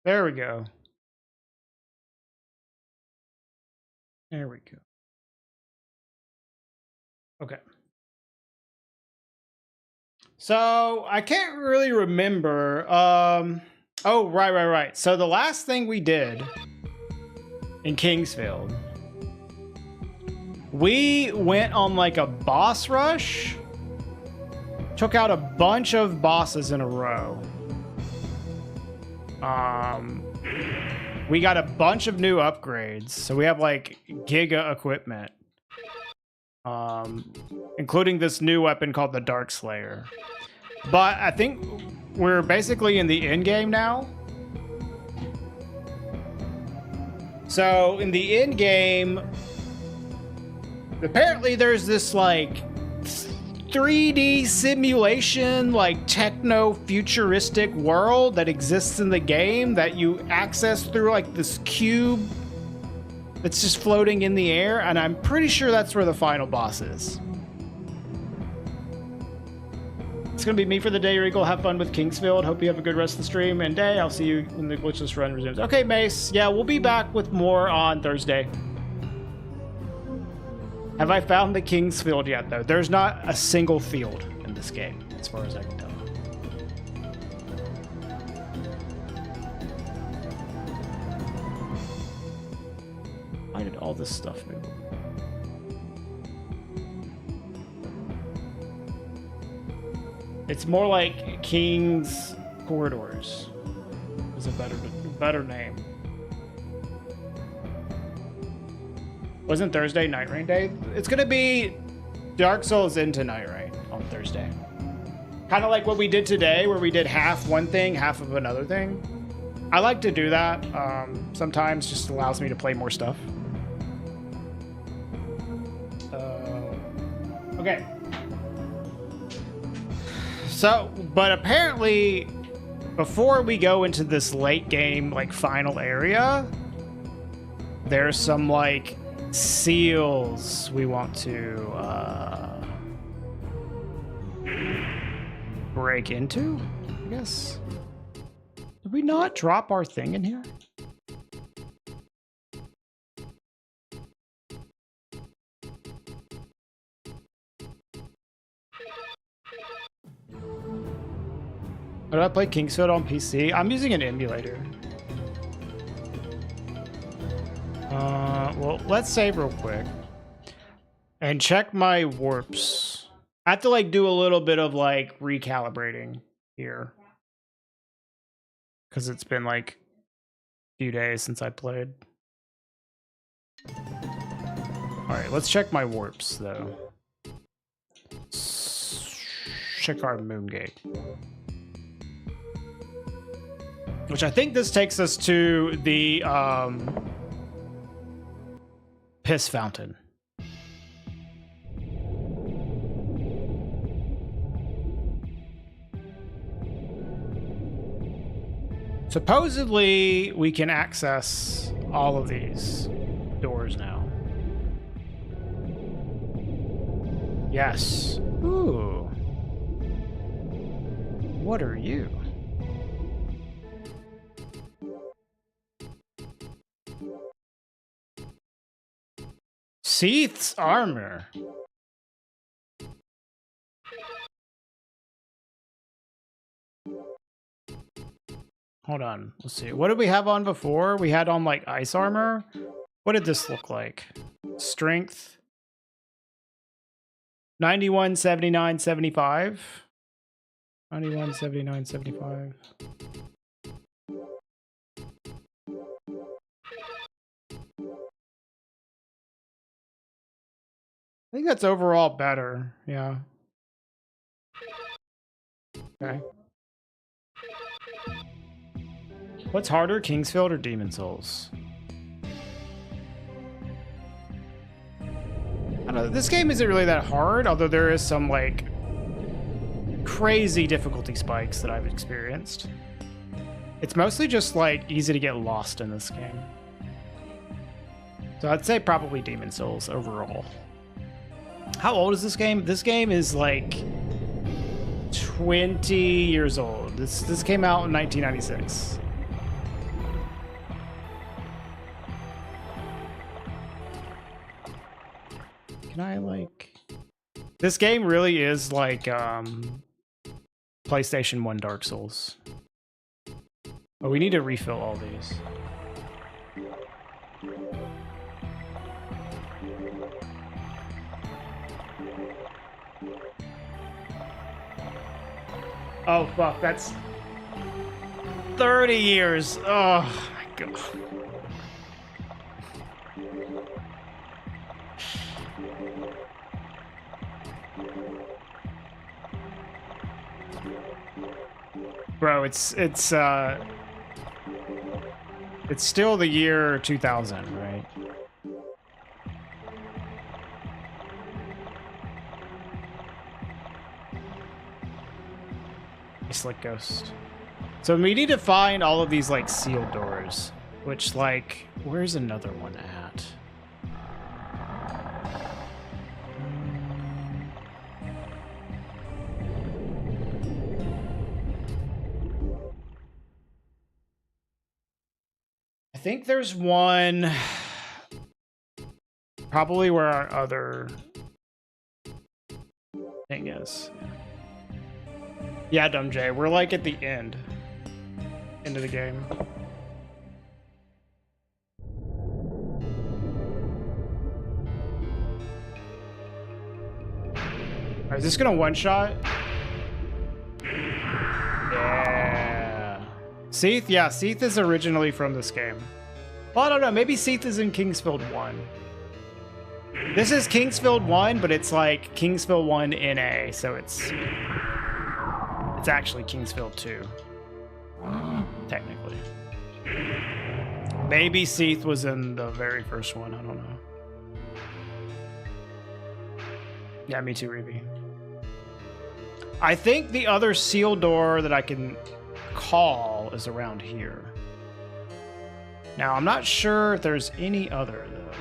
There we go. There we go. Okay. So I can't really remember. Oh, right. So the last thing we did in Kingsfield, we went on like a boss rush, took out a bunch of bosses in a row. We got a bunch of new upgrades, so we have like giga equipment, including this new weapon called the Dark Slayer. But I think we're basically in the end game now. So in the end game, apparently there's this like 3D simulation, like techno-futuristic world that exists in the game that you access through like this cube that's just floating in the air, and I'm pretty sure that's where the final boss is. It's gonna be me for the day, Regal. Have fun with Kingsfield. Hope you have a good rest of the stream and day. I'll see you when the Glitchless run resumes. Okay, Mace. Yeah, we'll be back with more on Thursday. Have I found the Kingsfield yet, though? There's not a single field in this game, as far as I can tell. Why did all this stuff move? It's more like King's Corridors. Is a better better name. Wasn't Thursday Night Rain Day? It's gonna be Dark Souls into Night Rain on Thursday. Kind of like what we did today, where we did half one thing, half of another thing. I like to do that. Sometimes just allows me to play more stuff. Okay. So, but apparently, before we go into this late game, like, final area, there's some, like, seals we want to, break into, I guess. Did we not drop our thing in here? How do I play Kingsfield on PC? I'm using an emulator. Well, let's save real quick. And check my warps. I have to, like, do a little bit of, like, recalibrating here. Because it's been, like, a few days since I played. Alright, let's check my warps, though. Check our moon gate. Which I think this takes us to the piss fountain. Supposedly, we can access all of these doors now. Yes. Ooh. What are you? Seath's armor. Hold on, let's see. What did we have on before? We had on, like, ice armor. What did this look like? Strength 91, 79, 75. 91, 79, 75. I think that's overall better, yeah. Okay. What's harder, Kingsfield or Demon Souls? I don't know, this game isn't really that hard, although there is some, like, crazy difficulty spikes that I've experienced. It's mostly just, like, easy to get lost in this game. So I'd say probably Demon Souls overall. How old is this game? This game is, like, 20 years old. This came out in 1996. Can I, like... This game really is like PlayStation 1 Dark Souls. Oh, we need to refill all these. Oh, fuck, that's 30 years. Oh, my God. Bro, it's still the year 2000, right? Slick Ghost. So we need to find all of these, like, sealed doors, which, like, where's another one at? I think there's one probably where our other thing is. Yeah, Dumb J, we're like at the end of the game. Alright, is this gonna one-shot? Yeah. Seath, yeah, Seath is originally from this game. Well, I don't know, maybe Seath is in Kingsfield 1. This is Kingsfield 1, but it's like Kingsfield 1 NA, so it's actually Kingsfield 2. Technically. Maybe Seath was in the very first one, I don't know. Yeah, me too, Reeby. I think the other seal door that I can call is around here. Now, I'm not sure if there's any other, though.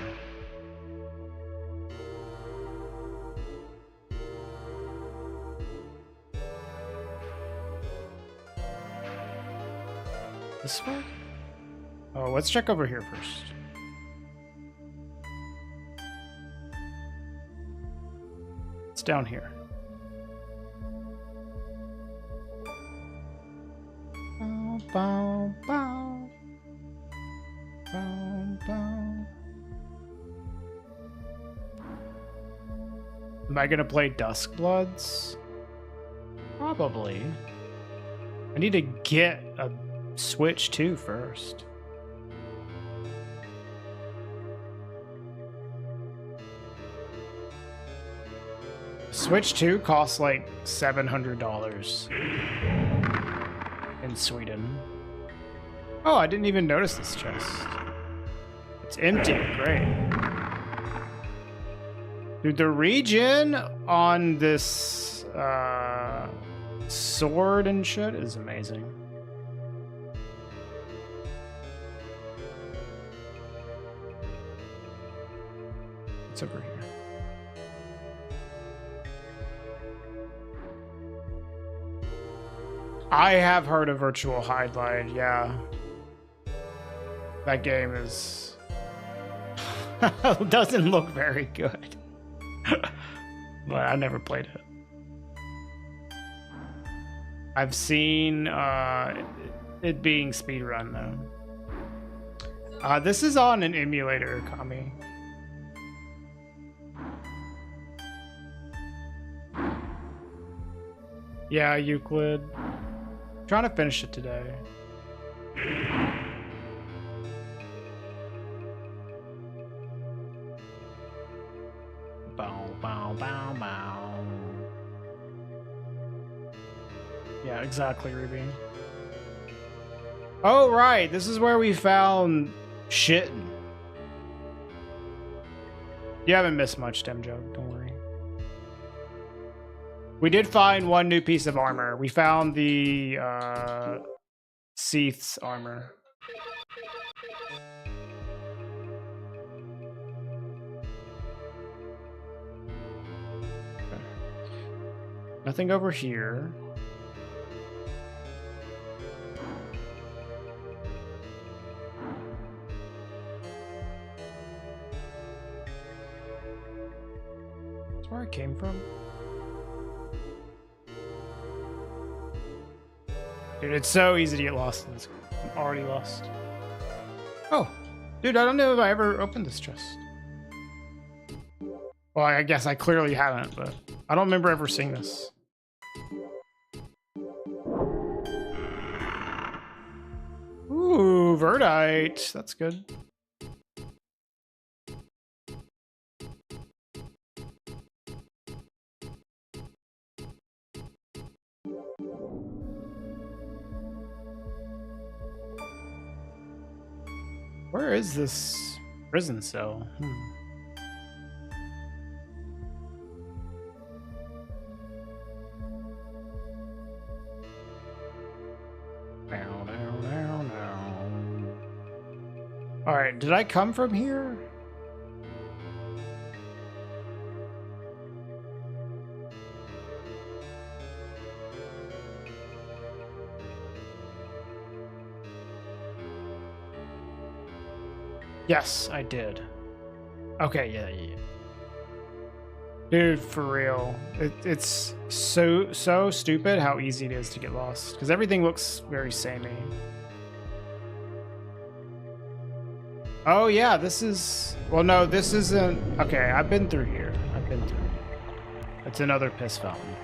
This way? Oh, let's check over here first. It's down here. Bow, bow, bow. Bow, bow. Am I gonna play Duskbloods? Probably. I need to get a Switch 2 first. Switch 2 costs like $700 in Sweden. Oh, I didn't even notice this chest. It's empty. Great. Dude, the regen on this sword and shit is amazing. It's over here. I have heard of Virtual Highlight, yeah. That game is... doesn't look very good. But I never played it. I've seen it being speedrun, though. This is on an emulator, Kami. Yeah, Euclid. Trying to finish it today. Bow, bow, bow, bow. Yeah, exactly, Ruby. Oh, right. This is where we found shit. You haven't missed much, Demjo. Don't worry. We did find one new piece of armor. We found the Seath's armor. Okay. Nothing over here. That's where I came from. Dude, it's so easy to get lost in this. I'm already lost. Oh, dude, I don't know if I ever opened this chest. Well, I guess I clearly haven't, but I don't remember ever seeing this. Ooh, Verdite. That's good. Where is this prison cell? All right, did I come from here? Yes, I did. Okay, yeah. Dude, for real. It's so stupid how easy it is to get lost. Because everything looks very samey. Oh, yeah, this is... Well, no, this isn't... Okay, I've been through here. It's another piss fountain.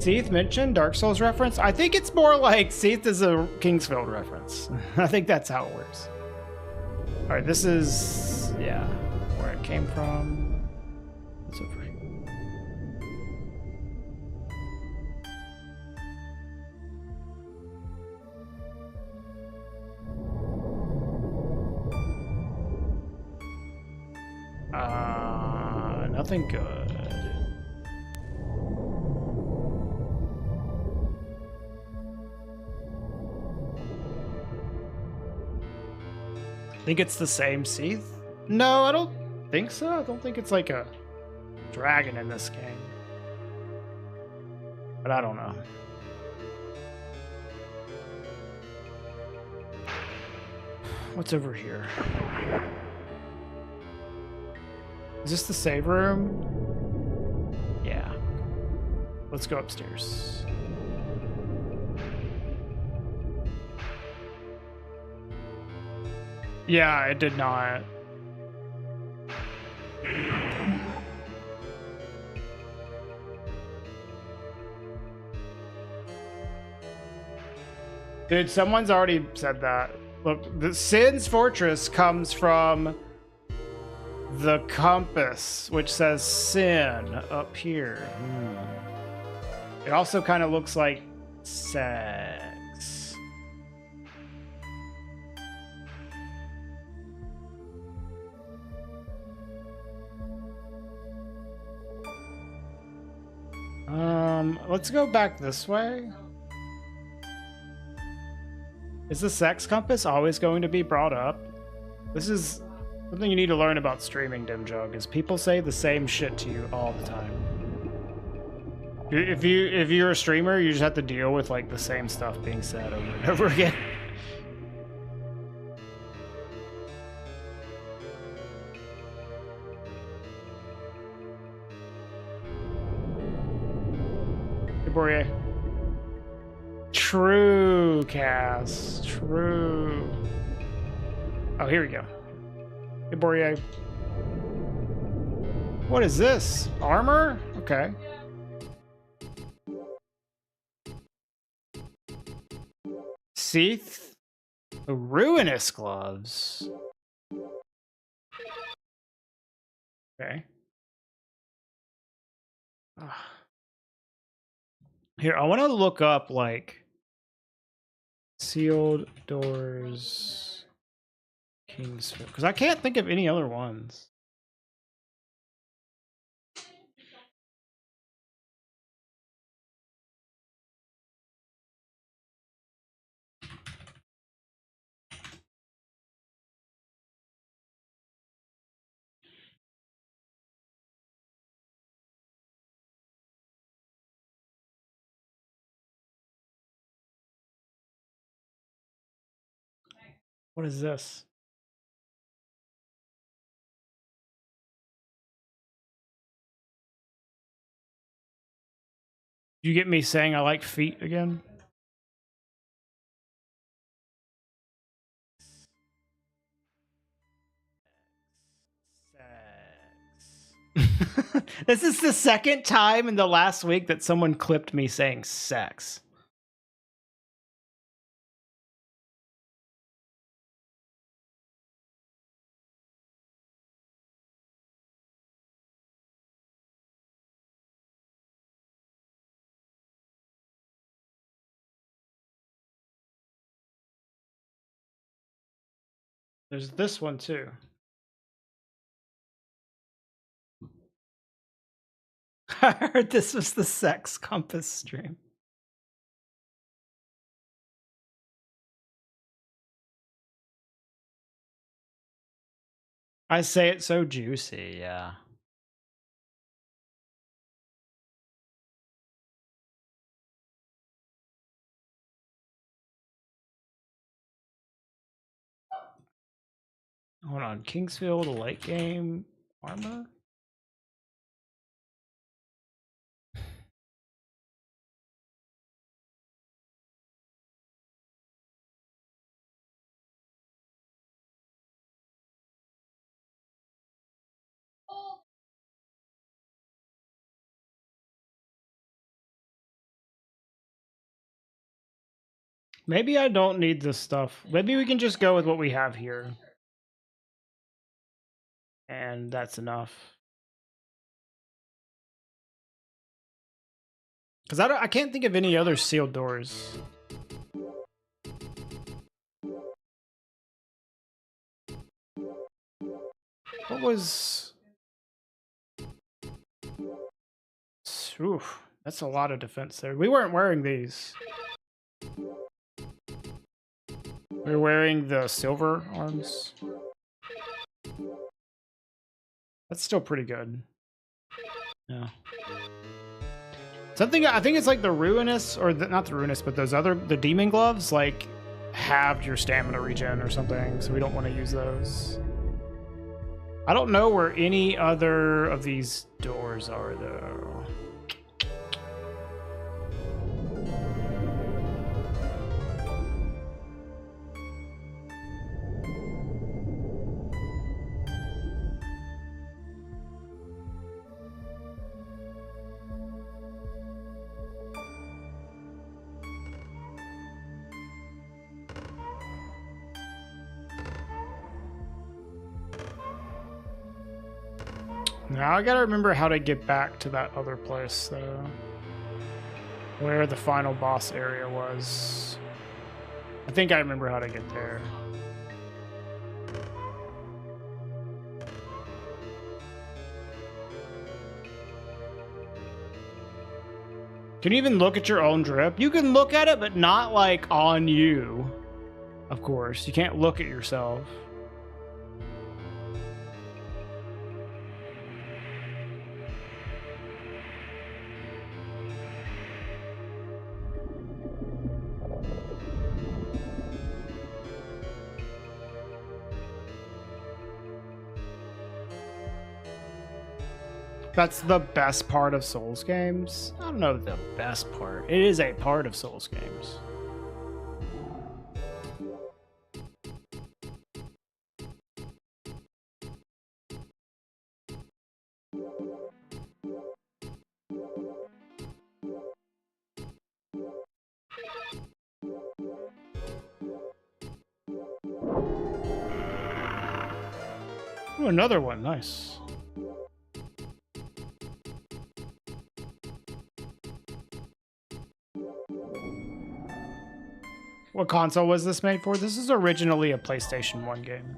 Seath mentioned Dark Souls reference. I think it's more like Seath is a Kingsfield reference. I think that's how it works. All right, this is, yeah, where it came from. It's over here. Nothing good. Think it's the same Seath? No, I don't think so. I don't think it's like a dragon in this game. But I don't know. What's over here? Is this the save room? Yeah. Let's go upstairs. Yeah, it did not. Dude, someone's already said that. Look, the Sin's Fortress comes from the compass, which says sin up here. It also kind of looks like sex. Let's go back this way. Is the sex compass always going to be brought up? This is something you need to learn about streaming, Dimjug, is people say the same shit to you all the time. If you're a streamer, you just have to deal with like the same stuff being said over and over again. Hey, Bourier. True, Cass. True. Oh, here we go. Hey, Bourier. What is this? Armor? Okay. Seath. Ruinous gloves. Okay. Here, I want to look up, like, sealed doors, Kingsfield, because I can't think of any other ones. What is this? You get me saying I like feet again? Sex. This is the second time in the last week that someone clipped me saying sex. There's this one too. I heard this was the sex compass stream. I say it so juicy, yeah. Hold on, Kingsfield late game armor? Maybe I don't need this stuff. Maybe we can just go with what we have here. And that's enough. Because I can't think of any other sealed doors. What was... Oof, that's a lot of defense there. We weren't wearing these. We were wearing the silver arms. That's still pretty good. Yeah. Something, I think it's like the Ruinous, or not the Ruinous, but those other, the Demon Gloves, like, halved your stamina regen or something, so we don't want to use those. I don't know where any other of these doors are, though. Now I gotta remember how to get back to that other place, though. Where the final boss area was. I think I remember how to get there. Can you even look at your own drip? You can look at it, but not like on you. Of course, you can't look at yourself. That's the best part of Souls games. I don't know the best part. It is a part of Souls games. Oh, another one. Nice. What console was this made for? This is originally a PlayStation 1 game.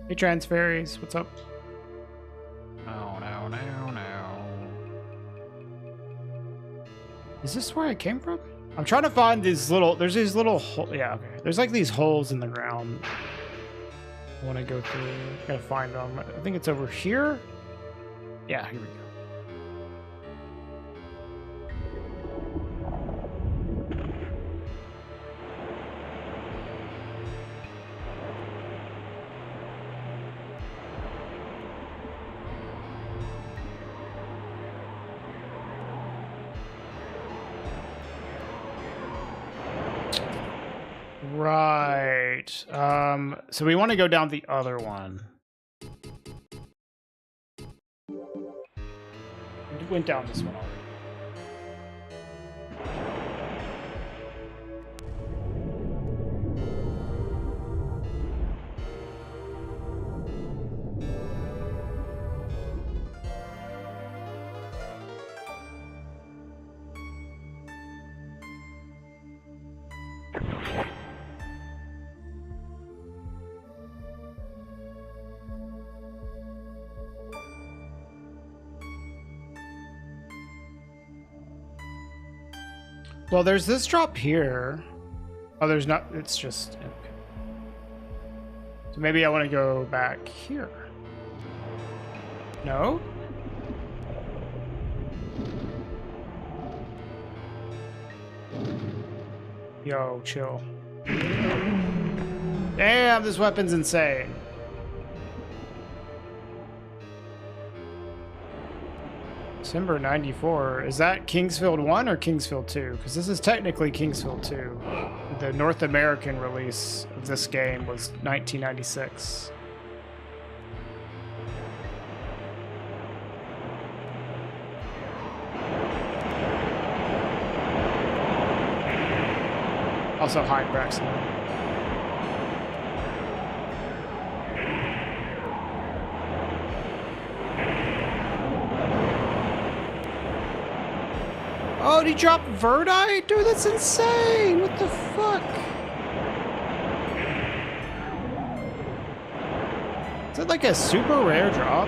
Hey, Transferries, what's up? Oh, no. Is this where I came from? I'm trying to find these little, there's these little, yeah, okay. There's like these holes in the ground I want to go through. Gotta find them. I think it's over here. Yeah, here we go. Right. So we want to go down the other one. We went down this one already. Well, there's this drop here. Oh, there's not. It's just. Okay. So maybe I want to go back here. No? Yo, chill. Damn, this weapon's insane. December 94. Is that Kingsfield 1 or Kingsfield 2? Because this is technically Kingsfield 2. The North American release of this game was 1996. Also, hi, Braxton. Oh, did he drop Verdite? Dude, that's insane! What the fuck? Is that like a super rare drop?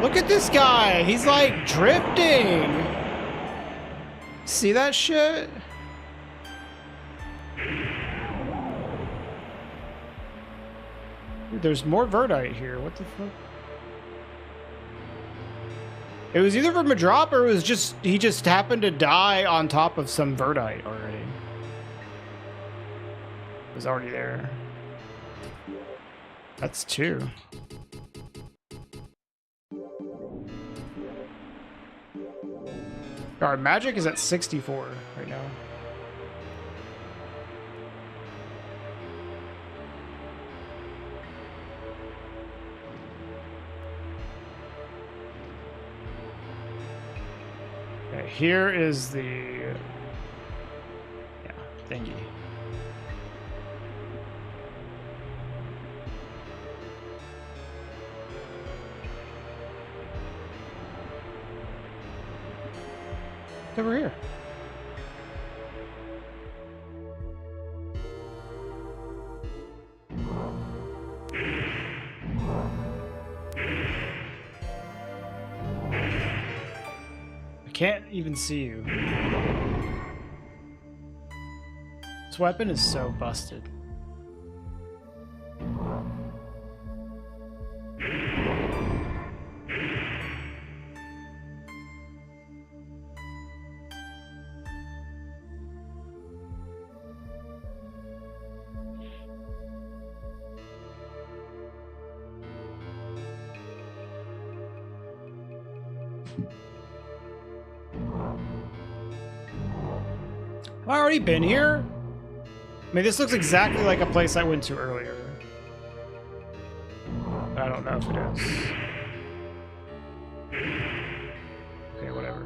Look at this guy! He's like drifting! See that shit? Dude, there's more Verdite here. What the fuck? It was either from a drop or it was just he just happened to die on top of some Verdite already. It was already there. That's 2. Our magic is at 64 right now. Okay, here is the thingy. It's over here. I can't even see you. This weapon is so busted. Have I already been here? I mean, this looks exactly like a place I went to earlier. But I don't know if it is. Okay, whatever.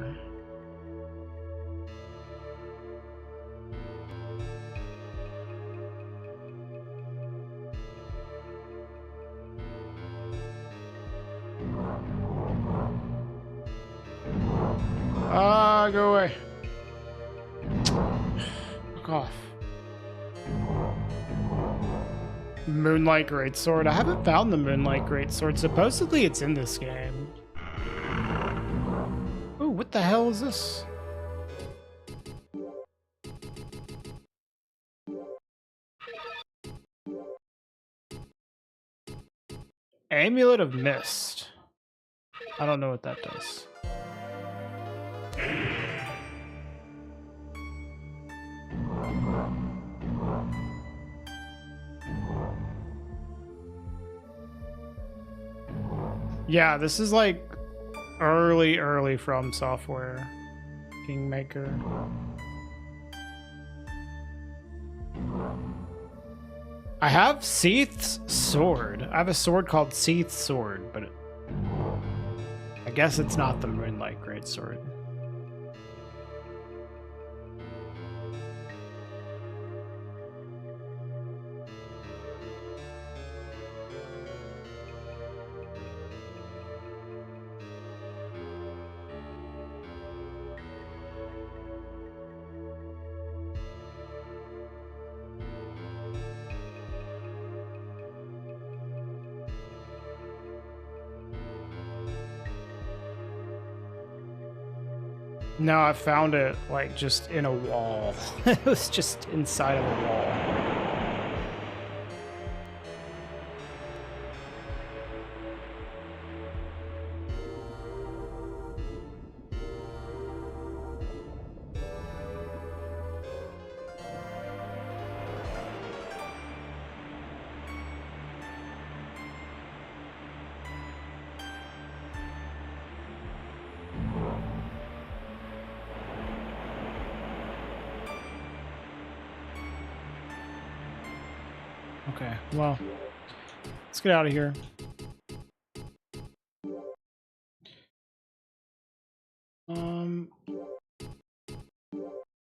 Go away. Fuck off. Moonlight Greatsword. I haven't found the Moonlight Greatsword. Supposedly it's in this game. Ooh, what the hell is this? Amulet of Mist. I don't know what that does. Yeah, this is like early From Software. Kingmaker. I have Seath's sword. I have a sword called Seath's sword, but I guess it's not the Moonlight Greatsword. No, I found it like just in a wall. It was just inside of a wall. Okay, well, let's get out of here.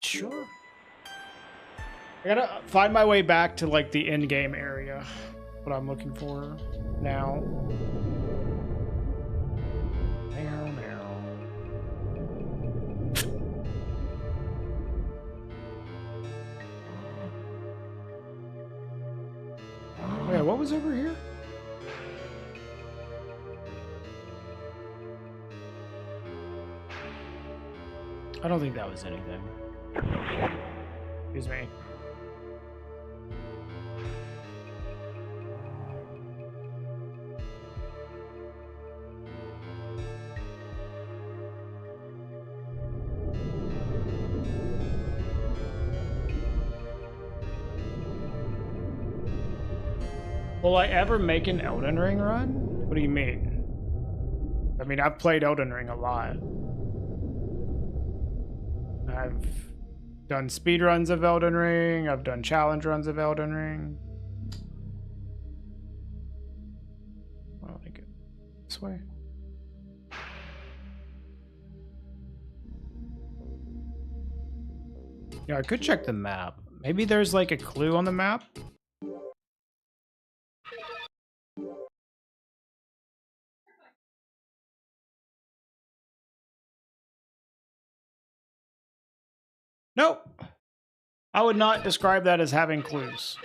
Sure. I gotta find my way back to like the in-game area. What I'm looking for now. Meow, meow. Wait, what was over here? I don't think that was anything. Excuse me. Will I ever make an Elden Ring run? What do you mean? I mean, I've played Elden Ring a lot. I've done speedruns of Elden Ring. I've done challenge runs of Elden Ring. I don't think it this way. Yeah, I could check the map. Maybe there's like a clue on the map. Nope. I would not describe that as having clues.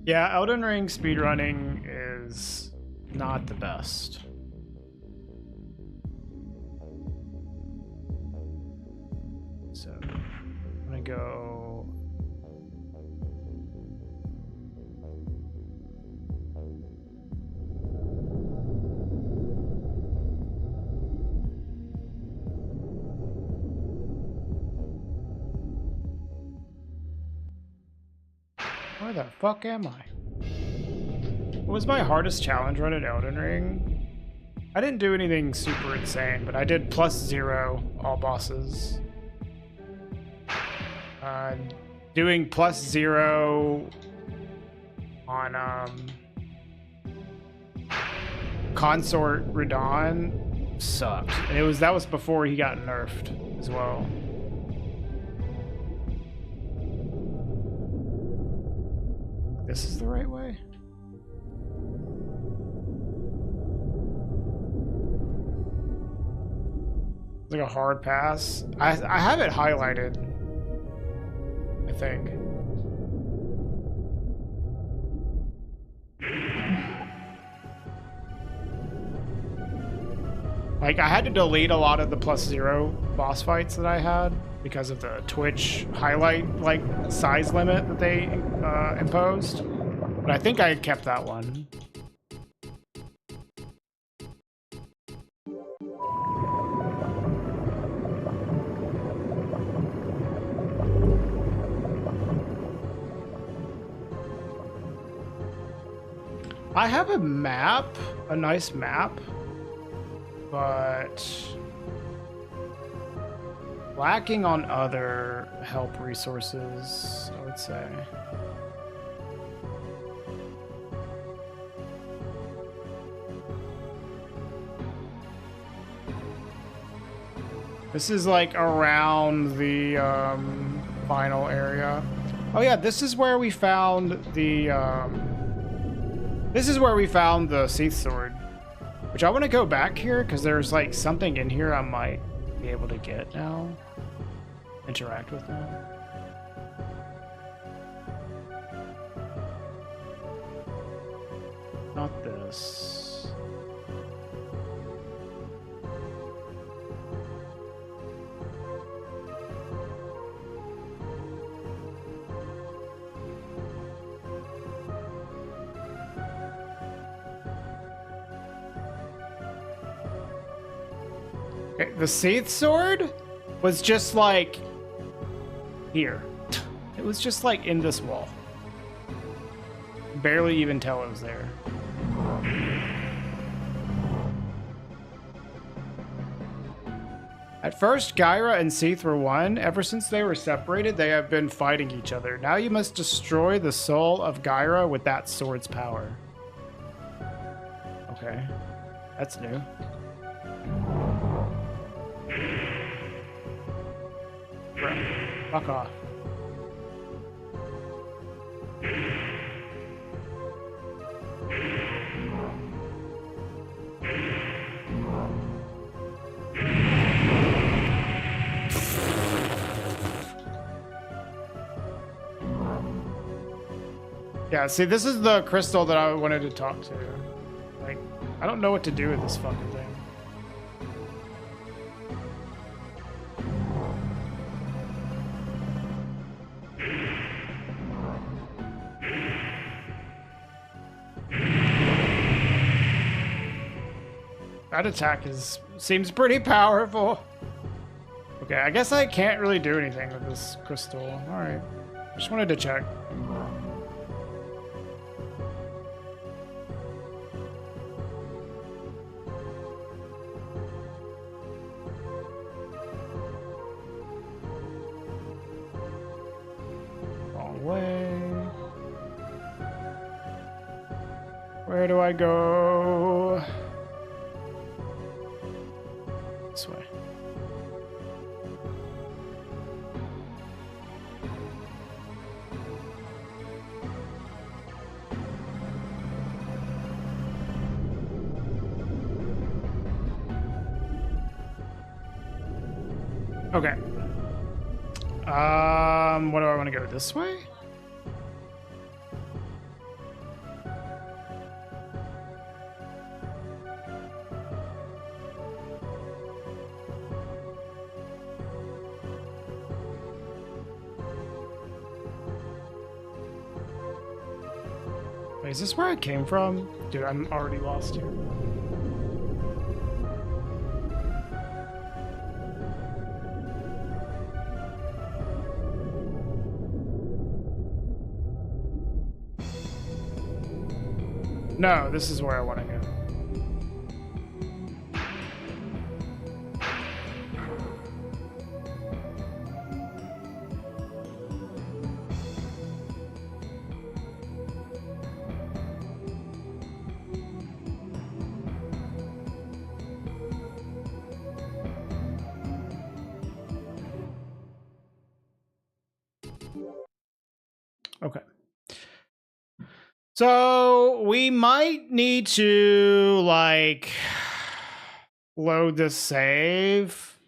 Yeah, Elden Ring speedrunning is not the best. So, I'm gonna go... Where the fuck am I? What was my hardest challenge run at Elden Ring? I didn't do anything super insane, but I did +0 all bosses. Doing +0 on Consort Radon sucked. And that was before he got nerfed as well. This is the right way? It's like a hard pass. I have it highlighted, I think. Like, I had to delete a lot of the +0 boss fights that I had because of the Twitch highlight, like, size limit that they imposed. But I think I kept that one. I have a map, a nice map, but lacking on other help resources, I would say. This is like around the final area. Oh yeah, this is where we found the Seath Sword. Which I want to go back here because there's like something in here I might be able to get now. Interact with now. Not this. Okay, the Seath Sword was just like here. It was just like in this wall. Barely even tell it was there. At first, Gyra and Seath were one. Ever since they were separated, they have been fighting each other. Now you must destroy the soul of Gyra with that sword's power. Okay. That's new. Bro, fuck off. Yeah, see, this is the crystal that I wanted to talk to. Like, I don't know what to do with this fucking thing. That attack seems pretty powerful. Okay, I guess I can't really do anything with this crystal. Alright. Just wanted to check. Wrong way. Where do I go? This way. Okay. What do I want to go this way? Wait, is this where I came from? Dude, I'm already lost here. No, this is where I want to go. Okay. So we might need to like load this save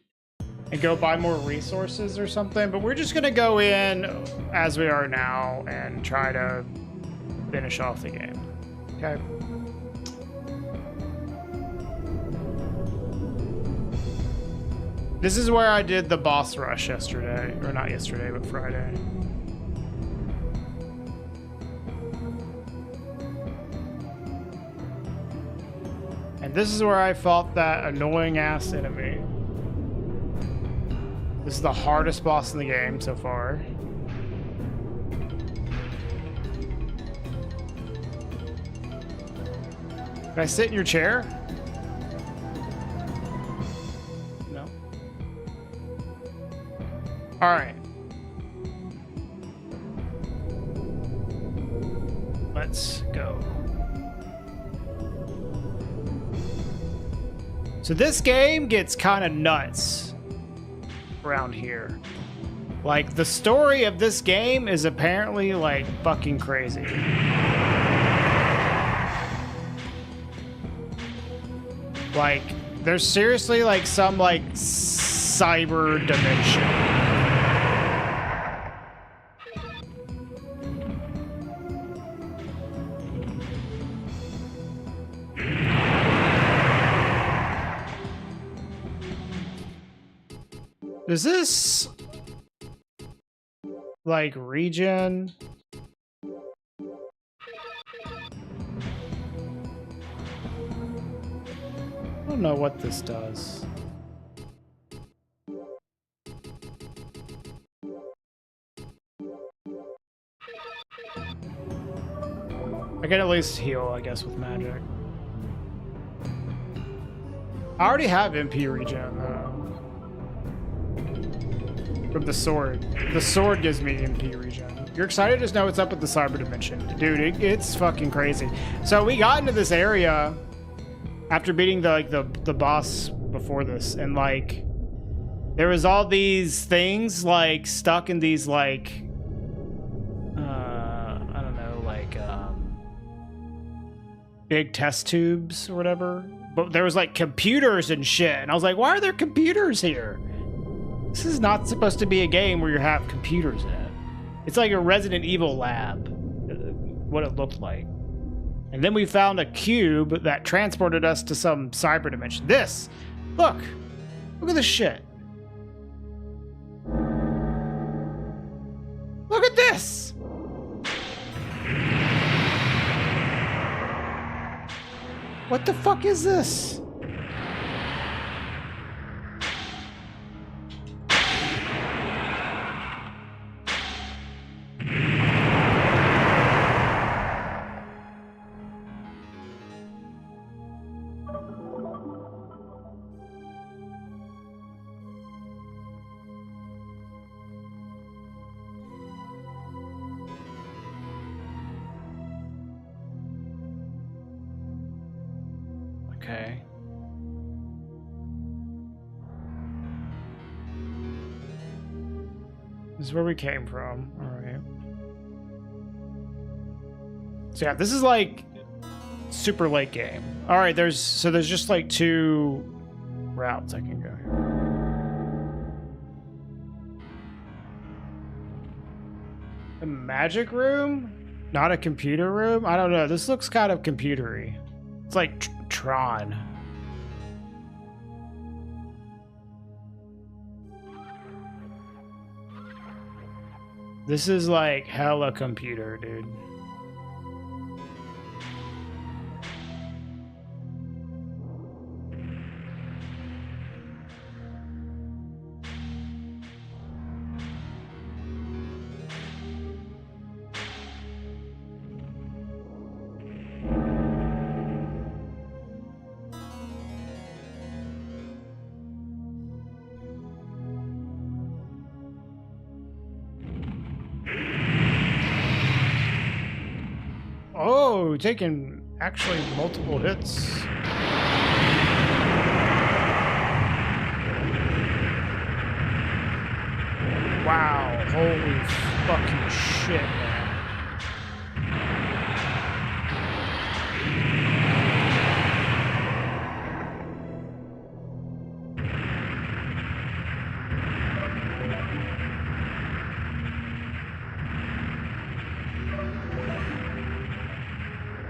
and go buy more resources or something, but we're just gonna go in as we are now and try to finish off the game. Okay. This is where I did the boss rush yesterday, or not yesterday, but Friday. And this is where I fought that annoying ass enemy. This is the hardest boss in the game so far. Can I sit in your chair? No. All right. Let's go. So this game gets kind of nuts around here. Like, the story of this game is apparently, like, fucking crazy. Like, there's seriously, like, some, like, cyber dimension. Is this like regen? I don't know what this does. I can at least heal, I guess, with magic. I already have MP regen though. From the sword. The sword gives me EMP regen. You're excited to know what's up with the cyber dimension. Dude, it's fucking crazy. So we got into this area after beating the boss before this, and like there was all these things like stuck in these like I don't know, like big test tubes or whatever. But there was like computers and shit, and I was like, why are there computers here? This is not supposed to be a game where you have computers in it. It's like a Resident Evil lab, what it looked like. And then we found a cube that transported us to some cyber dimension. This! Look! Look at this shit. Look at this! What the fuck is this? Okay. This is where we came from. All right. So yeah, this is like super late game. All right, there's just like 2 routes I can go here. A magic room? Not a computer room? I don't know. This looks kind of computery. It's like Tron. This is like hella computer, dude. Oh, taking actually multiple hits. Wow, holy fucking shit, man.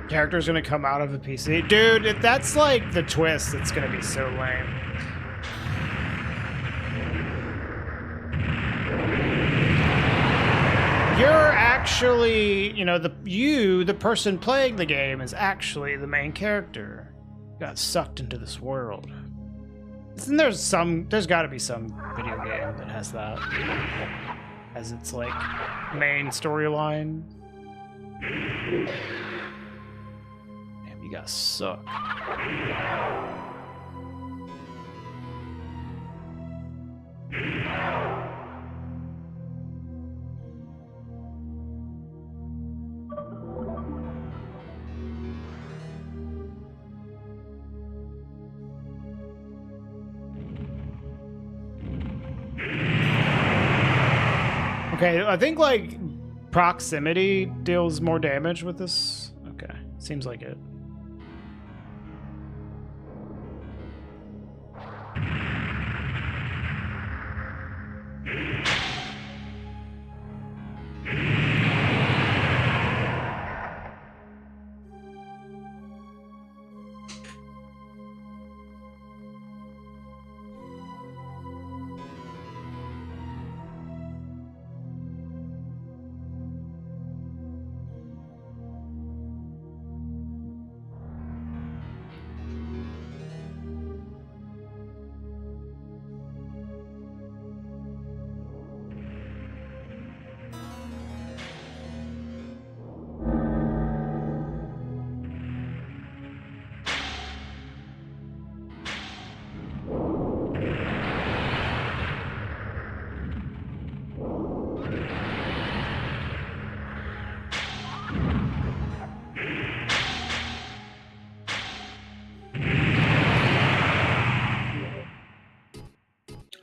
Character's gonna come out of a PC. Dude, if that's like the twist, it's gonna be so lame. You're actually, you know, the person playing the game is actually the main character. Got sucked into this world. And there's gotta be some video game that has that as its like main storyline. You guys suck. Okay, I think like proximity deals more damage with this. Okay, seems like it.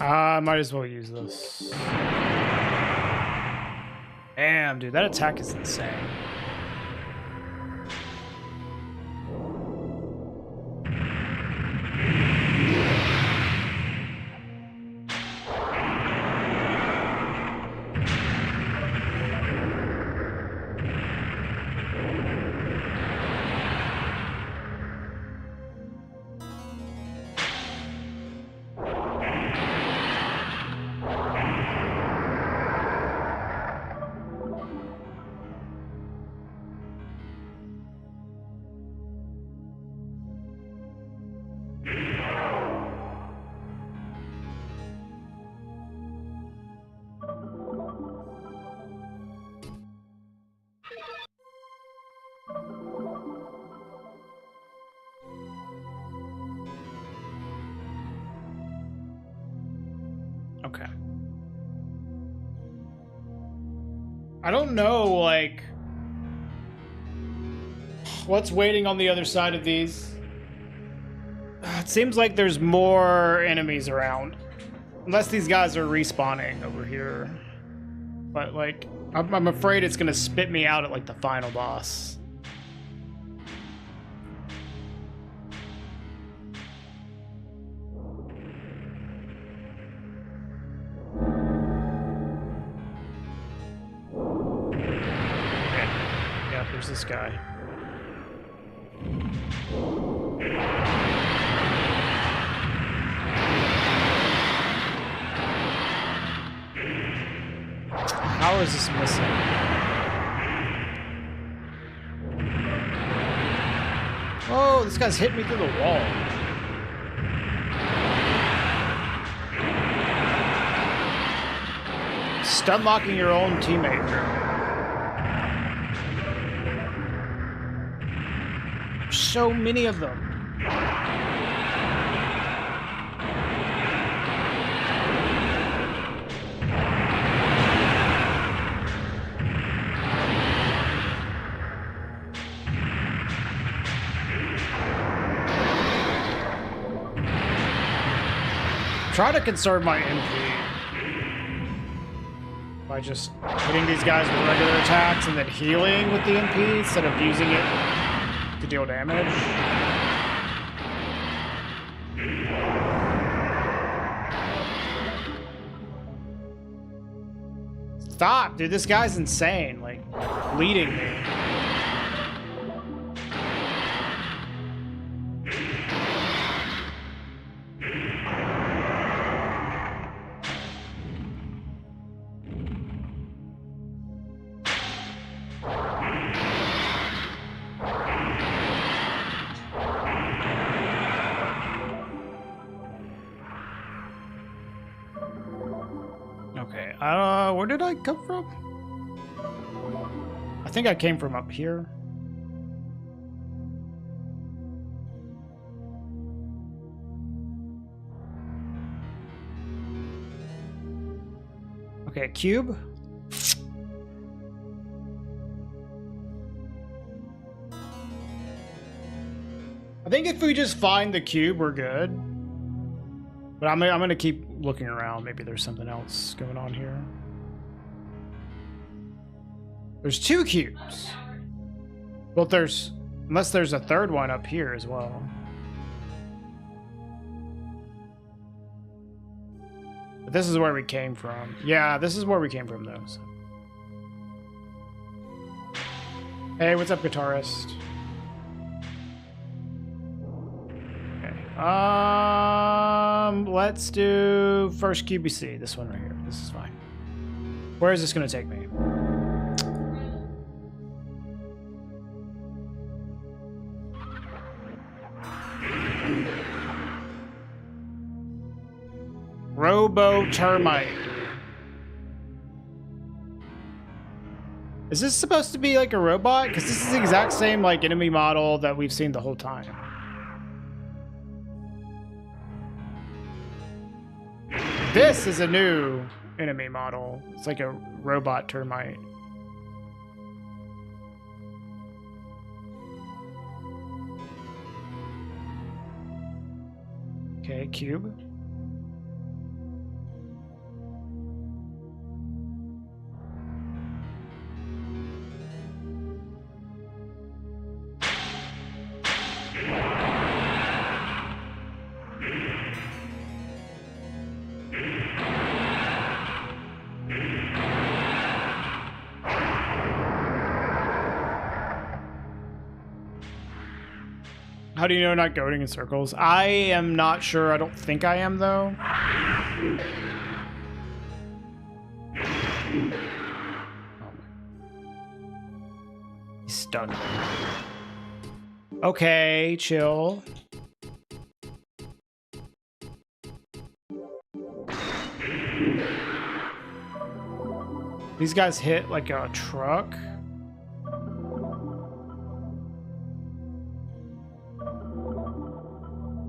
I might as well use this. Damn, dude, that attack is insane. Okay. I don't know, like, what's waiting on the other side of these? It seems like there's more enemies around. Unless these guys are respawning over here. But, like, I'm afraid it's gonna spit me out at, like, the final boss. There's this guy. How is this missing? Oh, this guy's hit me through the wall. Stun locking your own teammate here. So many of them. Try to conserve my MP by just hitting these guys with regular attacks and then healing with the MP instead of using it to deal damage. Stop, dude. This guy's insane. Like, leading me. Okay, where did I come from? I think I came from up here. Okay, cube. I think if we just find the cube, we're good. But I'm gonna keep looking around. Maybe there's something else going on here. There's 2 cubes. Well, unless there's a third one up here as well. But this is where we came from. Yeah, this is where we came from, though. So. Hey, what's up, guitarist? Let's do first QBC. This one right here. This is fine. Where is this going to take me? Robo Termite. Is this supposed to be like a robot? Because this is the exact same like enemy model that we've seen the whole time. This is a new enemy model. It's like a robot termite. Okay, cube. How do you know not goading in circles? I am not sure. I don't think I am, though. He's stunned. Okay, chill. These guys hit like a truck.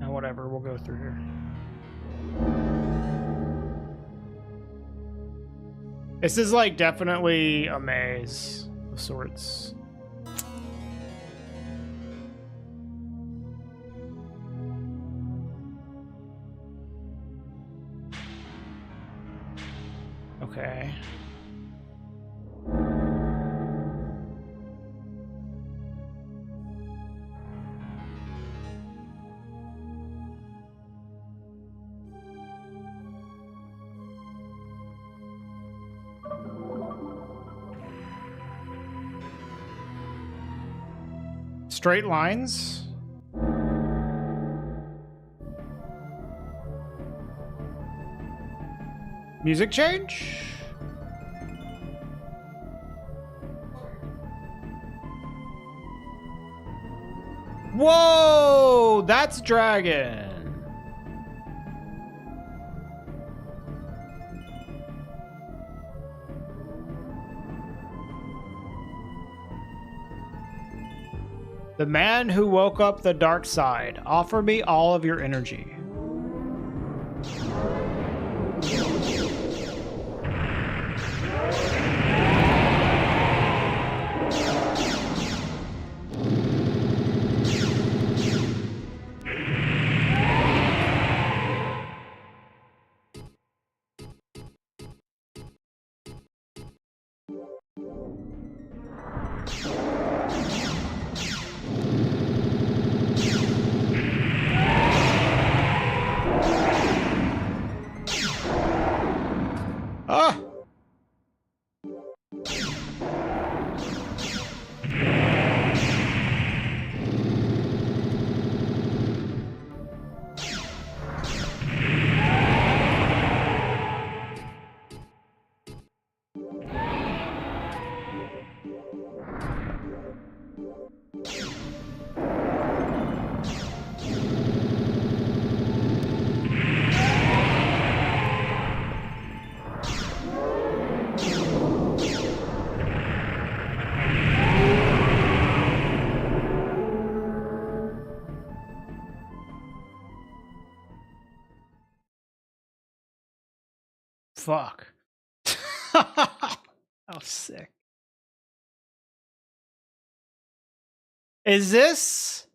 Now, whatever, we'll go through here. This is like definitely a maze of sorts. Okay. Straight lines. Music change? Whoa, that's dragon. The man who woke up the dark side. Offer me all of your energy. Ah! Fuck. Oh, sick. Is this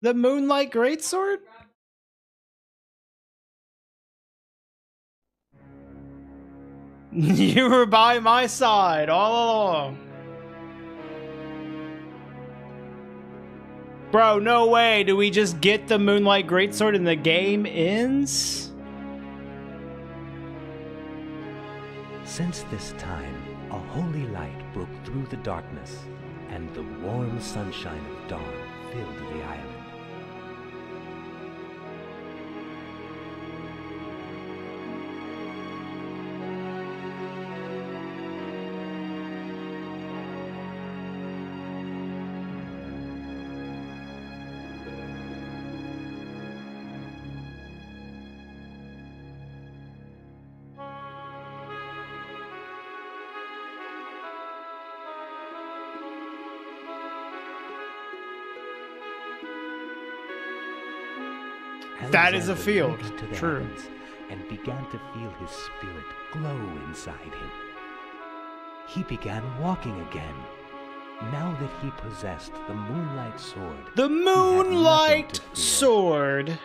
the Moonlight Greatsword? You were by my side all along. Bro, no way. Do we just get the Moonlight Greatsword and the game ends? Since this time, a holy light broke through the darkness, and the warm sunshine of dawn filled the island. That is a Alexander field. looked to the True. heavens and began to feel his spirit glow inside him. He began walking again. Now that he possessed the Moonlight Sword. The he had nothing Moonlight to fear. Sword.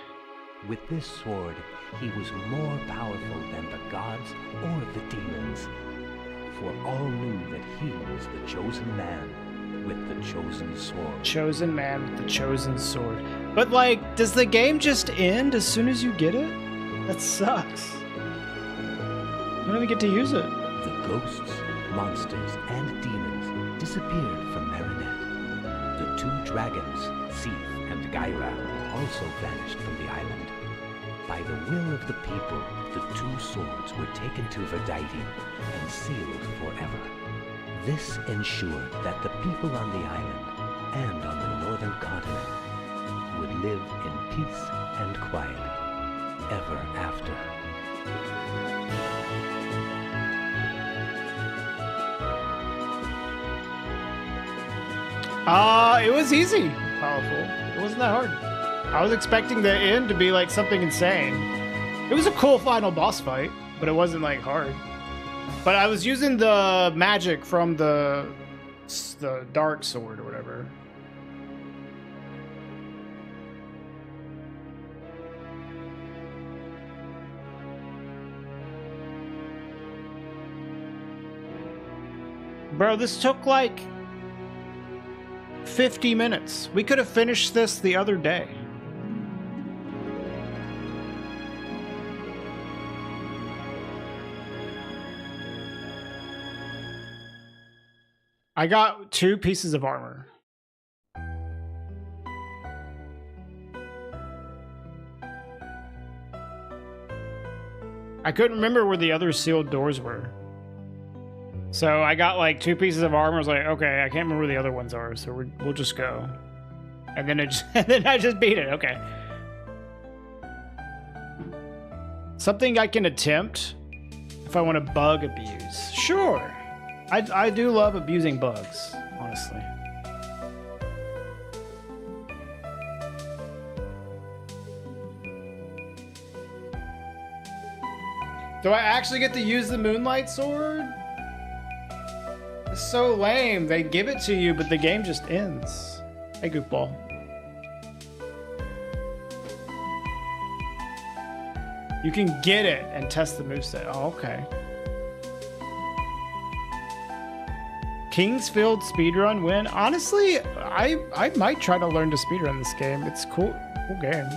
With this sword, he was more powerful than the gods or the demons. For all knew that he was the chosen man with the chosen sword. Chosen man with the chosen sword. But, like, does the game just end as soon as you get it? That sucks. You don't even get to use it. The ghosts, monsters, and demons disappeared from Marinette. The two dragons, Seath and Gyra, also vanished from the island. By the will of the people, the two swords were taken to Verdaiti and sealed forever. This ensured that the people on the island and on the northern continent would live in peace and quiet ever after. It was easy. Powerful. It wasn't that hard. I was expecting the end to be like something insane. It was a cool final boss fight, but it wasn't like hard. But I was using the magic from the dark sword or whatever. Bro, this took like 50 minutes. We could have finished this the other day. I got 2 pieces of armor. I couldn't remember where the other sealed doors were. So I got like 2 pieces of armor. I was like, okay, I can't remember where the other ones are, so we'll just go. And then I just beat it. Okay. Something I can attempt if I want to bug abuse. Sure. I do love abusing bugs, honestly. Do I actually get to use the Moonlight Sword? It's so lame. They give it to you, but the game just ends. Hey, goofball. You can get it and test the moveset. Oh, okay. Kingsfield speedrun win. Honestly, I might try to learn to speedrun this game. It's cool game.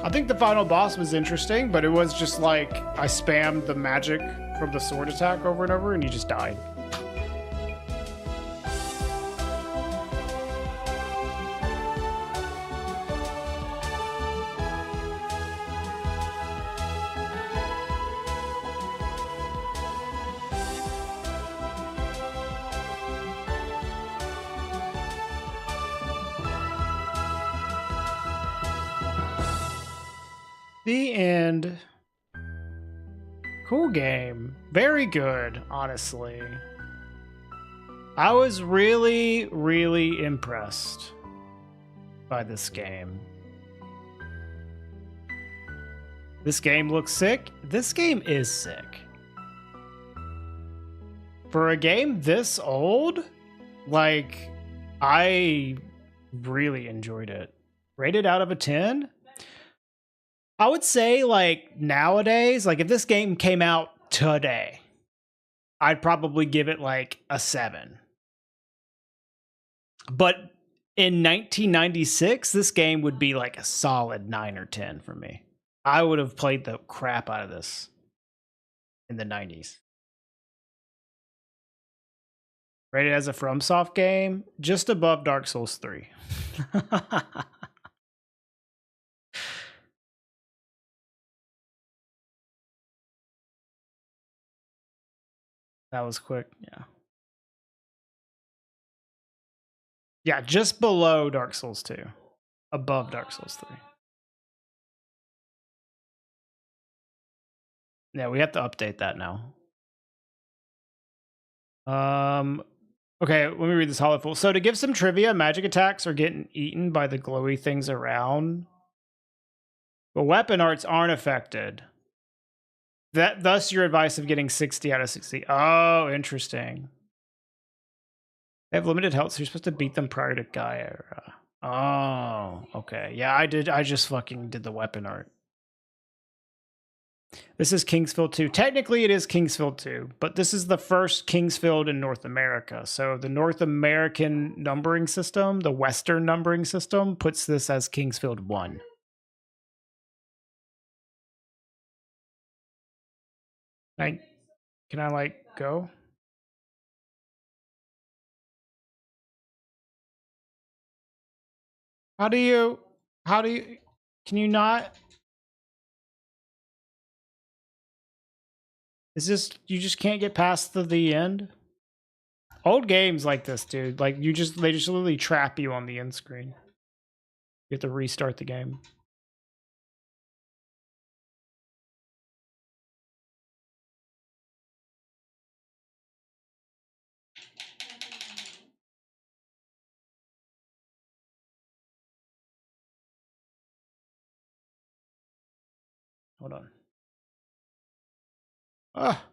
I think the final boss was interesting, but it was just like I spammed the magic from the sword attack over and over and he just died. The end. Cool game. Very good, honestly. I was really, really impressed by this game. This game looks sick. This game is sick. For a game this old, like, I really enjoyed it. Rated out of a 10? I would say, like, nowadays, like, if this game came out today, I'd probably give it, like, a 7. But in 1996, this game would be, like, a solid 9 or 10 for me. I would have played the crap out of this in the 90s. Rated as a FromSoft game, just above Dark Souls 3. That was quick, yeah. Yeah, just below Dark Souls 2. Above Dark Souls 3. Yeah, we have to update that now. Okay, let me read this Hollow Fool. So to give some trivia, magic attacks are getting eaten by the glowy things around. But weapon arts aren't affected. Thus your advice of getting 60 out of 60. Oh, interesting. They have limited health, so you're supposed to beat them prior to Gaia. Oh, okay. Yeah, I just fucking did the weapon art. This is Kingsfield 2. Technically, it is Kingsfield 2, but this is the first Kingsfield in North America. So the North American numbering system, the Western numbering system, puts this as Kingsfield 1. Like, can I like go? How do you, can you not? Is this, you just can't get past the end? Old games like this, dude. Like, they just literally trap you on the end screen. You have to restart the game. Hold on. Ah.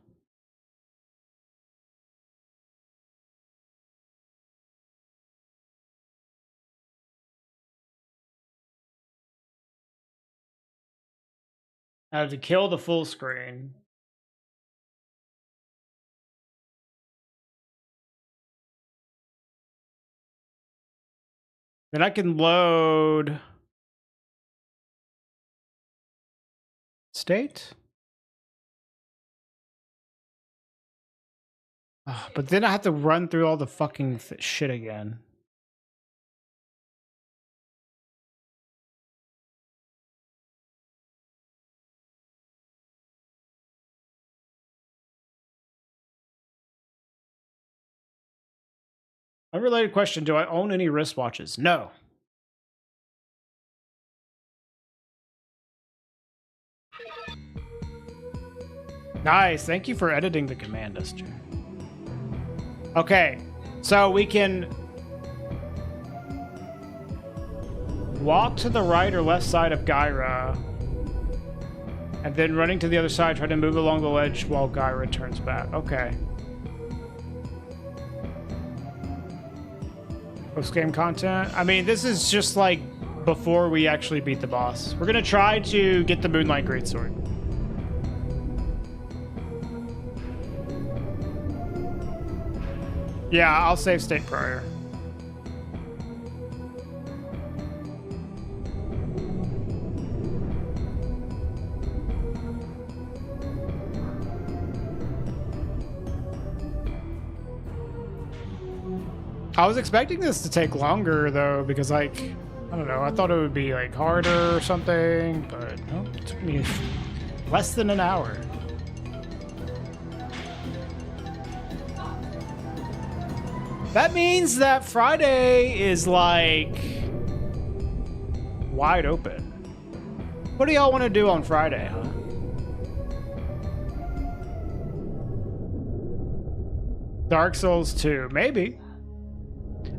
I have to kill the full screen. Then I can load state. But then I have to run through all the fucking shit again. Unrelated question, do I own any wristwatches? No. Nice, thank you for editing the command, Esther. Okay, so we can walk to the right or left side of Gyra, and then running to the other side, try to move along the ledge while Gyra turns back. Okay. Post-game content. I mean, this is just like before we actually beat the boss. We're gonna try to get the Moonlight Greatsword. Yeah, I'll save state prior. I was expecting this to take longer though, because like, I don't know, I thought it would be like harder or something, but no, it took me less than an hour. That means that Friday is like wide open. What do y'all want to do on Friday, huh? Dark Souls 2, maybe.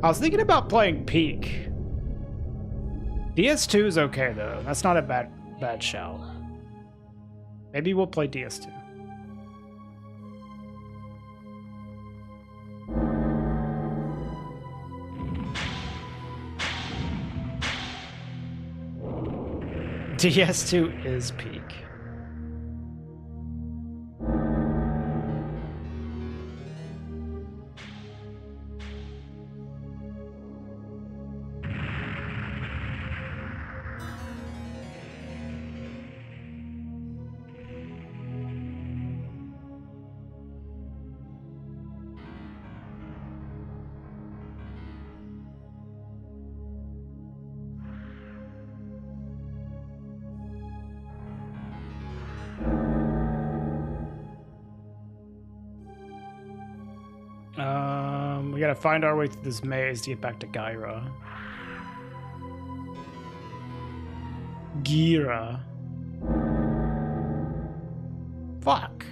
I was thinking about playing Peak. DS2 is okay though. That's not a bad shout. Maybe we'll play DS2. DS2 is Peak. We gotta find our way through this maze to get back to Gyra. Gira. Fuck.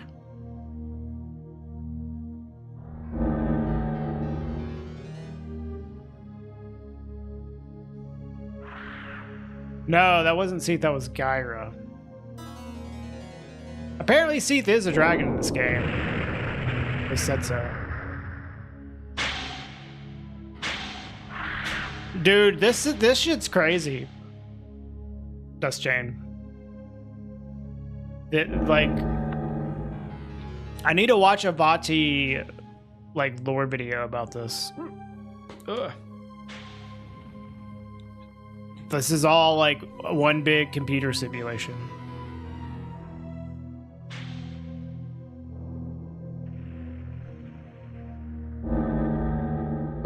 No, that wasn't Seath, that was Gyra. Apparently Seath is a dragon in this game. They said so. Dude, this shit's crazy. Dust Chain. Like, I need to watch a Vati like lore video about this. Ugh. This is all like one big computer simulation.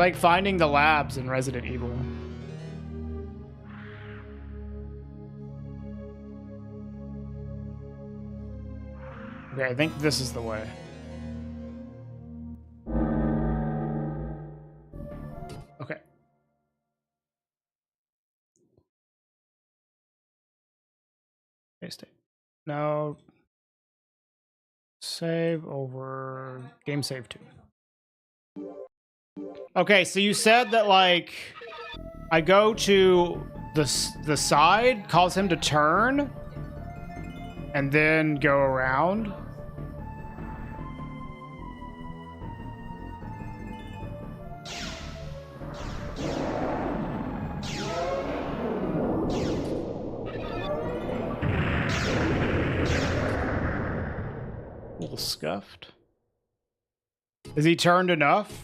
like finding the labs in Resident Evil. Okay, I think this is the way. Okay. Okay, stay. No. Save over game save 2. Okay, so you said that like I go to the side, cause him to turn, and then go around. A little scuffed. Is he turned enough?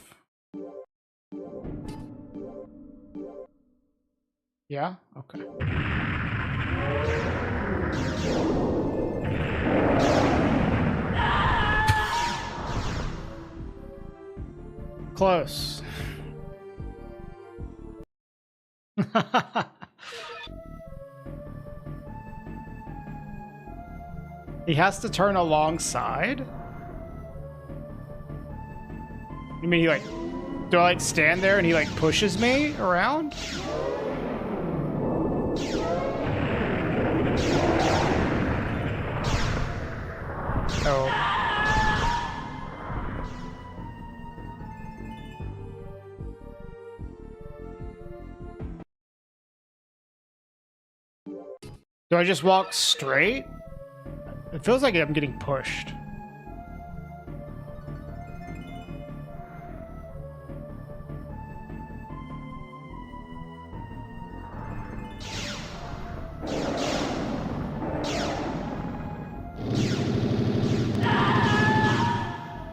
Yeah? Okay. Close. He has to turn alongside? You mean he like, do I like stand there and he like pushes me around? Oh. Do I just walk straight? It feels like I'm getting pushed.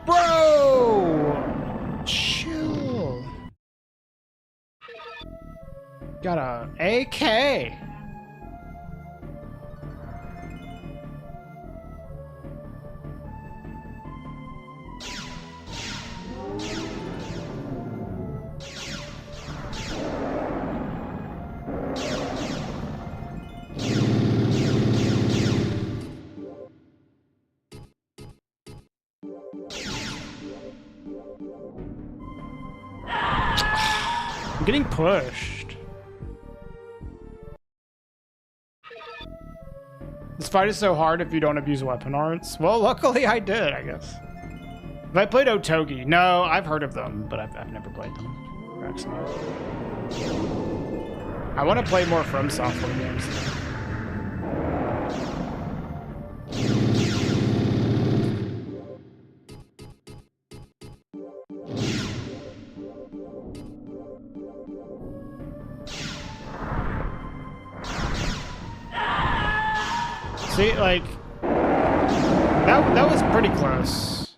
Bro! Chill. Got a AK. I'm getting pushed. This fight is so hard if you don't abuse weapon arts. Well, luckily I did, I guess. Have I played Otogi? No, I've heard of them, but I've never played them. I want to play more From Software games. See, like, that was pretty close.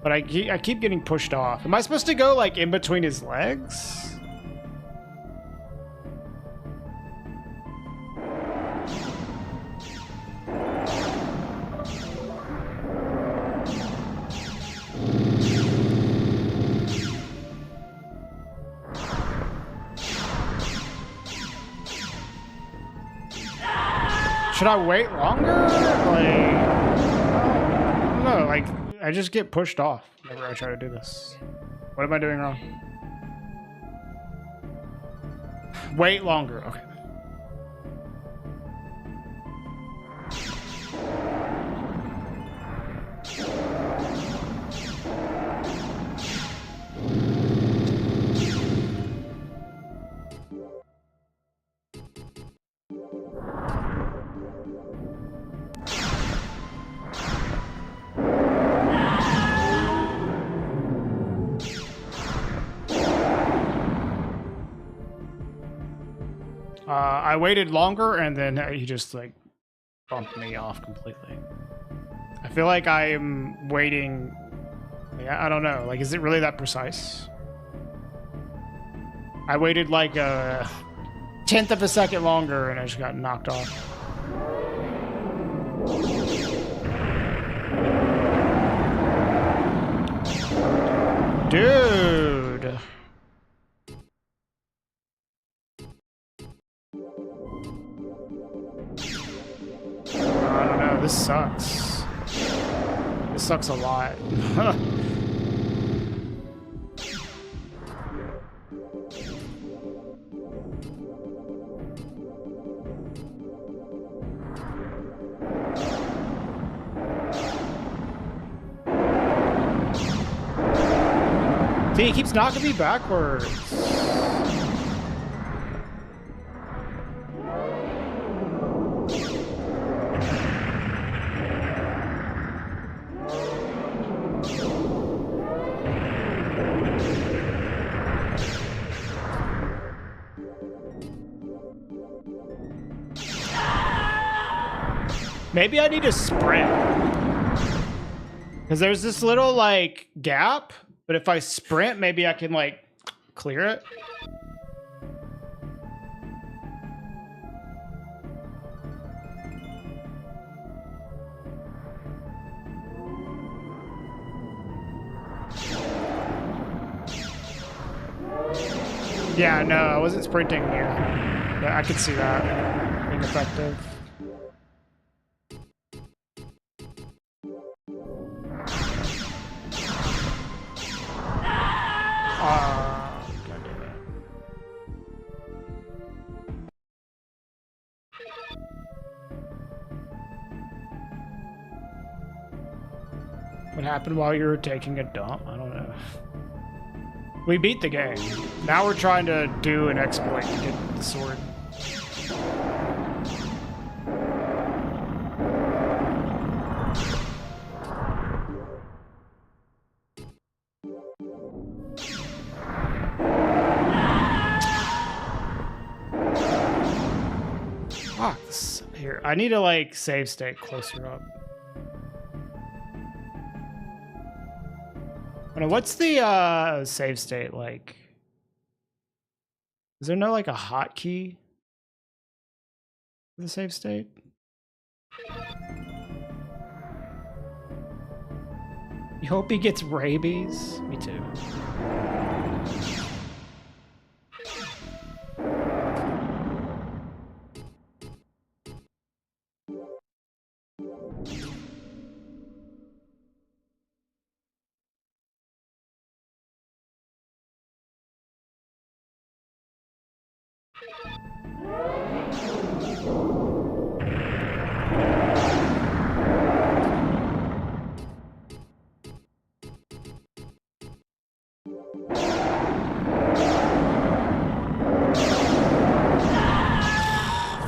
But I keep getting pushed off. Am I supposed to go, like, in between his legs? Should I wait longer? Like, I don't know. Like, I just get pushed off whenever I try to do this. What am I doing wrong? Wait longer. Okay. I waited longer, and then he just, like, bumped me off completely. I feel like I'm waiting... I don't know. Like, is it really that precise? I waited, like, a 10th of a second longer, and I just got knocked off. Dude. I don't know, this sucks. This sucks a lot. See, he keeps knocking me backwards. Maybe I need to sprint. Because there's this little, like, gap. But if I sprint, maybe I can, like, clear it. Yeah, no, I wasn't sprinting here. But I could see that being effective. God damn it. What happened while you were taking a dump? I don't know. We beat the game. Now we're trying to do an exploit to get the sword. Fuck, this here. I need to like save state closer up. What's the save state like? Is there no like a hotkey for the save state? You hope he gets rabies? Me too.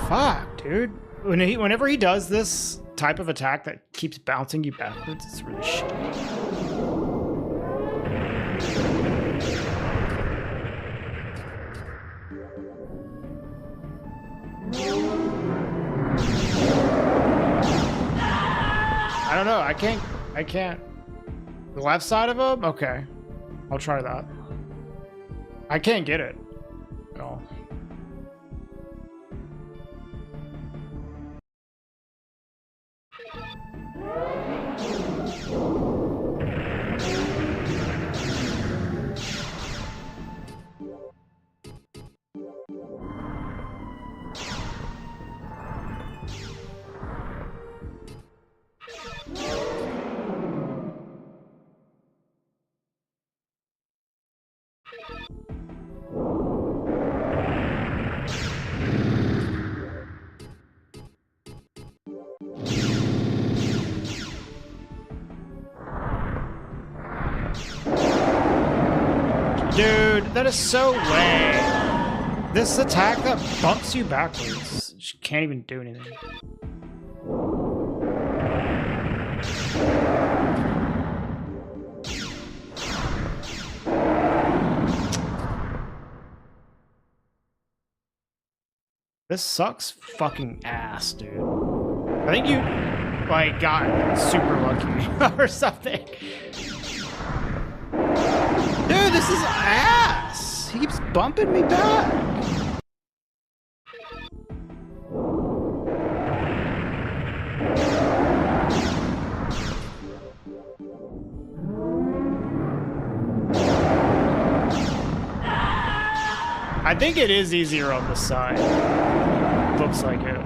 Fuck, dude. Whenever he does this type of attack that keeps bouncing you backwards, it's really shitty. I don't know. I can't. The left side of him? Okay. I'll try that. I can't get it at all. Dude, that is so lame. This attack that bumps you backwards. You can't even do anything. This sucks fucking ass, dude. I think you, like, got super lucky or something. Dude, this is ass! He keeps bumping me back! I think it is easier on the side. Looks like it.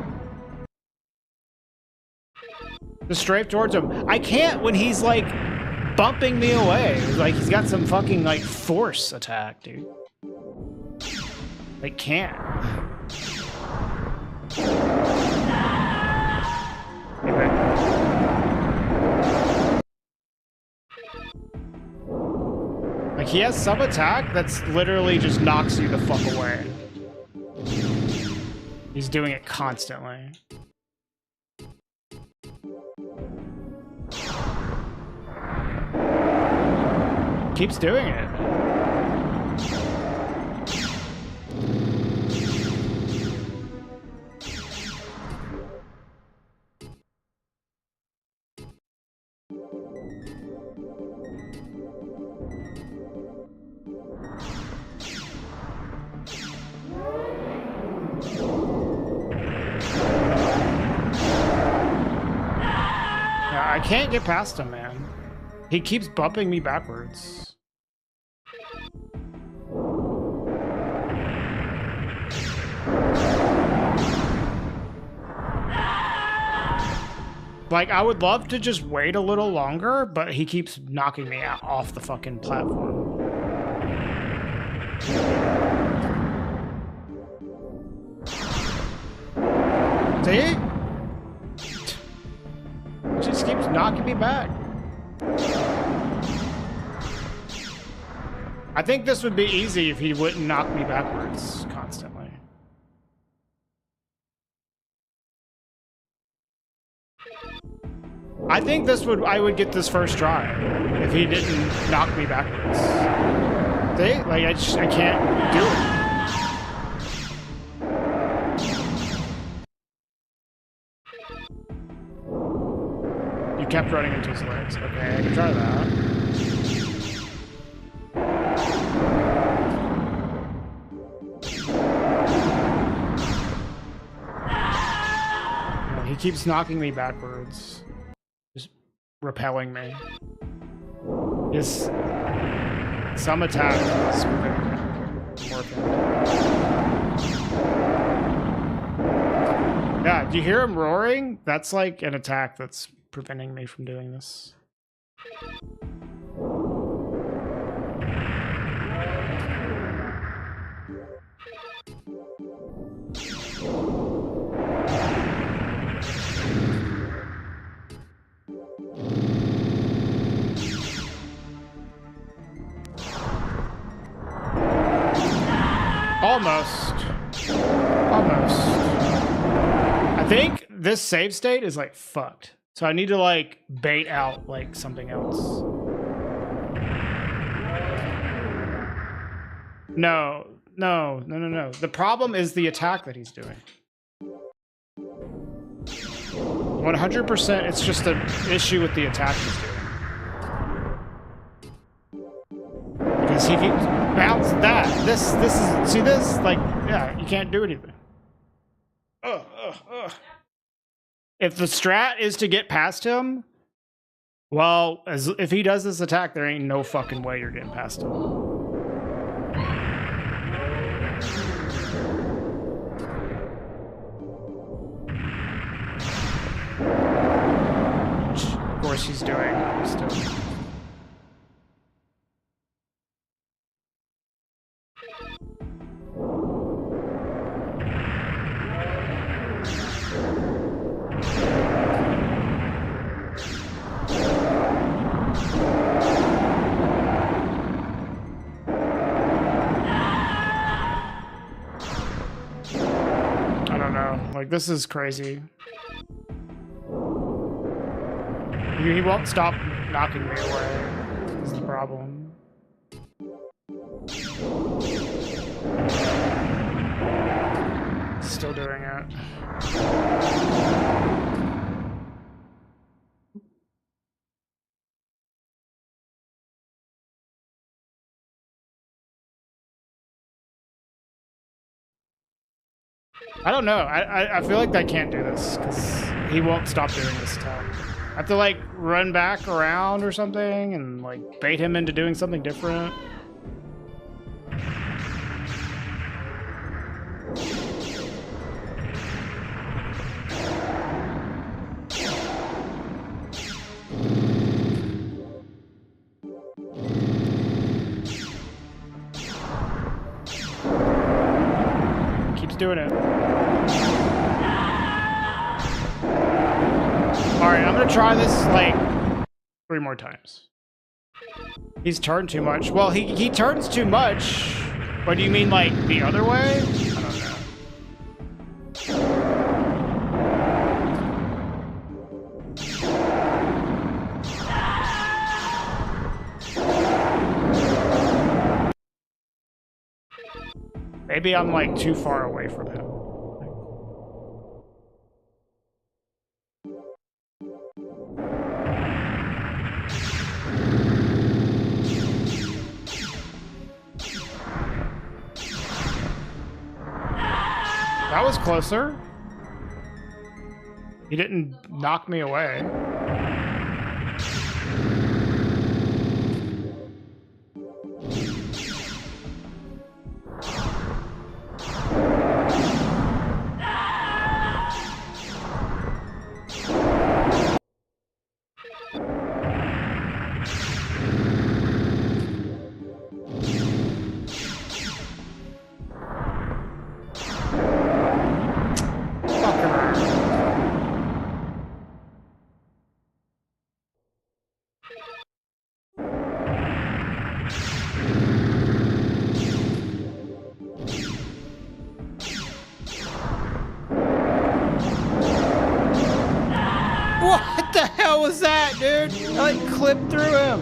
Just strafe towards him. I can't when he's like bumping me away. Like he's got some fucking like force attack, dude. Like can't. Like he has some attack that's literally just knocks you the fuck away. He's doing it constantly. Keeps doing it. I can't get past him, man. He keeps bumping me backwards. Like, I would love to just wait a little longer, but he keeps knocking me out off the fucking platform. See? Just keeps knocking me back. I think this would be easy if he wouldn't knock me backwards constantly. I think I would get this first try if he didn't knock me backwards. See? Like I can't do it. You kept running into his legs. Okay, I can try that. No, he keeps knocking me backwards. Just repelling me. His some attack is working. Yeah, do you hear him roaring? That's like an attack that's preventing me from doing this. Almost. Almost. I think this save state is like fucked. So I need to like bait out like something else. No. The problem is the attack that he's doing. 100% it's just an issue with the attack he's doing. Because he keeps bouncing that. This is, see this? Like, yeah, you can't do anything. If the strat is to get past him, well, if he does this attack, there ain't no fucking way you're getting past him. Of course he's doing still. Like, this is crazy. He won't stop knocking me away. This is the problem. Still doing it. I don't know. I feel like I can't do this because he won't stop doing this attack. I have to like run back around or something and like bait him into doing something different. keeps doing it. Alright, I'm gonna try this, like, 3 more times. He's turned too much. Well, he turns too much. But do you mean, like, the other way? I don't know. Maybe I'm, like, too far away from him. That was closer. He didn't knock me away. What the hell was that, dude? I like clipped through him.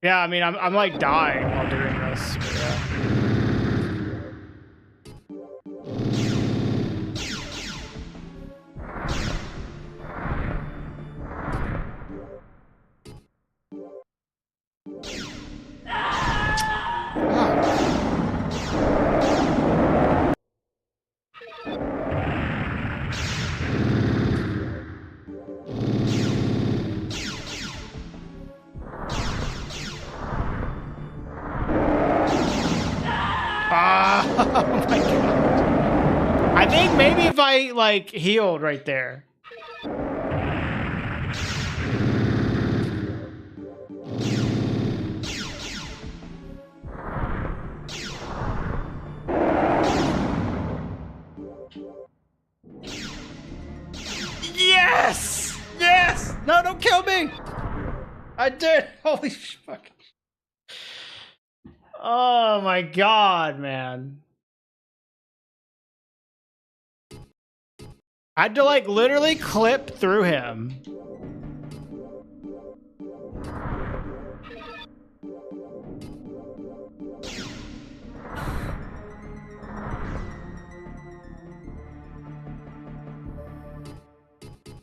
Yeah, I mean, I'm like dying while doing this. But yeah. Oh my god. I think maybe if I like healed right there. Yes! Yes! No, don't kill me! I did! Holy fuck. Oh my god, man. I had to like literally clip through him.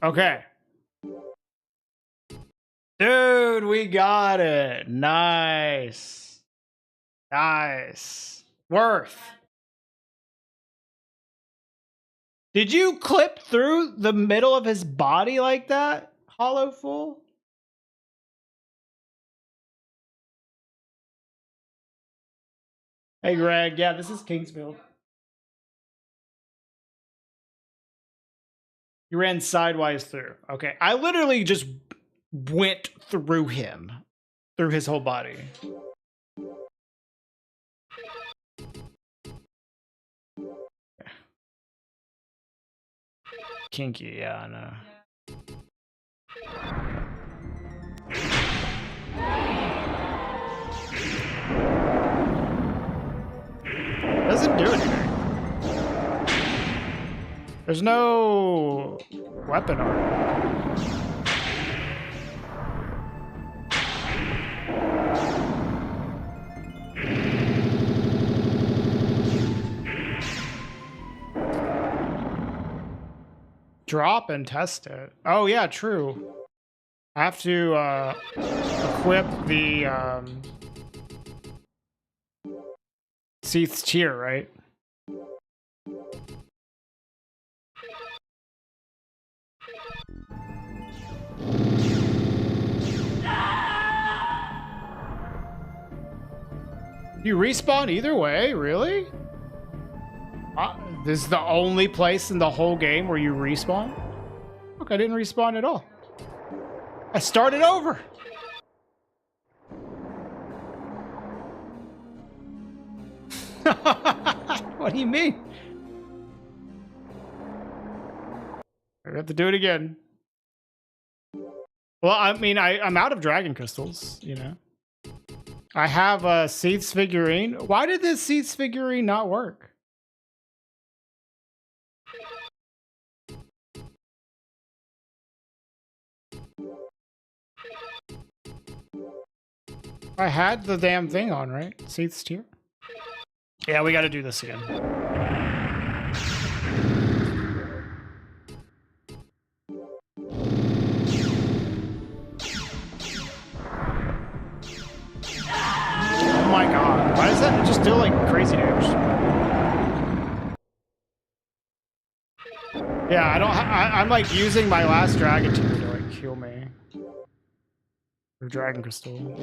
Okay. Dude, we got it. Nice. Nice. Worth. Did you clip through the middle of his body like that? Hollow Fool? Hey, Greg. Yeah, this is Kingsfield. You ran sidewise through. Okay. I literally just went through him. Through his whole body. Kinky, yeah, I know. Doesn't do anything. There's no weapon art. Drop and test it. Oh yeah, true. I have to equip the Seath's Tear, right? You respawn either way, really? This is the only place in the whole game where you respawn? Look, I didn't respawn at all. I started over. What do you mean? I have to do it again. Well, I mean, I'm out of dragon crystals, you know. I have a Seath's figurine. Why did this Seath's figurine not work? I had the damn thing on, right? Seath's tier? Yeah, we gotta do this again. Oh my god, why does that just do like crazy damage? Yeah, I'm like using my last dragon tier to like heal me. Or dragon crystal.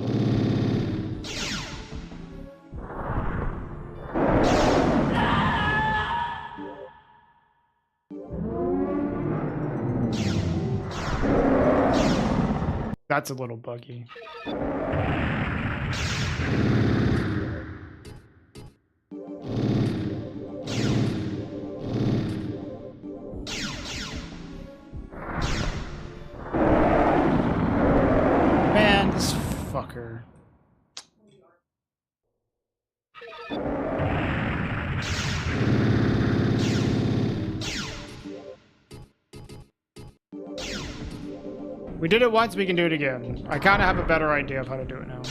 That's a little buggy. Man, this fucker. We did it once, we can do it again. I kind of have a better idea of how to do it now.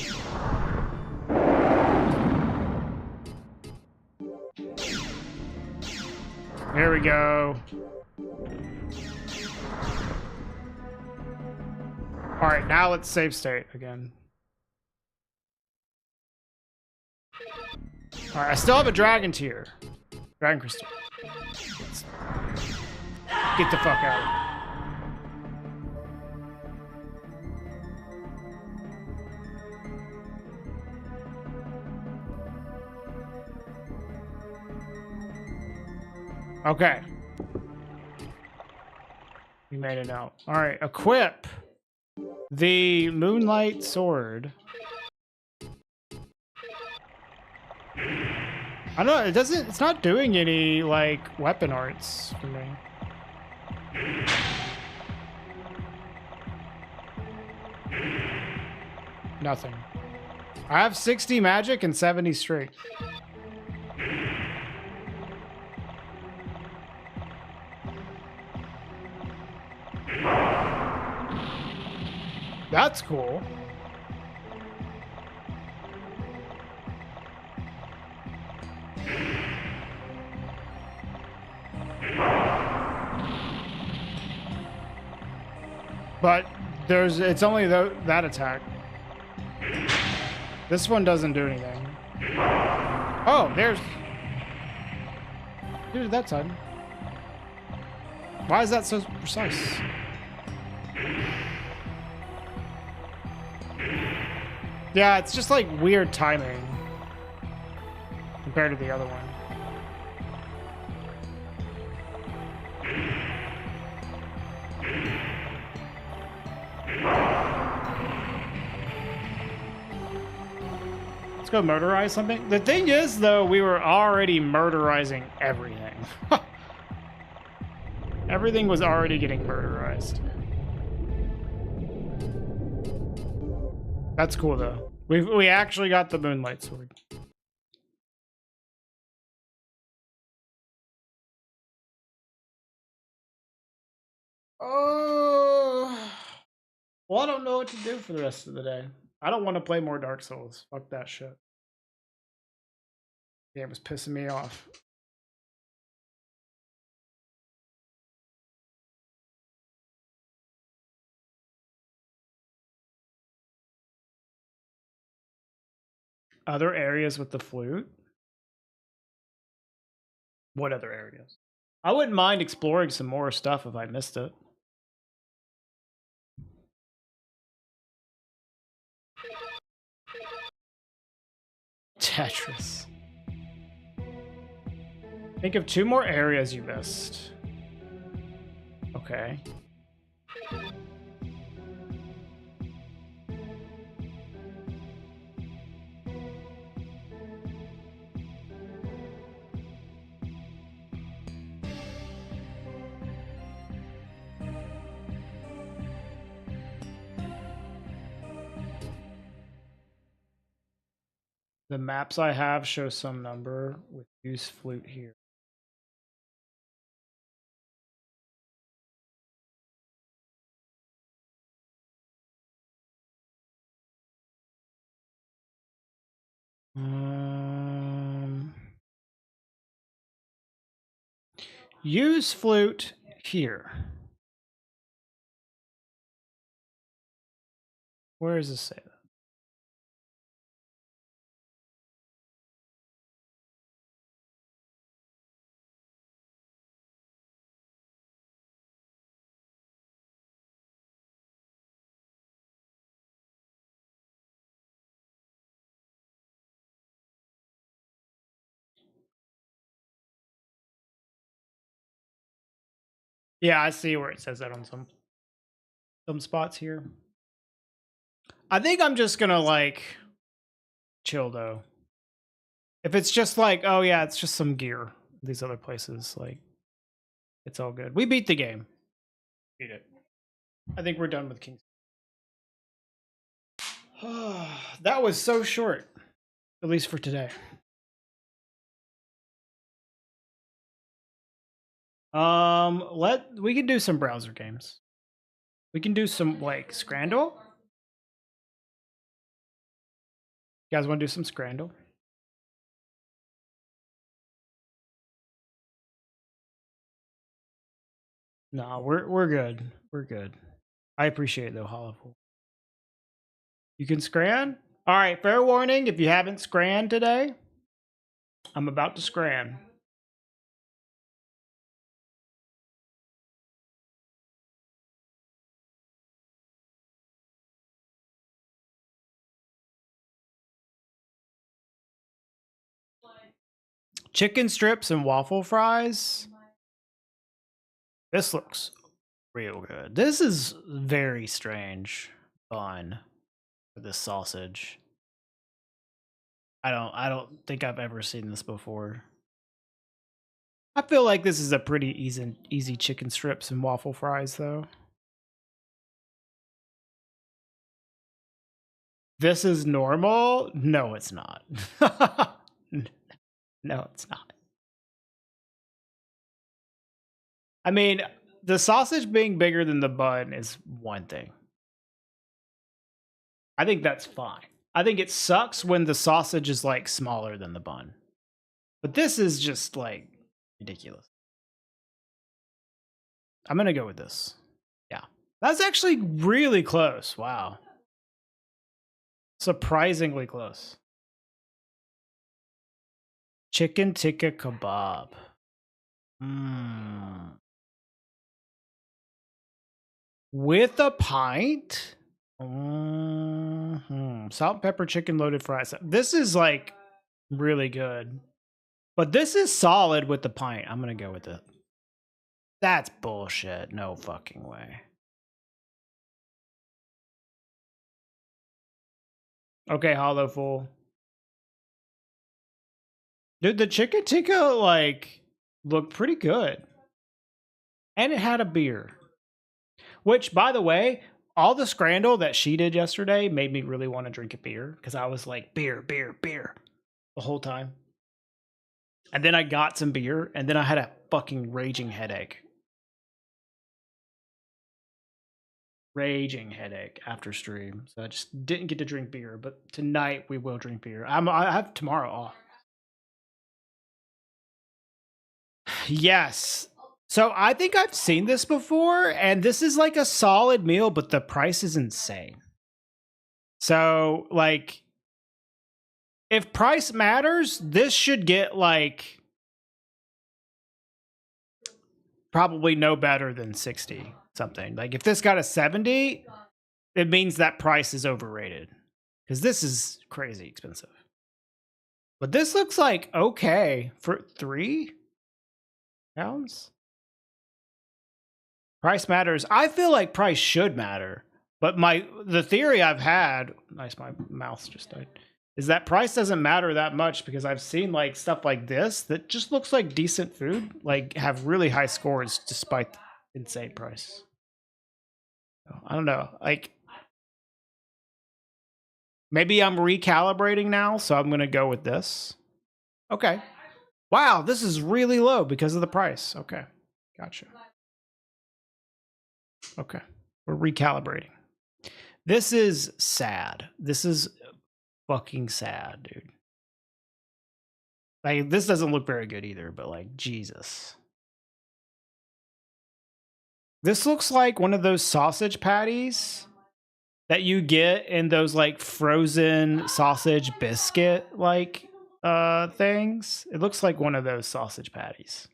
Here we go. All right, now let's save state again. All right, I still have a dragon tier. Dragon crystal. Let's get the fuck out of here. Okay. We made it out. All right, equip the Moonlight Sword. I don't know, it's not doing any, like, weapon arts for me. Nothing. I have 60 magic and 70 strength. That's cool. But it's only that attack. This one doesn't do anything. Oh, there's that side. Why is that so precise? Yeah, it's just like weird timing compared to the other one. Let's go murderize something. The thing is, though, we were already murderizing everything. Everything was already getting murderized. That's cool, though. We actually got the Moonlight Sword. Oh, well, I don't know what to do for the rest of the day. I don't want to play more Dark Souls. Fuck that shit. Yeah, it was pissing me off. Other areas with the flute? What other areas? I wouldn't mind exploring some more stuff if I missed it. Tetris. Think of 2 more areas you missed. Okay. The maps I have show some number with use flute here. Use flute here. Where does this say that? Yeah, I see where it says that on some spots here. I think I'm just gonna like chill though. If it's just like, oh yeah, it's just some gear. These other places, like, it's all good. We beat the game. Beat it. I think we're done with Kings. That was so short, at least for today. We can do some browser games. We can do some like Scrandle. You guys want to do some Scrandle? No, we're good. We're good. I appreciate it though, Hollowful. You can scran? All right, fair warning, if you haven't scran today, I'm about to scran. Chicken strips and waffle fries. This looks real good. This is very strange bun for this sausage. I don't think I've ever seen this before. I feel like this is a pretty easy chicken strips and waffle fries though. This is normal? No, it's not. No, it's not. I mean, the sausage being bigger than the bun is one thing. I think that's fine. I think it sucks when the sausage is like smaller than the bun. But this is just like ridiculous. I'm going to go with this. Yeah. That's actually really close. Wow. Surprisingly close. Chicken tikka kebab. With a pint? Salt and pepper chicken loaded fries. This is like really good. But this is solid with the pint. I'm going to go with it. That's bullshit. No fucking way. Okay, Hollowful. Dude, the chicken tikka, like, looked pretty good. And it had a beer. Which, by the way, all the Scrandle that she did yesterday made me really want to drink a beer. Because I was like, beer, beer, beer. The whole time. And then I got some beer. And then I had a fucking raging headache. Raging headache after stream. So I just didn't get to drink beer. But tonight we will drink beer. I have tomorrow off. Yes. So I think I've seen this before, and this is like a solid meal, but the price is insane. So, like, if price matters, this should get like probably no better than 60 something. Like, if this got a 70, it means that price is overrated because this is crazy expensive. But this looks like okay for £3. Price matters. I feel like price should matter. But the theory I've had, nice, my mouse just died, is that price doesn't matter that much because I've seen like stuff like this that just looks like decent food, like have really high scores despite the insane price. I don't know. Like maybe I'm recalibrating now, so I'm gonna go with this. Okay. Wow, this is really low because of the price. Okay. Gotcha. Okay. We're recalibrating. This is sad. This is fucking sad, dude. Like, this doesn't look very good either, but like, Jesus. This looks like one of those sausage patties that you get in those like frozen sausage biscuit like things. It looks like one of those sausage patties.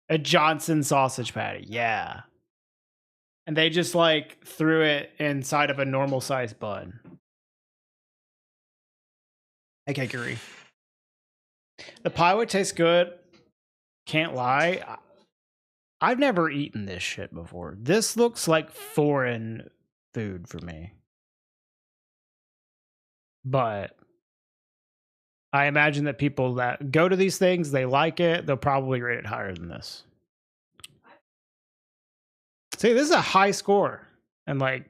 A Johnson sausage patty, yeah. And they just like threw it inside of a normal sized bun. I can't agree. The pie would taste good. Can't lie. I've never eaten this shit before. This looks like foreign food for me. But I imagine that people that go to these things, they like it. They'll probably rate it higher than this. See, this is a high score. And like,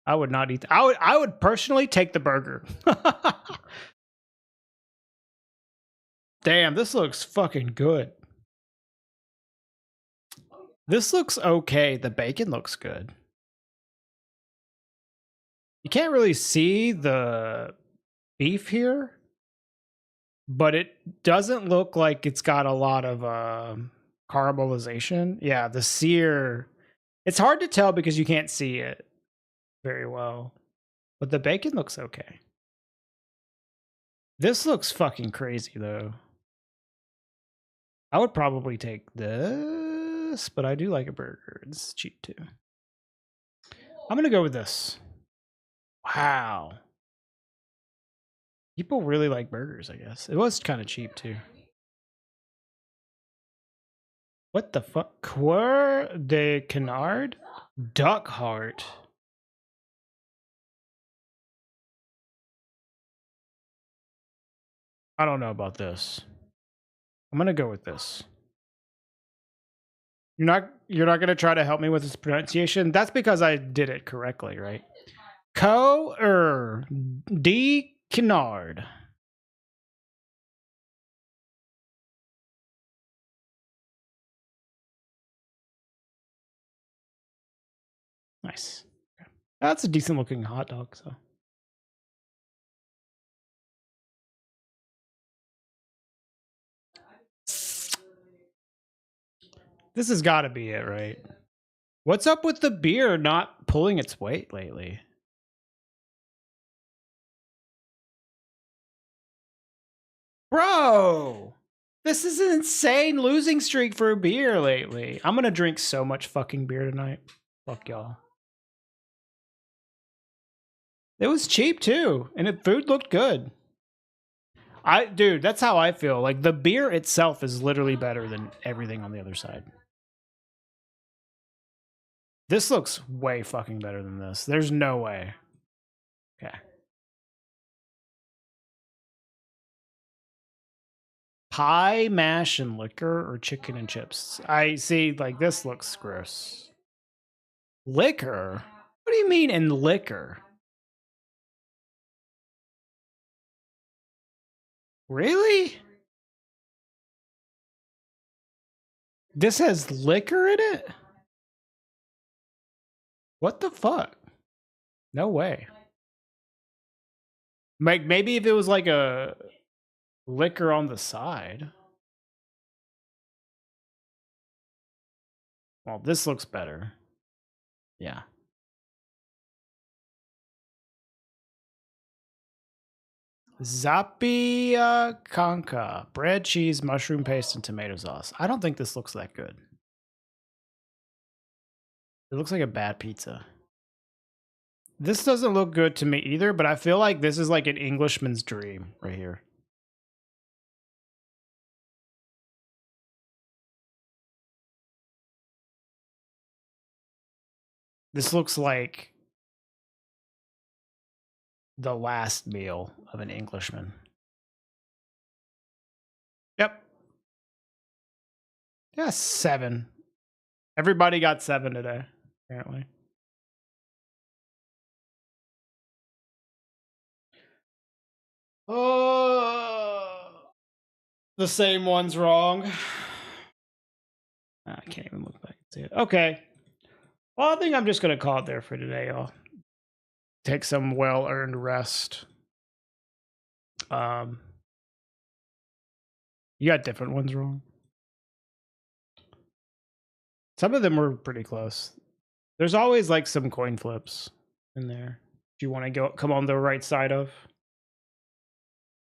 I would not eat. I would personally take the burger. Damn, this looks fucking good. This looks okay. The bacon looks good. You can't really see the beef here, but it doesn't look like it's got a lot of caramelization. Yeah, the sear. It's hard to tell because you can't see it very well, but the bacon looks okay. This looks fucking crazy though. I would probably take this, but I do like a burger. It's cheap too. I'm gonna go with this. Wow. People really like burgers, I guess. It was kind of cheap too. What the fuck? Coeur de Canard? Duck heart. I don't know about this. I'm gonna go with this. You're not gonna try to help me with this pronunciation? That's because I did it correctly, right? Coeur de Canard. Nice. Okay. That's a decent looking hot dog, so. This has got to be it, right? What's up with the beer not pulling its weight lately? Bro! This is an insane losing streak for a beer lately. I'm gonna drink so much fucking beer tonight. Fuck y'all. It was cheap too, and the food looked good. Dude, that's how I feel. Like, the beer itself is literally better than everything on the other side. This looks way fucking better than this. There's no way. Okay. Pie, mash, and liquor, or chicken and chips? I see, like, this looks gross. Liquor? What do you mean in liquor? Really? This has liquor in it? What the fuck? No way. Like, maybe if it was like a liquor on the side. Well, this looks better. Yeah. Zapia bread, cheese, mushroom paste, and tomato sauce. I don't think this looks that good. It looks like a bad pizza. This doesn't look good to me either, but I feel like this is like an Englishman's dream right here. This looks like the last meal of an Englishman. Yep. Yeah, 7. Everybody got 7 today, apparently. Oh, the same one's wrong. I can't even look back and see it. Okay. Well, I think I'm just going to call it there for today, y'all. Take some well-earned rest. You got different ones wrong. Some of them were pretty close. There's always like some coin flips in there. Do you want to come on the right side of?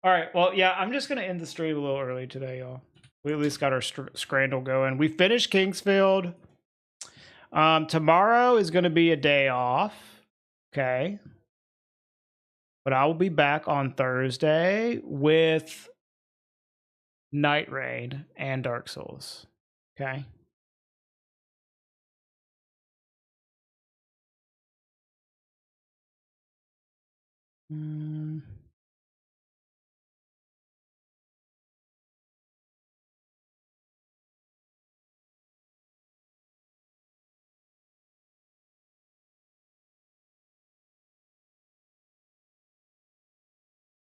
All right. Well, yeah, I'm just going to end the stream a little early today, y'all. We at least got our Scrandle going. We finished Kingsfield. Tomorrow is going to be a day off. Okay. But I will be back on Thursday with Night Rain and Dark Souls. Okay.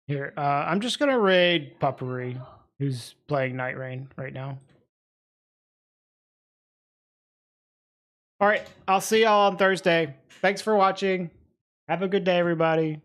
Here, I'm just gonna raid Puppery, who's playing Night Rain right now. All right, I'll see y'all on Thursday. Thanks for watching. Have a good day, everybody.